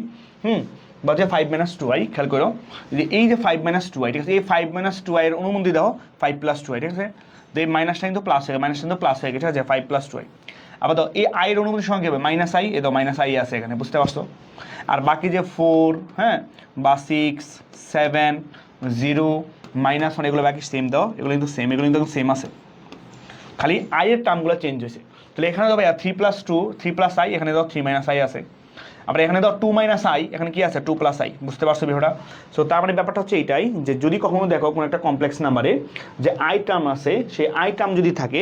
বা যে 5 - 2i, খেয়াল করো যে এই যে 5 - 2i, ঠিক আছে? এই 5 - 2i এর অনুমতি দাও 5 + 2i, ঠিক আছে? তো এই মাইনাসটা কিন্তু প্লাস হয়ে গেছে, মাইনাসটা কিন্তু প্লাস হয়ে গেছে, ঠিক আছে? 5 + 2i। আবার দাও এই আই এর অনুমতির সঙ্গে হবে -i, এ দাও -i আছে এখানে, বুঝতে পারছো? আর বাকি যে 4, হ্যাঁ, বা 6, 7, 0, -1 এগুলো বাকি সেম দাও, এগুলো কিন্তু সেম, এগুলো কিন্তু সেম আছে, খালি আই এর টার্মগুলো চেঞ্জ হয়েছে। তাহলে এখানে দাও ভাইয়া 3 + 2, 3 + i, এখানে দাও 3 - i আছে। আবার এখানে দাও 2 - i, এখানে কি আছে? 2 + i, বুঝতে পারছো বিষয়টা? সো তার মানে ব্যাপারটা হচ্ছে এইটাই, যে যদি কখনো দেখো কোনো একটা কমপ্লেক্স নাম্বারে যে আই টার্ম আছে, সেই আই টার্ম যদি থাকে,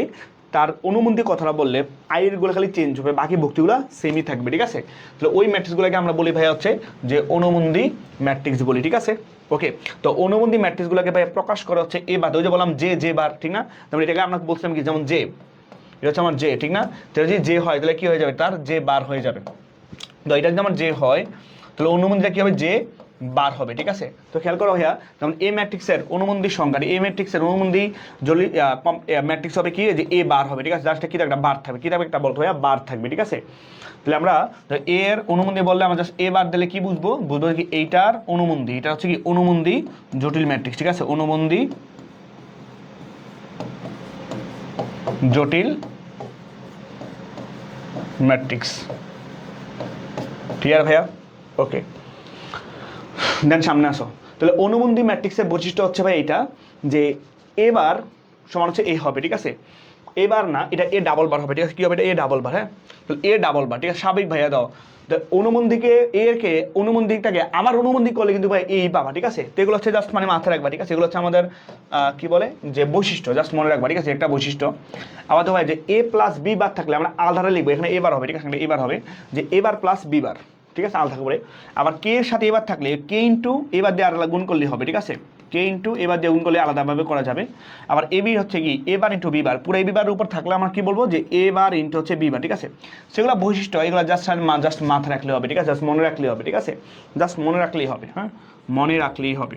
তার অনুবন্ধী কথাটা বললে আয়ের গুলো খালি চেঞ্জ হবে, বাকি ভুক্তিগুলো সেমই থাকবে, ঠিক আছে? তাহলে ওই ম্যাট্রিক্সগুলোকে আমরা বলি ভাই হচ্ছে যে অনুবন্ধী ম্যাট্রিক্স বলি, ঠিক আছে? ওকে, তো অনুবন্ধী ম্যাট্রিক্সগুলোকে ভাই প্রকাশ করা হচ্ছে এ বার, ওই যে বললাম যে বার, ঠিক না? তারপরে এটাকে আমরা বলছিলাম কি, যেমন যে, এটা হচ্ছে আমার যে, ঠিক না? তাহলে যদি যে হয় তাহলে কি হয়ে যাবে, তার যে বার হয়ে যাবে। তো এটা যদি আমার যে হয় তাহলে অনুবন্ধীটা কি হবে, যে বার হবে, ঠিক আছে? তো খেয়াল করো ভাইয়া, যেমন এ ম্যাট্রিক্সের অনুবন্ধী সংখ্যা, এ ম্যাট্রিক্সের অনুবন্ধী জলি ম্যাট্রিক্স হবে কি, যে এ বার হবে, ঠিক আছে? জাস্ট কি একটা বার থাকবে, কি থাকবে, একটা বলতো ভাইয়া বার থাকবে, ঠিক আছে? তাহলে আমরা এর অনুবন্ধী বললে আমরা জাস্ট এ বার দিলে কি বুঝবো, বুঝবো কি এইটার অনুবন্ধী, এটা হচ্ছে কি অনুবন্ধী জটিল ম্যাট্রিক্স, ঠিক আছে? অনুবন্ধী জটিল ম্যাট্রিক্স, ক্লিয়ার ভাইয়া? ওকে, দেন সামনে আসো। তাহলে অনুবন্ধী ম্যাট্রিক্সের বৈশিষ্ট্য হচ্ছে ভাই এটা, যে এবার সমান হচ্ছে এ হবে, ঠিক আছে? এবার না, এটা এ ডাবল বার হবে, ঠিক আছে? কি হবে, এটা এ ডাবল বার, হ্যাঁ? তাহলে এ ডাবল বার, ঠিক আছে? স্বাভাবিক ভাইয়া দাও, অনুবন্ধীকে এরকে অনুবন্ধীটাকে আমার অনুবন্ধী করলে কিন্তু ভাই এই পাবা, ঠিক আছে? তো এগুলো হচ্ছে জাস্ট মানে মাথায় রাখবা, ঠিক আছে? এগুলো হচ্ছে আমাদের কি বলে যে বৈশিষ্ট্য, জাস্ট মনে রাখবা, ঠিক আছে? একটা বৈশিষ্ট্য। আবার তো ভাই যে এ প্লাস বি বার থাকলে আমরা আলাদা লিখবো, এখানে এবার হবে, ঠিক আছে? এবার হবে যে এবার প্লাস বি বার, ঠিক আছে? আলাদা করে। আবার কে এর সাথে এবার থাকলে কে ইন্টু এবার দিয়ে আলাদা গুণ করলে হবে, ঠিক আছে? কে ইন্টু এবার দিয়ে গুণ করলে আলাদাভাবে করা যাবে। আবার এ বি হচ্ছে কি এবার ইন্টু বি বার, পুরো এ বি বারের উপর থাকলে আমরা কি বলবো, যে এ বার ইন্টু হচ্ছে বি বার, ঠিক আছে? সেগুলো বৈশিষ্ট্য, এগুলো জাস্ট মাথায় রাখলে হবে, ঠিক আছে? জাস্ট মনে রাখলেই হবে, ঠিক আছে? জাস্ট মনে রাখলেই হবে, হ্যাঁ, মনে রাখলেই হবে,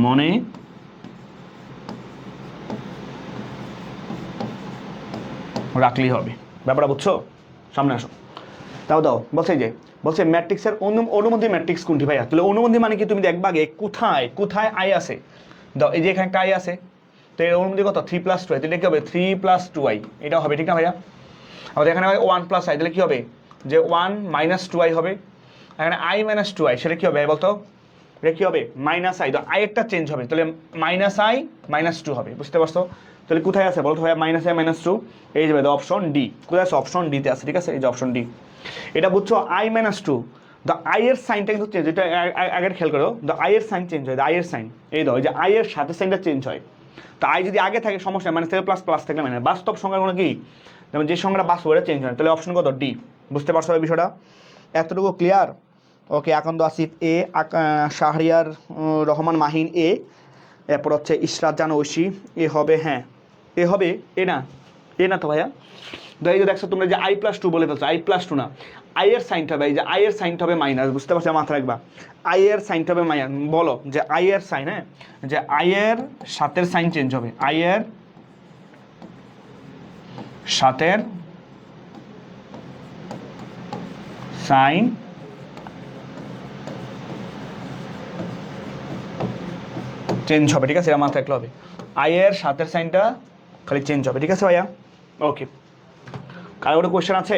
মনে রাখলেই হবে। ব্যাপারটা বুঝছো? সামনে আসো। তাও দাও, বলছে যে বলছে ম্যাট্রিক্সের অনুবন্ধী ম্যাট্রিক্স কোনটি ভাইয়া? তাহলে অনুবন্ধী মানে কি, তুমি দেখবা আগে কোথায় কোথায় আই আছে, দাও এই যে এখানে একটা আই আছে, তো এর অনুবন্ধী কত 3+2, তাহলে কি হবে 3+2i, এটা হবে, ঠিক না ভাইয়া? আমাদের এখানে 1+i, তাহলে কি হবে যে 1-2i হবে। এখানে i-2i, সেটা কি হবে বলতো, এটা কি হবে -i, তো i একটা চেঞ্জ হবে, তাহলে -i-2 হবে, বুঝতে পারছো? তাহলে কোথায় আছে বলতো ভাইয়া -i-2, এই যাবে অপশন ডি। কোথায় আছে? অপশন ডিতে আছে, ঠিক আছে? এই যে অপশন ডি। এটা বুঝছো i-2, দ্য আই এর সাইনটা কিন্তু চেঞ্জ, এটা আগের খেয়াল করো, দ্য আই এর সাইন চেঞ্জ হয়, দ্য আই এর সাইন, এই দাও এই যে আই এর সাথে সাইনটা চেঞ্জ হয়। তো আই যদি আগে থাকে সমস্যা, মানে প্লাস প্লাস থাকলে মানে বাস্তব সংখ্যা কোনো কি, যেমন যে সংখ্যাটা বাস্তব এটা চেঞ্জ হয়, তাহলে অপশন কত ডি। বুঝতে পারছো বিষয়টা? এতটুকু ক্লিয়ার? ওকে, আকন্দ আসিফ এ, শাহরিয়ার রহমান মাহিন এ, এরপর হচ্ছে ইশরাত জান ঐশী এ হবে, হ্যাঁ এ হবে, এ না, এ না তো ভাইয়া। এই যে দেখছো তোমরা যে i+2 বলে ফেলছো, i+2 না, আই এর সাইনটা হবে, এই যে আই এর সাইনটা হবে মাইনাস, বুঝতে পারছো? মাথায় রাখবা, আই এর সাইনটা হবে মাইনাস। বলো যে আই এর সাইন, হ্যাঁ, যে আই এর সাথের সাইন চেঞ্জ হবে, আই এর সাথের সাইন চেঞ্জ হবে, ঠিক আছে? এটা মাথায় রাখলে হবে, আই এর সাথের সাইনটা খালি চেঞ্জ হবে, ঠিক আছে ভাইয়া? ওকে, কারো কোনো কোয়েশ্চেন আছে?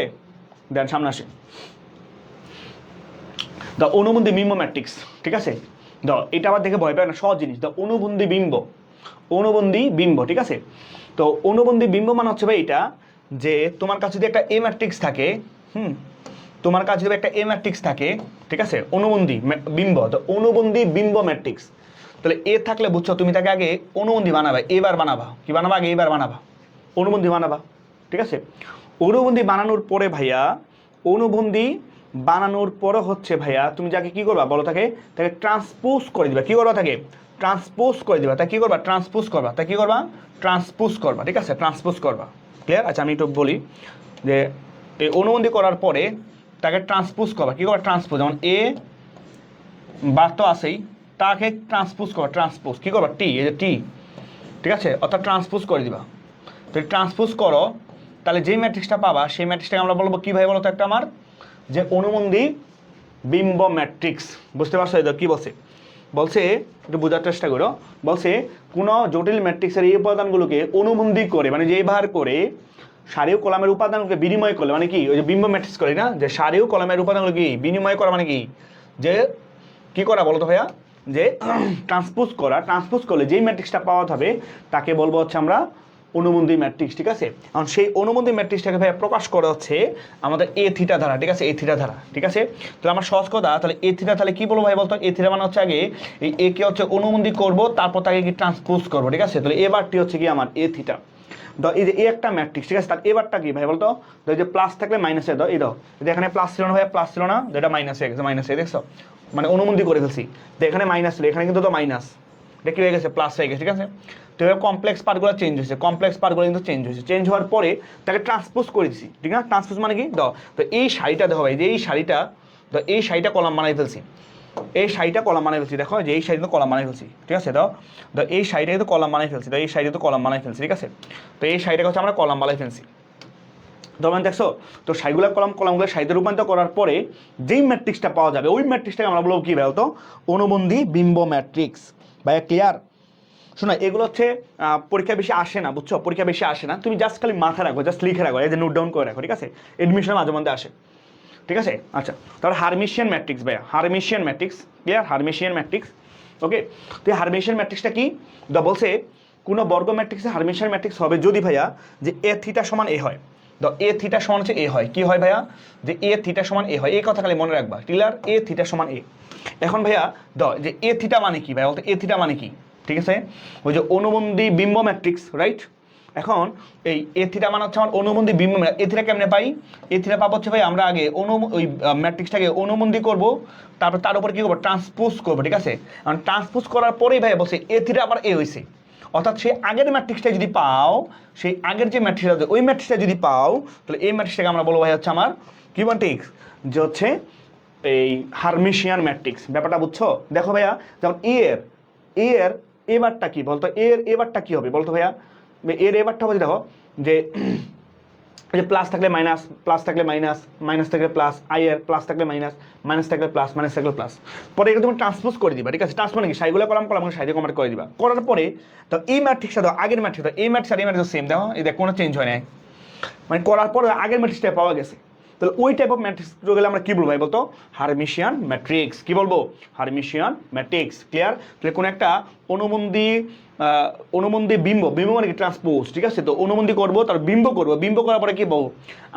দেন সামনে আসে। দ্য অনুবন্ধী বিম্ব ম্যাট্রিক্স, ঠিক আছে? এটা আবার দেখে ভয় পায় না, সহজ জিনিস। দ্য অনুবন্ধী বিম্ব, অনুবন্ধী বিম্ব, ঠিক আছে? তো অনুবন্ধী বিম্ব মানে হচ্ছে ভাই এটা, যে তোমার কাছে যদি একটা এ ম্যাট্রিক্স থাকে, তোমার কাছে যদি একটা এ ম্যাট্রিক্স থাকে, ঠিক আছে? অনুবন্ধী বিম্ব, তো অনুবন্ধী বিম্ব ম্যাট্রিক্স, তাহলে এ থাকলে বুঝছো তুমি তাকে আগে অনুবন্ধী বানাবা, এবার বানাবা, কি বানাবা, আগে এবার বানাবা, অনুবন্ধী বানাবা, ঠিক আছে? অনুবন্ধী বানানোর পরে ভাইয়া, অনুবন্ধী বানানোর পরে হচ্ছে ভাইয়া তুমি যাকে কি করবা বলো, তাকে ট্রান্সপোজ করে দিবা, কি করবা, তাকে ট্রান্সপোজ করে দিবা, তাই কি করবা, ট্রান্সপোজ করবা, তাই কি করবা, ট্রান্সপোজ করবা, ঠিক আছে? ট্রান্সপোজ করবা, ক্লিয়ার? আচ্ছা আমি একটু বলি যে এই অনুবন্ধী করার পরে তাকে ট্রান্সপোজ করবা, কি করবা, ট্রান্সপোজ, যেমন এ বার তো আছেই, তাকে ট্রান্সপোজ করবা, ট্রান্সপোজ কি করবা, টি, এই যে টি, ঠিক আছে? অর্থাৎ ট্রান্সপোজ করে দিবা। তো ট্রান্সপোজ করো, তাহলে যেই ম্যাট্রিক্সটা পাবা সেই ম্যাট্রিক্সটাকে আমরা বলবো কি ভাই বলো তো, একটা আমার যে অনুবন্ধী বিম্ব ম্যাট্রিক্স। বুঝতে পারছো? এই কি বলছে, বলছে একটু বোঝার চেষ্টা করো, বলছে কোনো জটিল ম্যাট্রিক্সের এই উপাদানগুলোকে অনুবন্ধী করে, মানে যে ভার করে সারি ও কলামের উপাদানগুলোকে বিনিময় করলে, মানে কি ওই যে বিম্ব ম্যাট্রিক্স করে না, যে সারি ও কলামের উপাদানগুলোকে বিনিময় করা, মানে কি যে কি করা বলো তো ভাইয়া, যে ট্রান্সপোজ করা, ট্রান্সপোজ করলে যেই ম্যাট্রিক্সটা পাওয়া যাবে তাকে বলবো হচ্ছে আমরা অনুবন্ধী ম্যাট্রিক্স, ঠিক আছে। এখন সেই অনুবন্ধী ম্যাট্রিক্সটাকে ভাইয়া প্রকাশ করা হচ্ছে আমাদের এ থিটা দ্বারা, ঠিক আছে, এ থিটা দ্বারা, ঠিক আছে। তাহলে আমার সহজ কথা, তাহলে এ থিটা তাহলে কি বলবো ভাই বলতো, এ থিটা মানে হচ্ছে আগে এই এ কে হচ্ছে অনুবন্ধী করবো, তারপর তাকে কি ট্রান্সপোজ করবো, ঠিক আছে। তাহলে এবারটি হচ্ছে কি আমার এ থিটা। দাও এই যে এ একটা ম্যাট্রিক্স, ঠিক আছে, তার এবারটা কি ভাই বলতো, এই যে প্লাস থাকলে মাইনাসে দাও, এই দাও যদি এখানে প্লাস ছিল না ভাইয়া, প্লাস ছিল না, এটা মাইনাস হয়ে গেছে, মাইনাস হয়ে দেখছো, মানে অনুবন্ধী করে ফেলছি, তো এখানে মাইনাস ছিল, এখানে কিন্তু তো মাইনাস, এটা কি হয়ে গেছে, প্লাস হয়ে গেছে, ঠিক আছে। তো এবার কমপ্লেক্স পার্টগুলো চেঞ্জ হয়েছে, কমপ্লেক্স পার্টগুলো কিন্তু চেঞ্জ হয়েছে, চেঞ্জ হওয়ার পরে তাকে ট্রান্সপোজ করে দিচ্ছি, ঠিক না, ট্রান্সপোজ মানে কি দাও, তো এই শাড়িটা দেখো ভাই, যে এই শাড়িটা, তো এই শাড়িটা কলাম বানাই ফেলছি, এই শাড়িটা কলাম বানাই ফেলছি, দেখো যে এই শাড়ি তো কলাম বানাই ফেলছি, ঠিক আছে। দাও তো এই শাড়িটা কিন্তু কলাম বানাই ফেলছি, তো এই শাড়িটা তো কলাম বানাই ফেলছি, ঠিক আছে। তো এই শাড়িটাকে হচ্ছে আমরা কলাম বানাই ফেলছি, তখন দেখছো, তো সাইগুলা কলামগুলো সাইতে রূপান্তর করার পরে যেই ম্যাট্রিক্সটা পাওয়া যাবে ওই ম্যাট্রিক্সটাকে আমরা বলবো কি বলতো, অনুবন্ধী বিম্ব ম্যাট্রিক্স। ভাইয়া ক্লিয়ার? শোনো এগুলো হচ্ছে পরীক্ষা বেশি আসে না, বুঝছো, পরীক্ষা বেশি আসে না, তুমি জাস্ট খালি মাথায় রাখো, জাস্ট লিখে রাখো, এই যে নোট ডাউন করে রাখো, ঠিক আছে, এডমিশনের মাঝে মধ্যে আসে, ঠিক আছে। আচ্ছা, তাহলে হারমিশিয়ান ম্যাট্রিক্স ভাইয়া, Hermitian matrix, clear, Hermitian matrix, okay. তো এই হারমিশিয়ান ম্যাট্রিক্সটা কি, বলছে কোনো বর্গ ম্যাট্রিক্সে হারমিশিয়ান ম্যাট্রিক্স হবে যদি ভাইয়া যে এ থিটা সমান এ হয়, তো এ থিটা সমান হচ্ছে এ হয়, কি হয় ভাইয়া, যে এ থিটা সমান এ হয়, এই কথা খালি মনে রাখবা, ক্লিয়ার, এ থিটা সমান এ। এখন ভাইয়া যে এ থিটা মানে কি ভাইয়া বলতে, এ থিটা মানে কি, ঠিক আছে, ওই যে অনুবন্ধী বিম্ব ম্যাট্রিক্স, রাইট। এখন এই এ থিটা মানে হচ্ছে আমার অনুবন্ধী বিম্ব, এ থিটা কেমনে পাই, এ থিটা পাবো হচ্ছে ভাই আমরা আগে ওই ম্যাট্রিক্সটাকে অনুবন্ধী করব, তারপর তার উপর কি করবো, ট্রান্সপোজ করবো, ঠিক আছে। কারণ ট্রান্সপোজ করার পরেই ভাই বলছে এ থিটা আবার এ হয়েছে, অর্থাৎ সেই আগের ম্যাট্রিক্সটা যদি পাও, সেই আগের যে ম্যাট্রিক্সটা আছে ওই ম্যাট্রিক্সটা যদি পাও, তাহলে এই ম্যাট্রিক্সটাকে আমরা বলবো ভাই হচ্ছে আমার কি ম্যাট্রিক্স, যে হচ্ছে এই হারমিশিয়ান ম্যাট্রিক্স। ব্যাপারটা বুঝছো? দেখো ভাইয়া, যেমন এর এবারটা কি বলতো, এর এবারটা কি হবে বলতো ভাইয়া, এর এবারটা হবে দেখো যে যে প্লাস থাকলে মাইনাস, প্লাস থাকলে মাইনাস, মাইনাস থাকলে প্লাস, আই এর প্লাস থাকলে মাইনাস, মাইনাস থাকলে প্লাস, মাইনাস থাকলে প্লাস, পরে এগুলো তুমি ট্রান্সপোজ করে দিবা, ঠিক আছে। ট্রান্সপোজ মানে কি, সাইগুলো কলাম সাইডে কনভার্ট করে দিবা, করার পরে তো এই ম্যাট্রিক্সটা দাও, আগের ম্যাট্রিক্স, এই ম্যাট্রিক্স আর এই ম্যাট্রিক্স সেম, দেখো এই দেখ কোনো চেঞ্জ হয় না, মানে করার পরে আগের ম্যাট্রিক্সটা পাওয়া গেছে। তাহলে ওই টাইপ অফ ম্যাট্রিক্স গেলে আমরা কি বলবো ভাই বলতো, হারমিশিয়ান ম্যাট্রিক্স, কি বলবো, হারমিশিয়ান ম্যাট্রিক্স, ক্লিয়ার। তাহলে কোনো একটা অনুবন্ধী বিম্ব মানে কি ট্রান্সপোজ, ঠিক আছে। তো অনুবন্ধী করবো, তার বিম্ব করার পরে কি পাবো,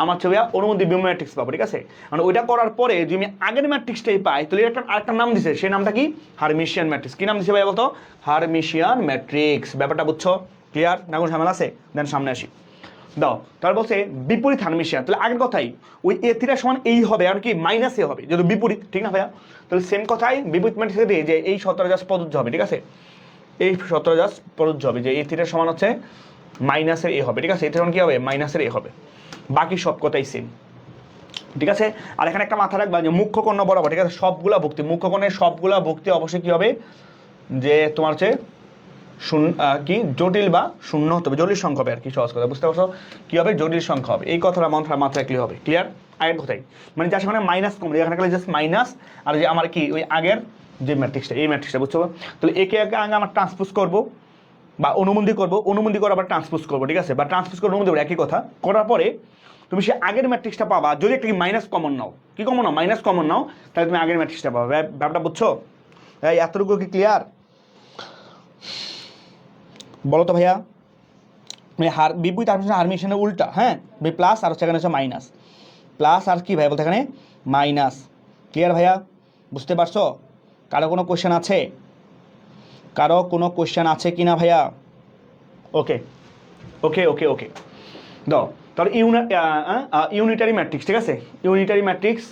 আমার ছবি অনুবন্ধী বিম্ব ম্যাট্রিক্স পাবো, ঠিক আছে। মানে ওইটা করার পরে যদি আমি আগের ম্যাট্রিক্সটাই পাই, তাহলে আরেকটা নাম দিছে, সেই নামটা কি, হারমিশিয়ান ম্যাট্রিক্স। কি নাম দিছে ভাই বলতো, হারমিশিয়ান ম্যাট্রিক্স। ব্যাপারটা বুঝছো, ক্লিয়ার? না কোনো ঝামেলা আছে? দেন সামনে আসি, দাও তার বলছে বিপরীত হারমিশিয়ান, তাহলে আগের কথাই ওই এ থিটা সমান এই হবে, আর কি মাইনাস এ হবে, যেহেতু বিপরীত, ঠিক না ভাইয়া। তাহলে সেম কথাই বিপরীত ম্যাট্রিক্সে দিয়ে যে এই 17 জাস্ট প্রযোজ্য হবে, ঠিক আছে, এই 17 জাস্ট প্রযোজ্য হবে, যে এ থিটা সমান হচ্ছে মাইনাসের এ হবে, ঠিক আছে, এটা সমান কি হবে, মাইনাসের এ হবে, বাকি সব কথাই সেম, ঠিক আছে। আর এখানে একটা মাথা রাখবা যে মুখ্য কর্ণ বরাবর, ঠিক আছে, সবগুলা ভক্তি, মুখ্য কর্ণের সবগুলা ভক্তি অবশ্যই কি হবে, যে তোমার হচ্ছে শূন্য কি জটিল বা শূন্য হতে হবে, জটিল সংখ্যা হবে আর কি, সহজ কথা বুঝতে পারছো, কি হবে, জটিল সংখ্যা হবে, এই কথাটা মাথায় রাখলে হবে, ক্লিয়ার। আগের কথাই মানে যা সেখানে মাইনাস কম, এখানে খালি জাস্ট মাইনাস, আর যে আমার কি ওই আগের যে ম্যাট্রিক্সটা, এই ম্যাট্রিক্সটা বুঝছো। তাহলে একে আগে আমার ট্রান্সপোজ করবো বা অনুবন্ধী করবো, অনুবন্ধী করে আবার ট্রান্সপোজ করবো, ঠিক আছে, বা ট্রান্সপোজ করে অনুবন্ধী করবো, একই কথা। করার পরে তুমি সে আগের ম্যাট্রিক্সটা পাবা, যদি একটা কি মাইনাস কমন নাও, কি কমন নাও, মাইনাস কমন নাও, তাহলে তুমি আগের ম্যাট্রিক্সটা পাবা। ব্যাপারটা বুঝছো? এতটুকু কি ক্লিয়ার? বলো তো ভাইয়া, মানে বিপরীত হারমিশনের উল্টা, হ্যাঁ, প্লাস আর সেখানে হচ্ছে মাইনাস, প্লাস আর কি ভাইয়া বলতে এখানে মাইনাস, ক্লিয়ার ভাইয়া? বুঝতে পারছো? কারো কোনো কোয়েশ্চেন আছে, কারো কোনো কোয়েশ্চেন আছে কি না ভাইয়া? ওকে ওকে ওকে ওকে, দাও তাহলে ইউনিটারি ম্যাট্রিক্স, ঠিক আছে, ইউনিটারি ম্যাট্রিক্স